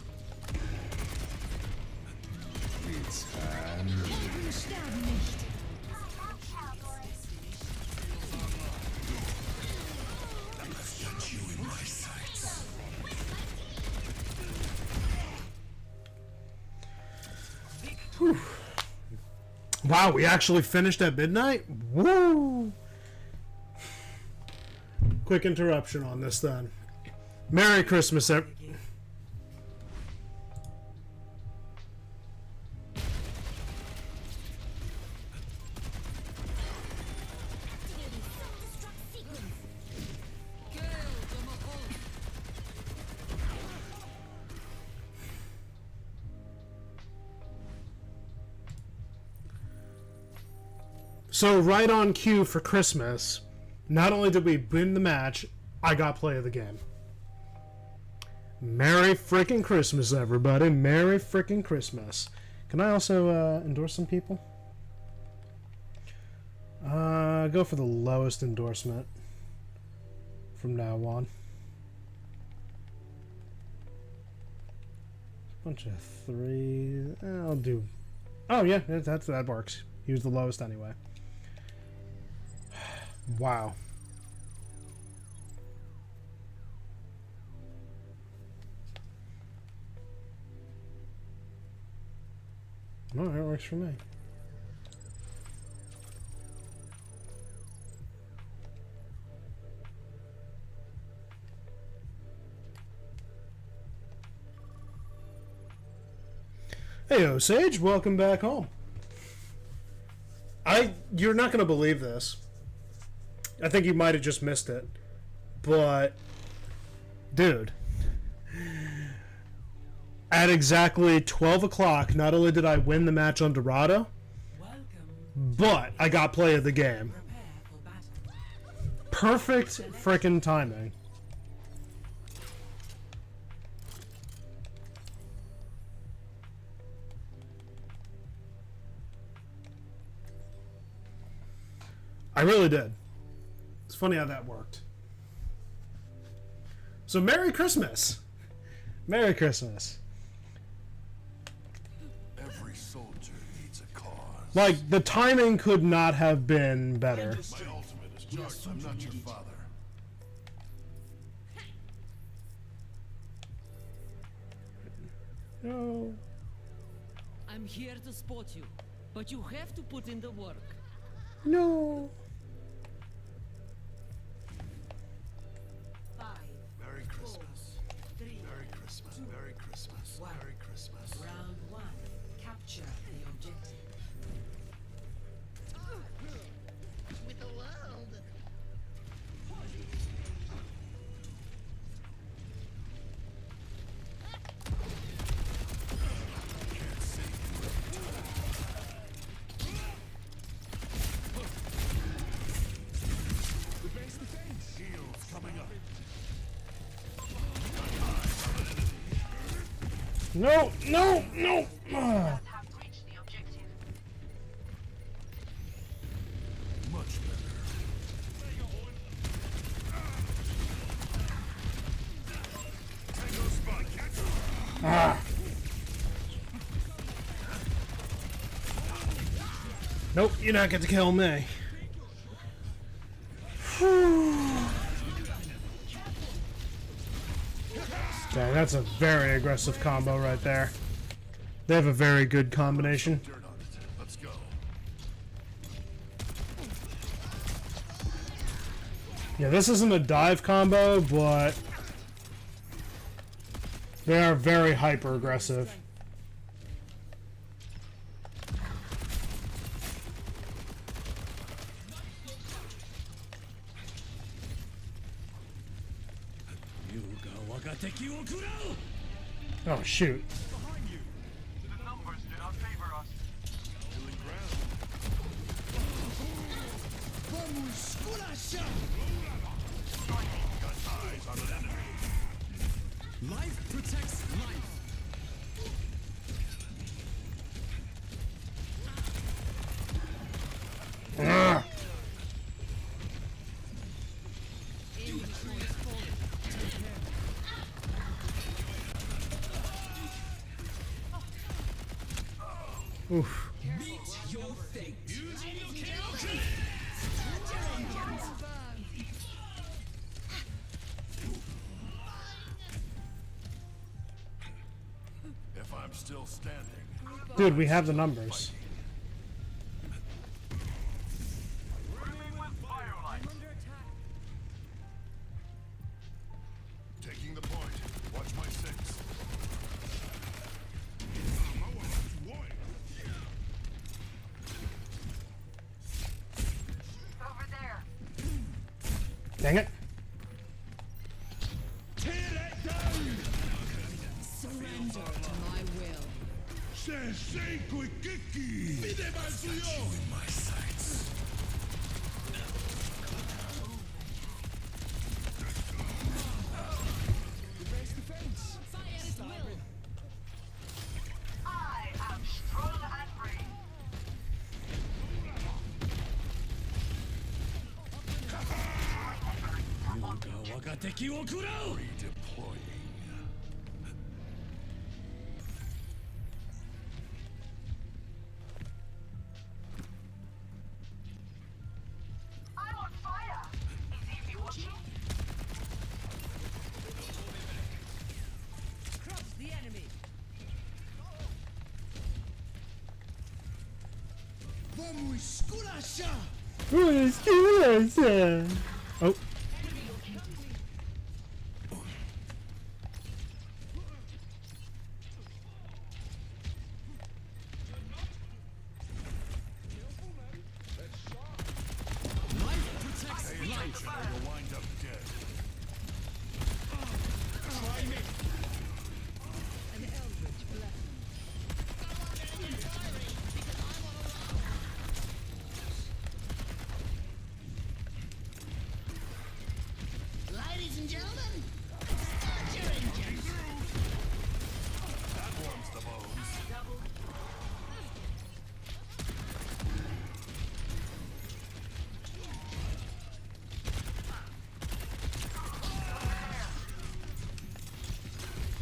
It's time. Sterben nicht. I've got you in my sights. Wow, we actually finished at midnight? Woo! Quick interruption on this then. Merry Christmas, Activating self-destruct sequence. So right on cue for Christmas, not only did we win the match, I got play of the game. Merry freaking Christmas, everybody. Merry freaking Christmas. Can I also endorse some people? Go for the lowest endorsement from now on. Bunch of threes. I'll do... Oh, yeah, that works. He was the lowest anyway. Wow. No, it works for me. Hey, Sage, welcome back home. You're not going to believe this. I think you might have just missed it. But, dude, at exactly 12 o'clock, not only did I win the match on Dorado, but I got play of the game. Perfect frickin' timing. I really did. It's funny how that worked. So Merry Christmas. Merry Christmas. Every soldier needs a cause. Like, the timing could not have been better. My ultimate is just, I'm not your father. No. I'm here to support you, but you have to put in the work. No. Merry Christmas. Merry Christmas. Merry Christmas. Merry Christmas. Round one. Capture the objective. With the world. The base defense. Heals coming up. No, no, no. Ah. Much better. Tango spot. Catch him. Ah. Nope, you're not going to kill me. Dang, that's a very aggressive combo right there. They have a very good combination. Dirt on it. Let's go. Yeah, this isn't a dive combo, but they are very hyper aggressive. Oh shoot. The numbers do not favor us. Doing ground. Got eyes on an enemy. Life protects life. Ah. Oof. Meet your fate. If I'm still standing. Dude, we have the numbers. Taking the point. Watch my six. Over there. Dang it. Surrender to my will. In my sights. Fire at will. I am strong and free. Redeploying. I'm on fire. Is he watching? Crush the enemy. Oh. Pay attention or you'll wind up dead. An eldritch blessing. Ladies and gentlemen, start your engines. That warms the bones.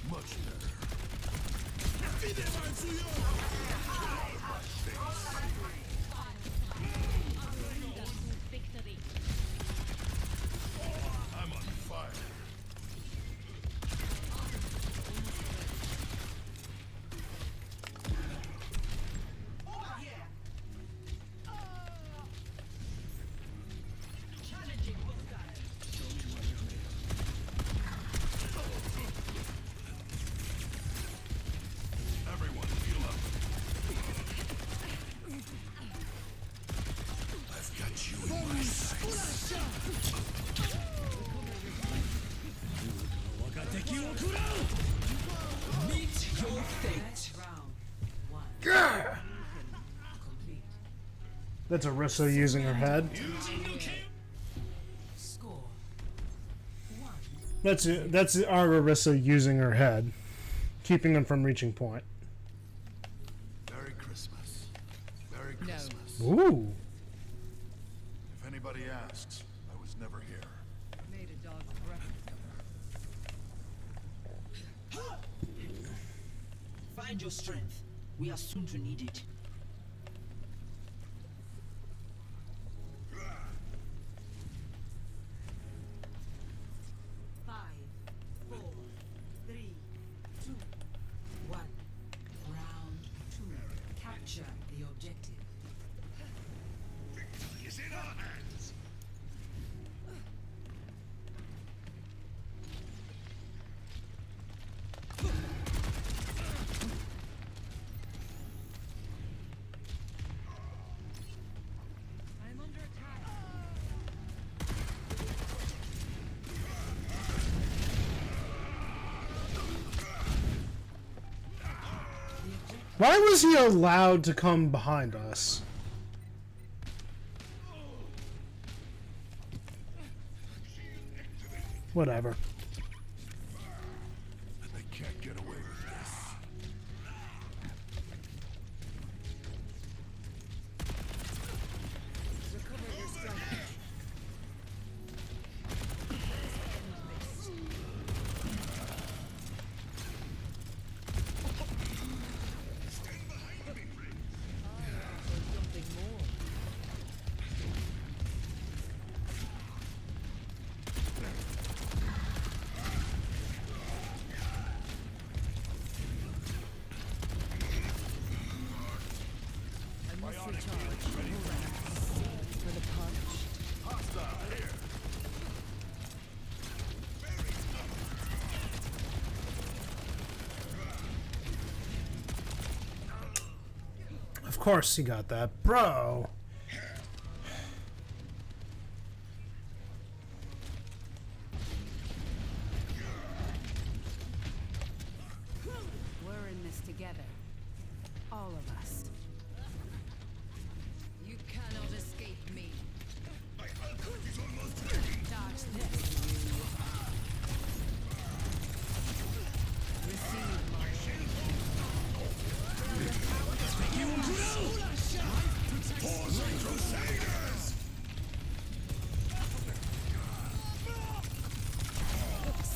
Much better. Victory. I'm on fire. Everyone, heal up. I've got you in my sights. Meet your fate. That's Arissa using her head. That's our Arissa using her head, keeping them from reaching point. Merry Christmas. Merry Christmas. Ooh. If anybody asks, I was never here. Made a dog's breakfast. Find your strength. We are soon to need it. Five, 4, 3, 2, 1. Round Why was he allowed to come behind us? Whatever. They can't get away with this. Recover your strength. Of course he got that, bro. We're in this together. All of us. You cannot escape me. Dodge this. Receive my Crusaders!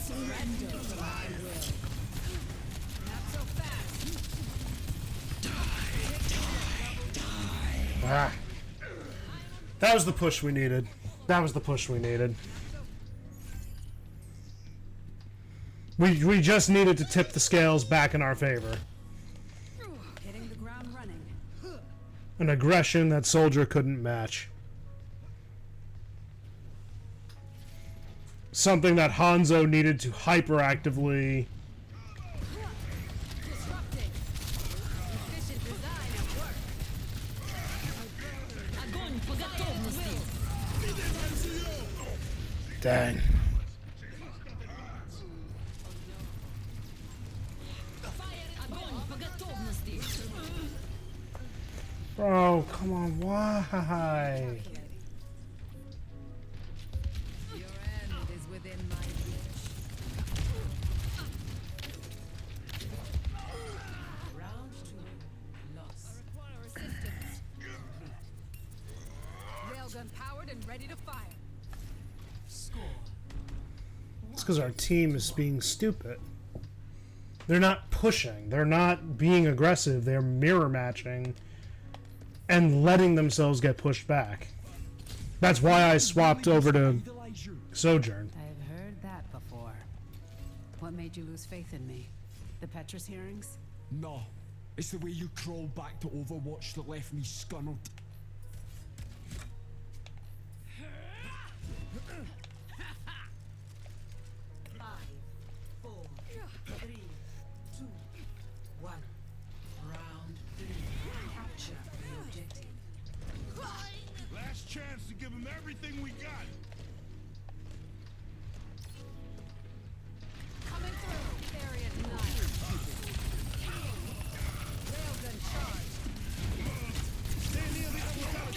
surrender to my will. Not so fast. Ah. That was the push we needed. That was the push we needed. We just needed to tip the scales back in our favor. Hitting the ground running. An aggression that Soldier couldn't match. Something that Hanzo needed to hyperactively... Disrupting. Efficient design at work. Огонь по готовности. Dang. Огонь по готовности. Bro, come on, why? Your end is within my reach. Round 2. Lost. I require assistance. Railgun powered and ready to fire. Score. It's because our team is being stupid. They're not pushing. They're not being aggressive. They're mirror matching and letting themselves get pushed back. That's why I swapped over to Sojourn. I've heard that before. What made you lose faith in me? The Petrus hearings? No. It's the way you crawled back to Overwatch that left me scunnered. Last chance to give him everything we got. Coming through. Area 9. Railgun charge. Stay near the other.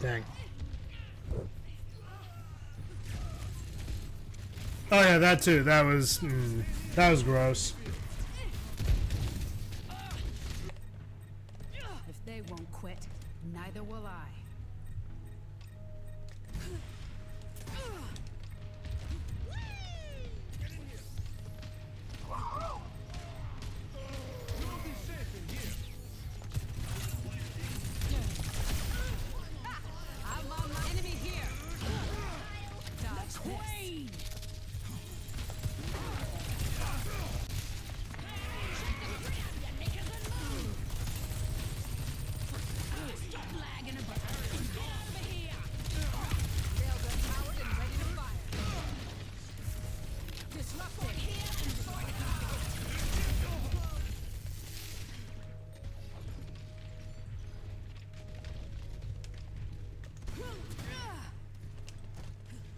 Dang. Oh yeah, that too. That was gross. If they won't quit, neither will I. I'm on my enemy here. Dodge Queen.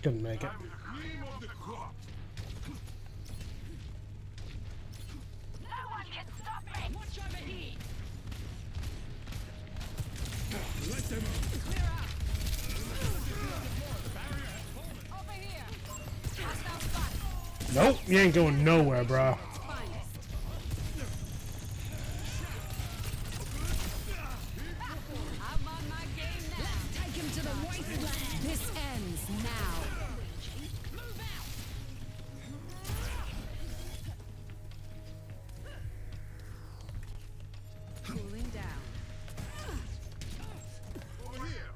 Couldn't make it. I'm the cream of the crop. Nope, you ain't going nowhere, bro. I'm on my game now. Let's take him to the wasteland. This ends now. Move out. Cooling down. Over here.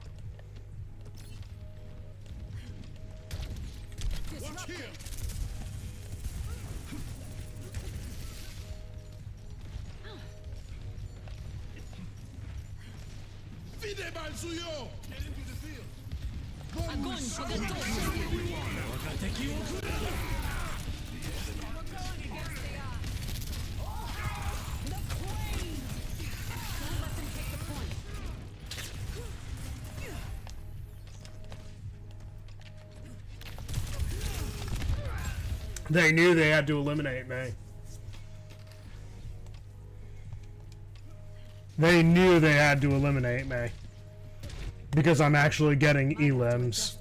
Watch here. Fide mal suyo. Get into the field. Огонь подготовлен. They knew they had to eliminate me. They knew they had to eliminate me. Because I'm actually getting elims.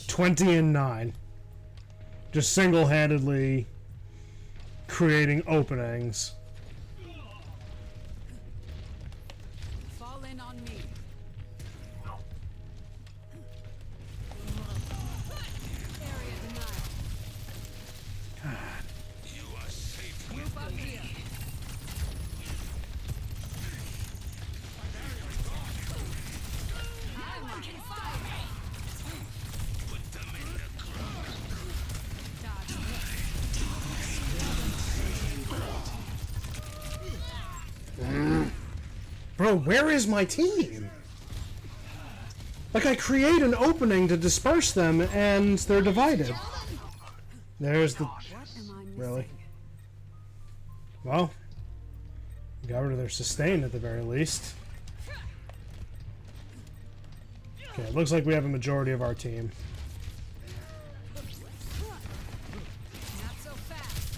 20 and 9. Just single-handedly creating openings. Fall in on me. Area denial. You are safe with Move up here. I'm on fire. Put them in the ground. Dodge. Bro, where is my team? Like, I create an opening to disperse them, and they're divided. There's the... Really? Well, got rid of their sustain at the very least. Okay, it looks like we have a majority of our team. Not so fast.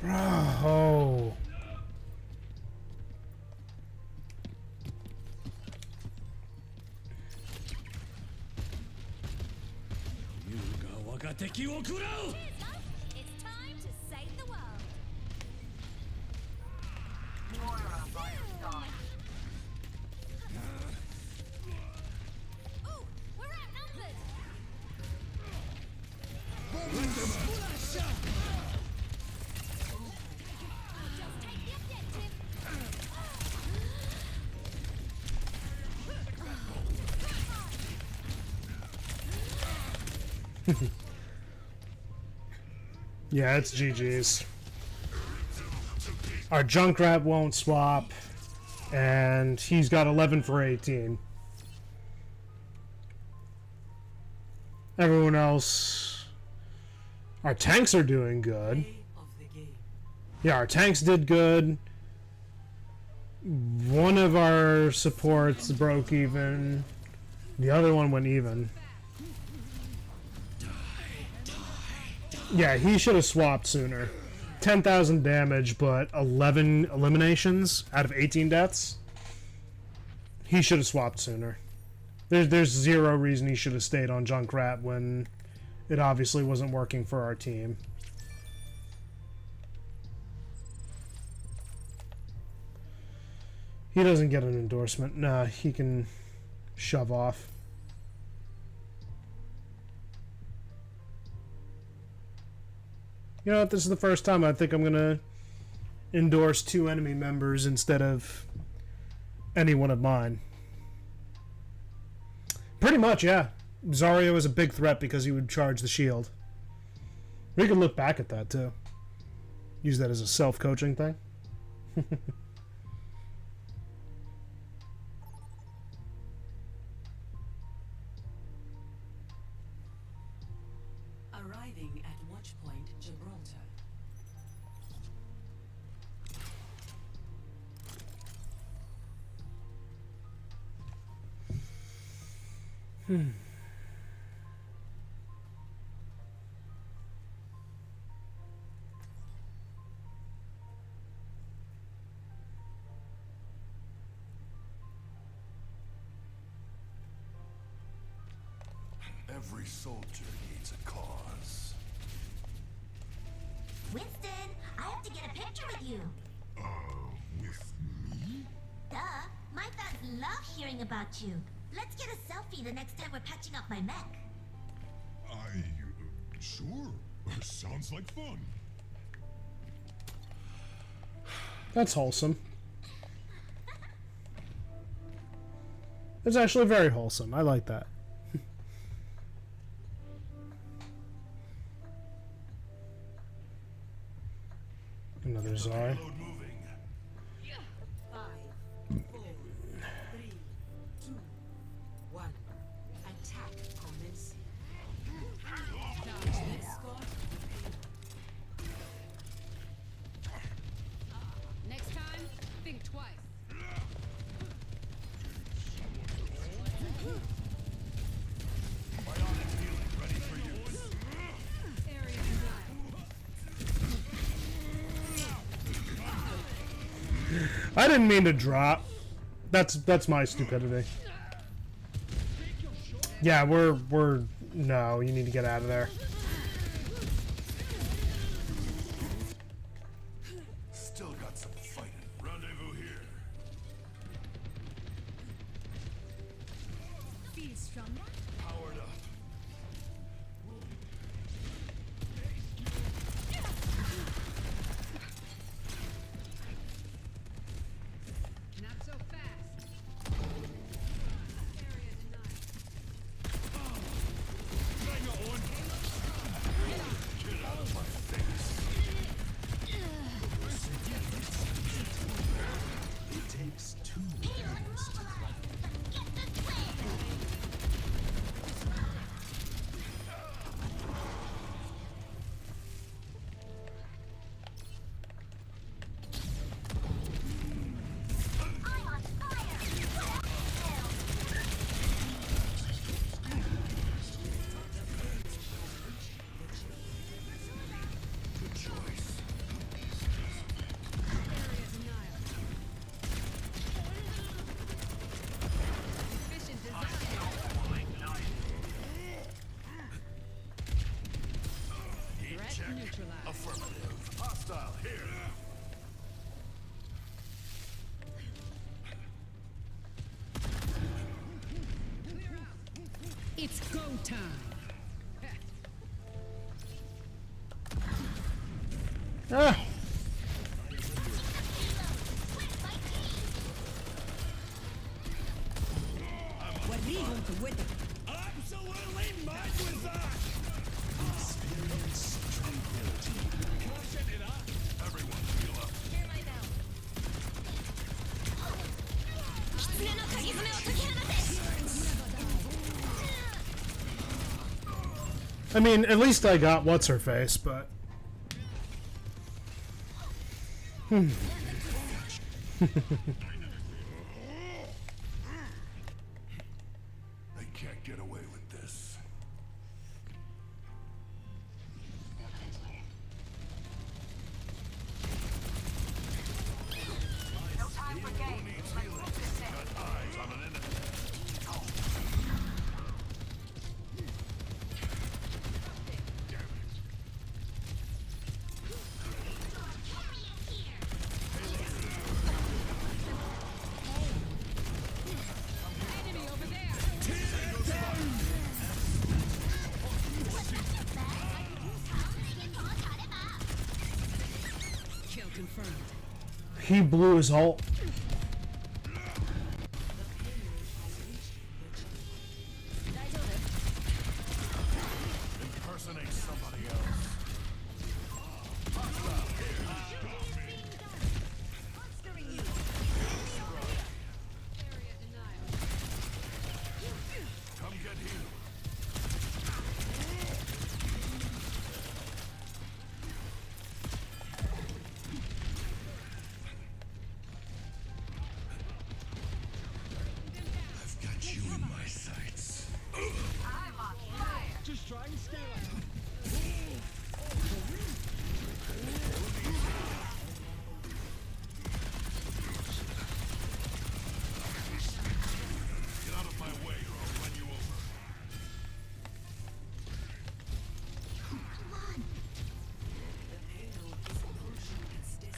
Bro. It's time to save the world. Moira by your side. Ooh, we're outnumbered. Just take the objective. Yeah, it's GG's. Our Junkrat won't swap, and he's got 11 for 18. Everyone else... Our tanks are doing good. Yeah, our tanks did good. One of our supports broke even. The other one went even. Yeah, he should have swapped sooner. 10,000 damage, but 11 eliminations out of 18 deaths. He should have swapped sooner. There's zero reason he should have stayed on Junkrat when it obviously wasn't working for our team. He doesn't get an endorsement. Nah, he can shove off. You know what? This is the first time I think I'm gonna endorse 2 enemy members instead of any one of mine. Pretty much, yeah. Zarya is a big threat because he would charge the shield. We can look back at that too. Use that as a self-coaching thing. Arriving at Watchpoint Gibraltar. Every soldier needs a cause. Winston, I have to get a picture with you. With me? Duh. My fans love hearing about you. Let's get a selfie the next time we're patching up my mech. Sure. Sounds like fun. That's wholesome. It's actually very wholesome. I like that. Another Zai. 5, 4, 3, 2, 1. Attack commencing. Next time, think twice. I didn't mean to drop. That's my stupidity. Yeah, we're no, you need to get out of there. Still got some fighting. Rendezvous here. Feel stronger? Powered up. Not so fast. It takes two hands to clap. Good choice. Heat check. Affirmative. Hostile here. It's go time. Ah. Absolutely mad with that! Experience tranquility. Everyone feel up. I mean, at least I got what's her face, but They can't get away with this. No time for games. Let's move this in. Got eyes on an enemy. Enemy over there. Kill confirmed. he blew his ult. Impersonate somebody else. Come get healed.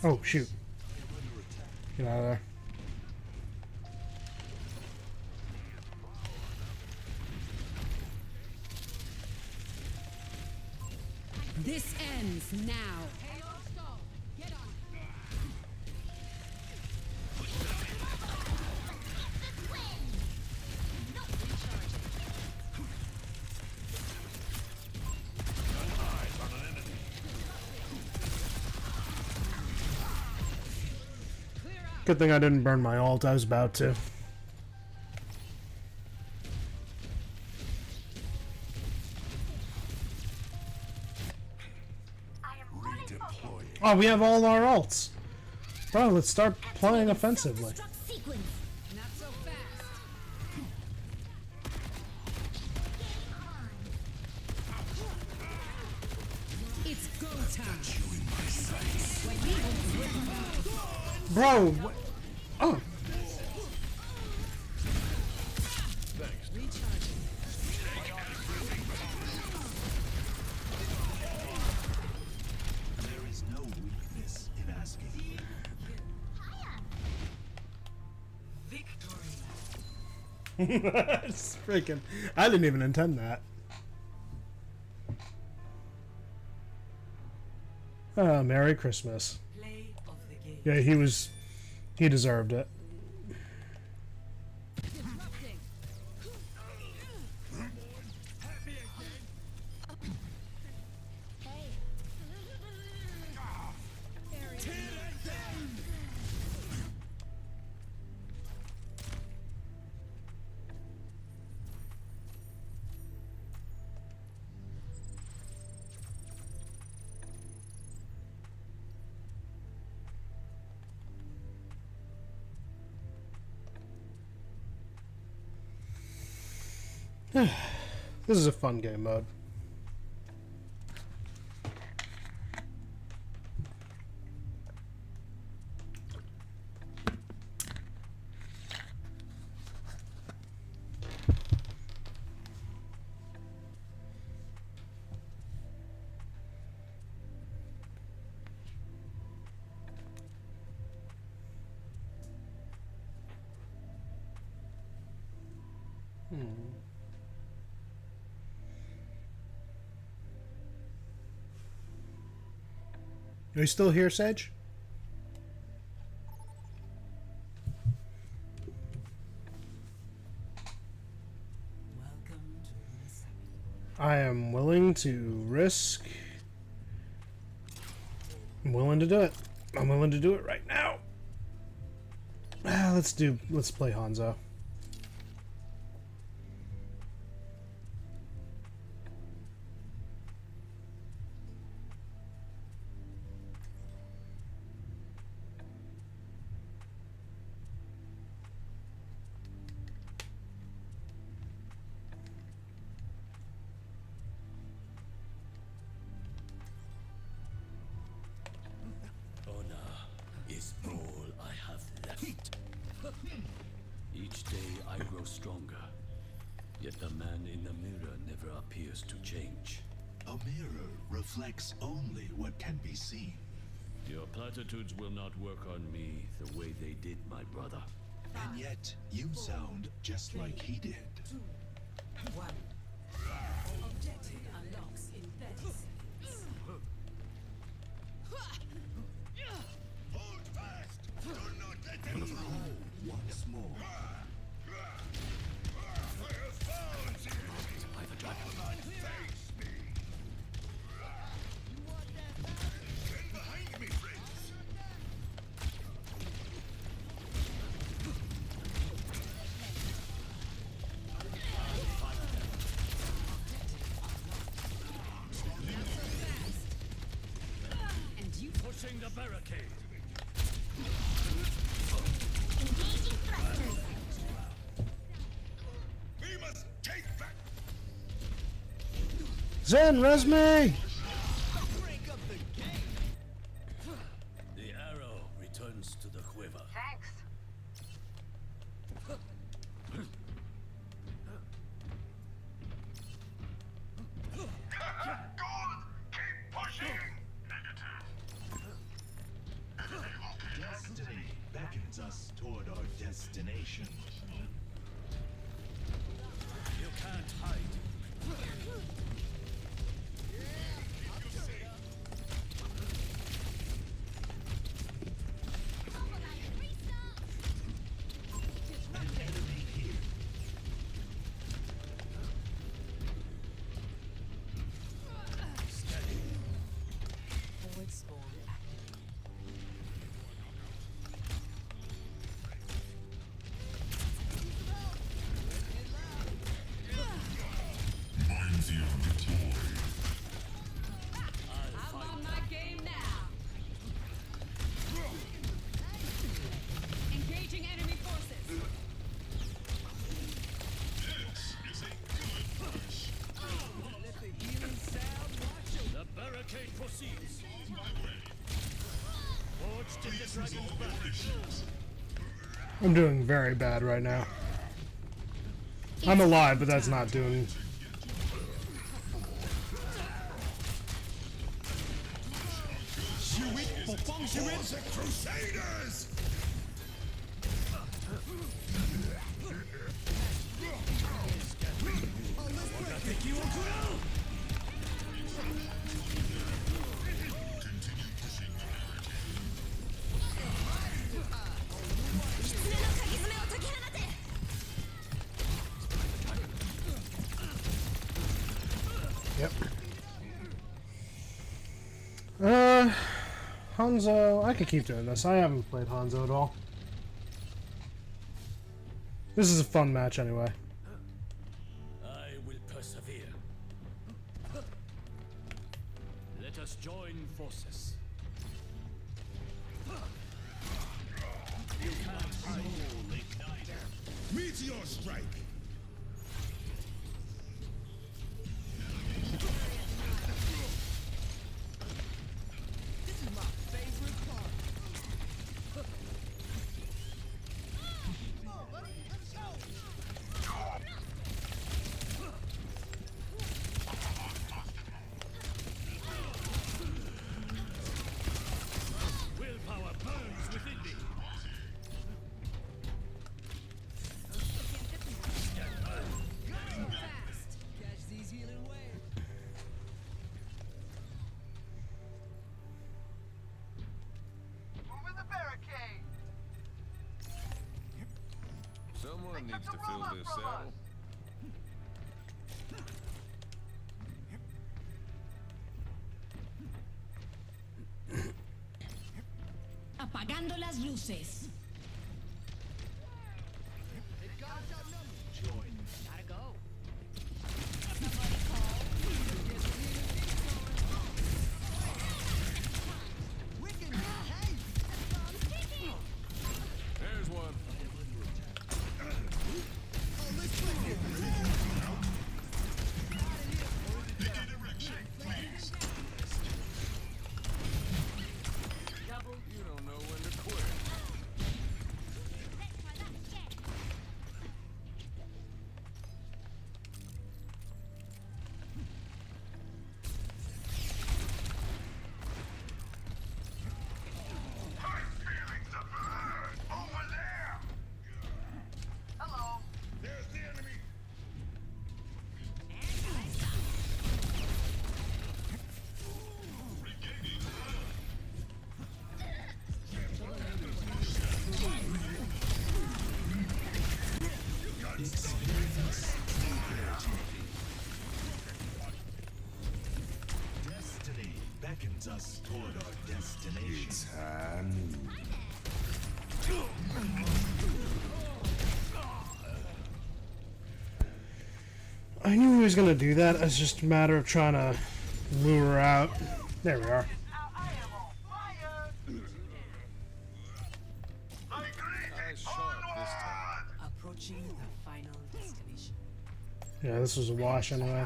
Oh, shoot. Get out of there. This ends now. Good thing I didn't burn my ult. I was about to. Oh, we have all our ults. Bro, let's start playing offensively. Not so fast. It's go time. Bro, oh. There is no weakness in asking. That's freaking. I didn't even intend that. Oh, Merry Christmas. Yeah, he deserved it. This is a fun game mode. Are you still here, Sage? I am willing to risk. I'm willing to do it. I'm willing to do it right now. Let's play Hanzo. Is all I have left. Each day I grow stronger, yet the man in the mirror never appears to change. A mirror reflects only what can be seen. Your platitudes will not work on me the way they did my brother. And yet, you sound just like he did. 1. Objective unlocks in 30 seconds. Hold fast! Do not let them go! Once more. Face me! Stand behind me, friends! And you pushing the barricade. Engaging thrusters. We must take back. Zen, Resme! The arrow returns to the quiver. Thanks. Good! Keep pushing! Negative. I'm doing very bad right now. I'm alive, but that's not doing... Crusaders! Yep. Hanzo, I could keep doing this. I haven't played Hanzo at all. This is a fun match anyway. I will persevere. Let us join forces. You can't hide. Meteor strike! This is my favorite part. Willpower burns within me. Fast. Catch these healing waves. Over the barricade! Someone needs to fill this saddle. Apagando las luces. Gotta go. Somebody call. There's one. You don't know when to quit. Feelings of hurt! Over there! Hello! There's the enemy! Destiny beckons us toward our destination. It's I knew he was gonna do that. It's just a matter of trying to lure her out. There we are. Approaching the final destination. Yeah, this was a wash anyway.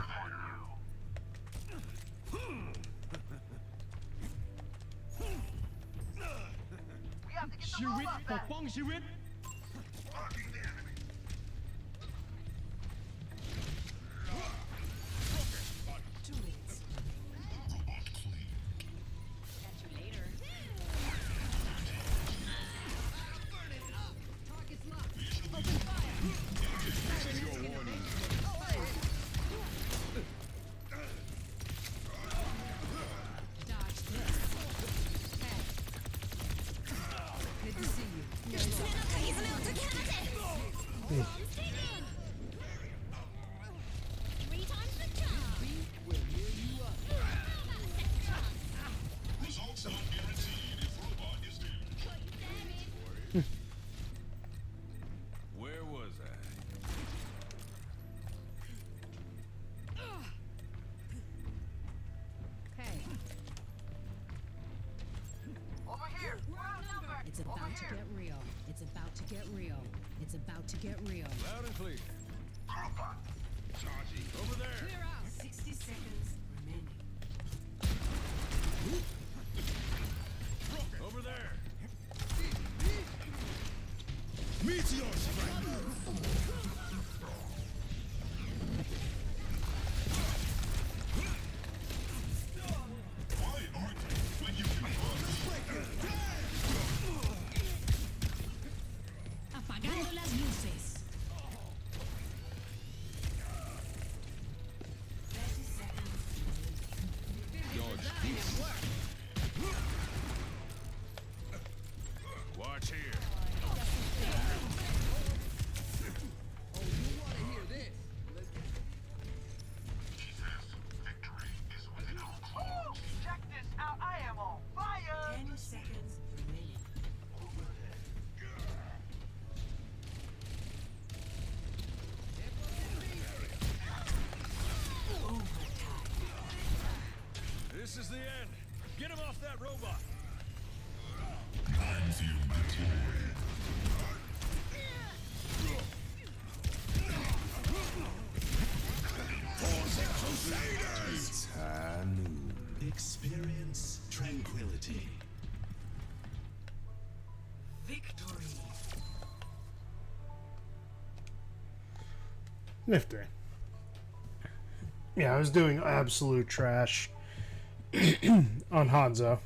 Too late. Catch you later. Dodge this. Hey. Good to see you. Three times the job. Results not guaranteed if robot is dead. Where was I? Okay. Over here! It's about to get real. It's about to get real. It's about to get real. Loud and clear. Charging. Over there. Clear out. 60 seconds remaining. Over there. Meteor strike! Apagando las luces. Watch here. Check this out, I am on fire! 10 seconds remaining. This is the end. Get him off that robot. Consume the toy. Crusaders! Experience tranquility. Victory. Nifty. Yeah, I was doing absolute trash on Hanzo.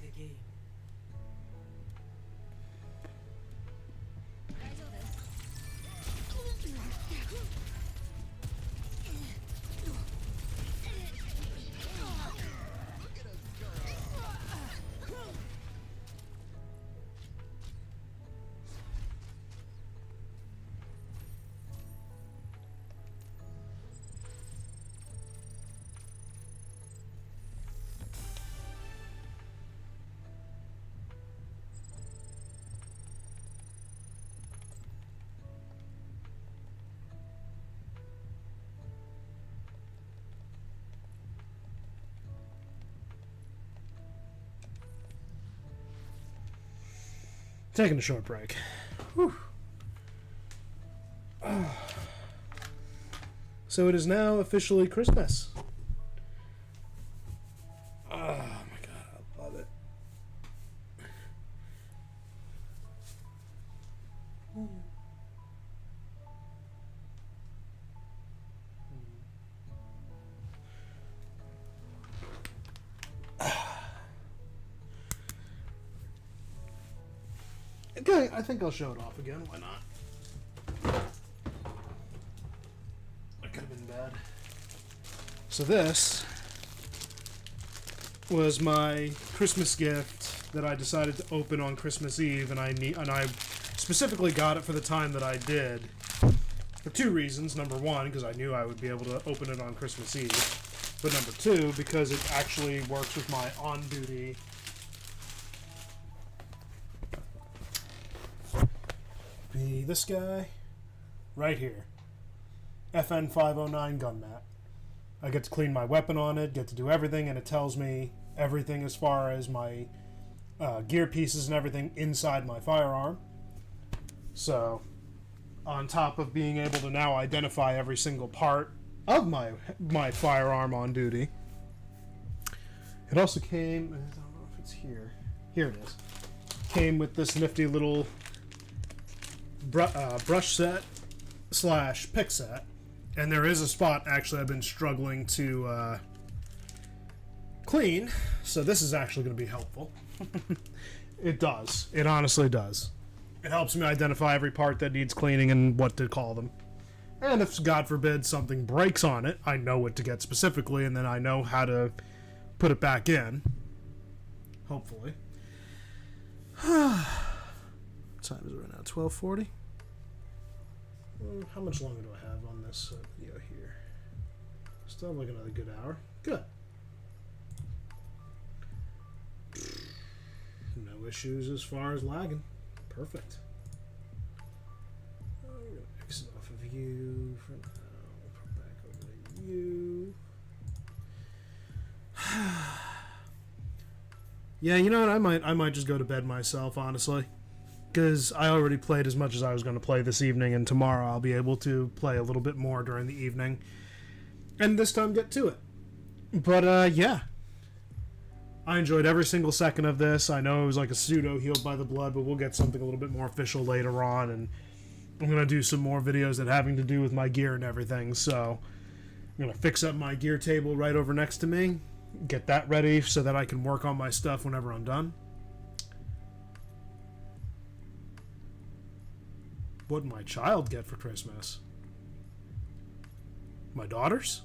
Taking a short break. Whew. So it is now officially Christmas. Oh my god, I love it. Okay, I think I'll show it off again. Why not? That could have been bad. So this was my Christmas gift that I decided to open on Christmas Eve, and I specifically got it for the time that I did for two reasons. Number one, because I knew I would be able to open it on Christmas Eve, but number two, because it actually works with my on-duty be this guy right here, FN 509 gun mat. I get to clean my weapon on it, get to do everything, and it tells me everything as far as my gear pieces and everything inside my firearm. So, on top of being able to now identify every single part of my firearm on duty, it also came, I don't know if it's here. Here it is. Came with this nifty little brush set / pick set, and there is a spot actually I've been struggling to clean, so this is actually going to be helpful. It does. It honestly does. It helps me identify every part that needs cleaning and what to call them. And if, God forbid, something breaks on it, I know what to get specifically, and then I know how to put it back in. Hopefully. What time is it right now? 12:40? How much longer do I have on this video here? Still like another good hour. Good. No issues as far as lagging. Perfect. I'm going to exit off of you for now. Put back over to you. Yeah, you know what? I might just go to bed myself, honestly. Because I already played as much as I was going to play this evening, and tomorrow I'll be able to play a little bit more during the evening. And this time get to it. But, yeah. I enjoyed every single second of this. I know it was like a pseudo healed by the blood, but we'll get something a little bit more official later on, and I'm going to do some more videos that having to do with my gear and everything, so I'm going to fix up my gear table right over next to me, get that ready so that I can work on my stuff whenever I'm done. What did my child get for Christmas? My daughters?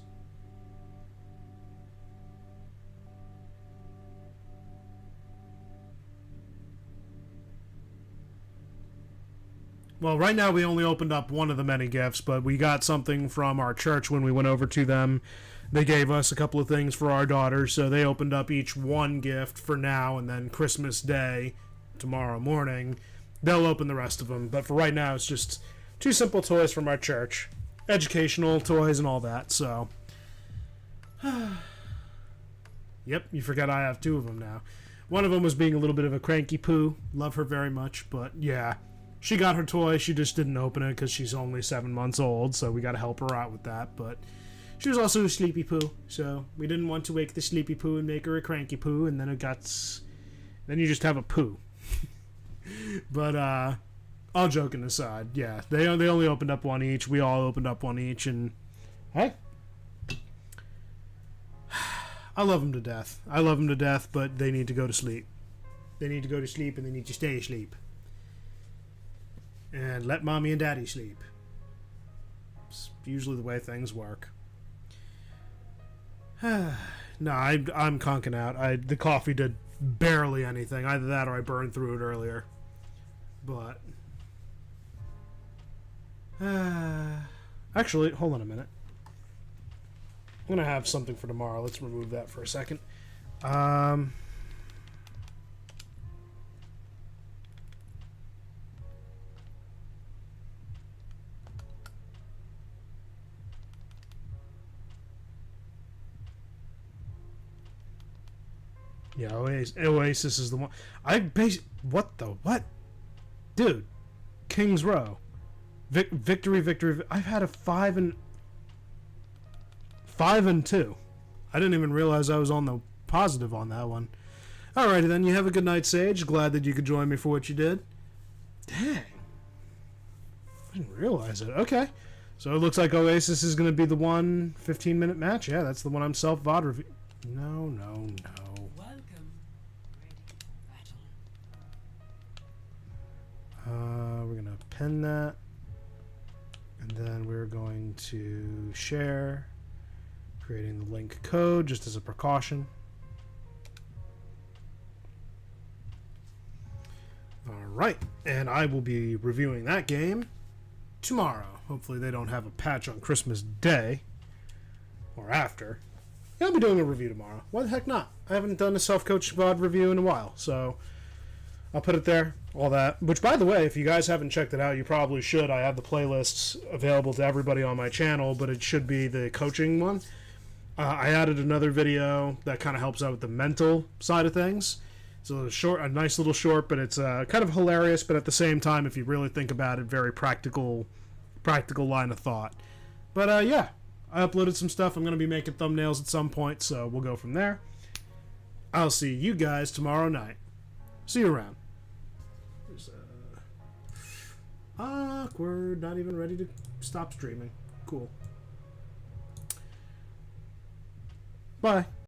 Well, right now we only opened up one of the many gifts, but we got something from our church when we went over to them. They gave us a couple of things for our daughters, so they opened up each one gift for now, and then Christmas Day, tomorrow morning, they'll open the rest of them. But for right now, it's just 2 simple toys from our church. Educational toys and all that, so... Yep, you forget I have 2 of them now. One of them was being a little bit of a cranky poo. Love her very much, but yeah. She got her toy, she just didn't open it because she's only 7 months old, so we gotta help her out with that, but she was also a sleepy poo, so we didn't want to wake the sleepy poo and make her a cranky poo, and then it got... Then you just have a poo. But, all joking aside, yeah, they only opened up one each, we all opened up one each, and hey, I love them to death. I love them to death, but they need to go to sleep. They need to go to sleep, and they need to stay asleep. And let mommy and daddy sleep. It's usually the way things work. No, I'm conking out. The coffee did barely anything. Either that or I burned through it earlier. But... actually, hold on a minute. I'm going to have something for tomorrow. Let's remove that for a second. Yeah, Oasis is the one. What the what? Dude, King's Row. Victory. I've had a 5 and 2. I didn't even realize I was on the positive on that one. Alrighty then, you have a good night, Sage. Glad that you could join me for what you did. Dang. I didn't realize it. Okay. So it looks like Oasis is going to be the one 15-minute match. Yeah, that's the one I'm self-VOD review. No. Welcome. Ready for battle. We're going to pin that. And then we're going to share, creating the link code just as a precaution. Alright, and I will be reviewing that game tomorrow. Hopefully they don't have a patch on Christmas Day or after. Yeah, I'll be doing a review tomorrow. Why the heck not? I haven't done a self-coach VOD review in a while, so I'll put it there, all that. Which, by the way, if you guys haven't checked it out, you probably should. I have the playlists available to everybody on my channel, but it should be the coaching one. I added another video that kind of helps out with the mental side of things. It's a nice little short, but it's kind of hilarious, but at the same time, if you really think about it, very practical line of thought. But yeah, I uploaded some stuff. I'm going to be making thumbnails at some point, so we'll go from there. I'll see you guys tomorrow night. See you around. There's awkward, not even ready to stop streaming. Cool. Bye.